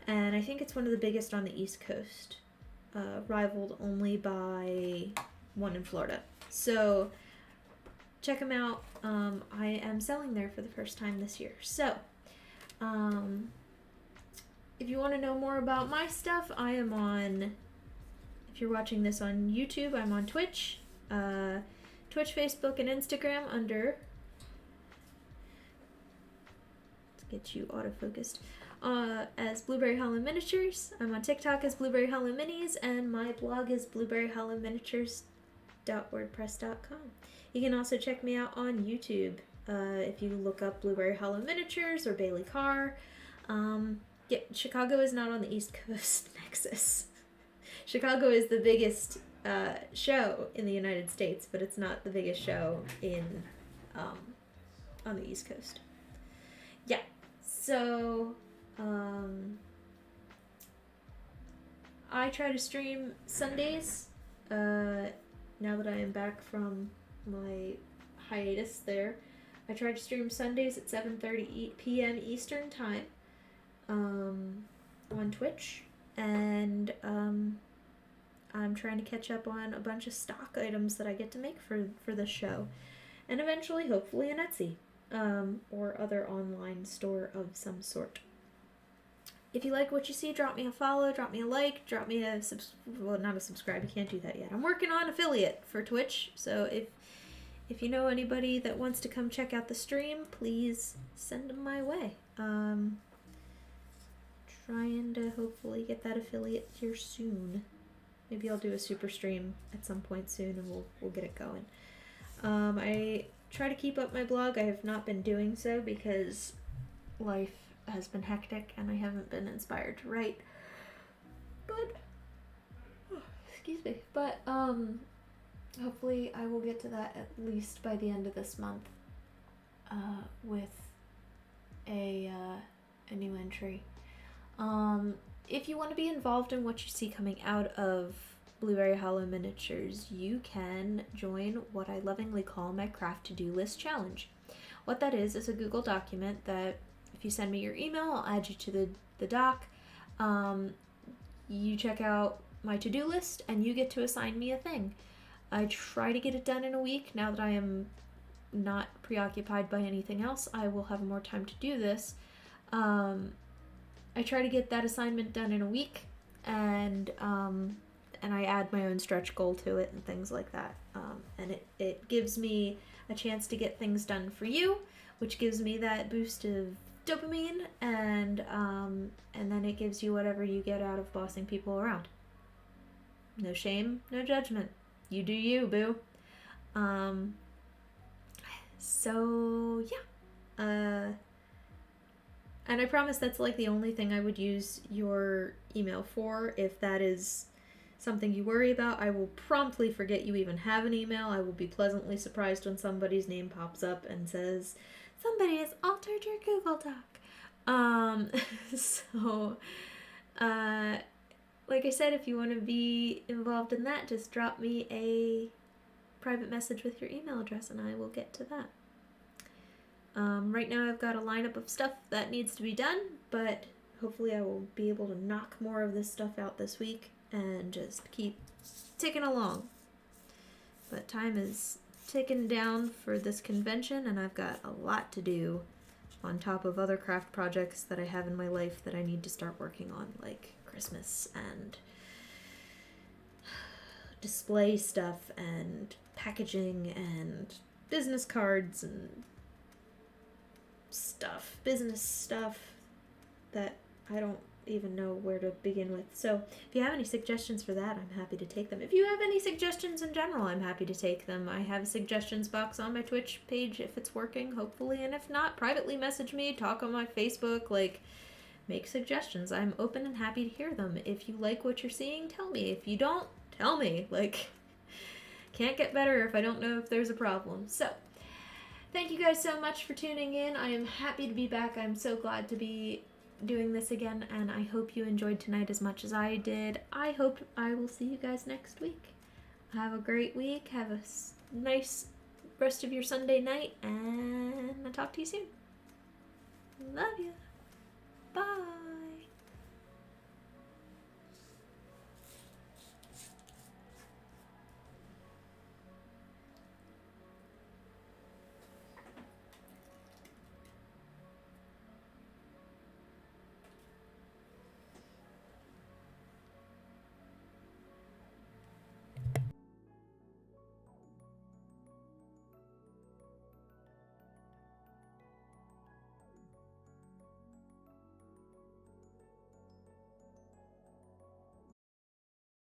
And I think it's one of the biggest on the East Coast, rivaled only by one in Florida. So check them out. I am selling there for the first time this year. So if you want to know more about my stuff, I am on, if you're watching this on YouTube, I'm on Twitch, Facebook, and Instagram under, let's get you autofocused, as Blueberry Hollow Miniatures. I'm on TikTok as Blueberry Hollow Minis, and my blog is blueberryhollowminiatures.wordpress.com. You can also check me out on YouTube if you look up Blueberry Hollow Miniatures or Bailey Carr. Yeah, Chicago is not on the East Coast nexus. Chicago is the biggest show in the United States, but it's not the biggest show in on the East Coast. Yeah, so I try to stream Sundays now that I am back from my hiatus there. I try to stream Sundays at 7:30 p.m. Eastern Time on Twitch, and I'm trying to catch up on a bunch of stock items that I get to make for the show, and eventually, hopefully, an Etsy or other online store of some sort. If you like what you see, drop me a follow, drop me a like, drop me a well, not a subscribe. You can't do that yet. I'm working on affiliate for Twitch, so if you know anybody that wants to come check out the stream, please send them my way. Trying to hopefully get that affiliate here soon. Maybe I'll do a super stream at some point soon, and we'll get it going. I try to keep up my blog. I have not been doing so because life has been hectic and I haven't been inspired to write. But excuse me. But hopefully I will get to that at least by the end of this month with a new entry. If you want to be involved in what you see coming out of Blueberry Hollow Miniatures, you can join what I lovingly call my craft to-do list challenge. What that is a Google document that if you send me your email, I'll add you to the doc. You check out my to-do list and you get to assign me a thing. I try to get it done in a week. Now that I am not preoccupied by anything else, I will have more time to do this. I try to get that assignment done in a week, and I add my own stretch goal to it and things like that. And it gives me a chance to get things done for you, which gives me that boost of dopamine, and then it gives you whatever you get out of bossing people around. No shame, no judgment. You do you, boo. So, yeah. And I promise that's like the only thing I would use your email for. If that is something you worry about, I will promptly forget you even have an email. I will be pleasantly surprised when somebody's name pops up and says, somebody has altered your Google Doc. So, like I said, if you want to be involved in that, just drop me a private message with your email address and I will get to that. Right now I've got a lineup of stuff that needs to be done, but hopefully I will be able to knock more of this stuff out this week and just keep ticking along. But time is ticking down for this convention and I've got a lot to do on top of other craft projects that I have in my life that I need to start working on, like Christmas and display stuff and packaging and business cards and business stuff that I don't even know where to begin with. So if you have any suggestions for that, I'm happy to take them. If you have any suggestions in general, I'm happy to take them. I have a suggestions box on my Twitch page if it's working, hopefully, and if not, privately message me, talk on my Facebook, make suggestions. I'm open and happy to hear them. If you like what you're seeing, tell me. If you don't, tell me. Can't get better if I don't know if there's a problem. So thank you guys so much for tuning in. I am happy to be back. I'm so glad to be doing this again, and I hope you enjoyed tonight as much as I did. I hope I will see you guys next week. Have a great week. Have a nice rest of your Sunday night, and I'll talk to you soon. Love you.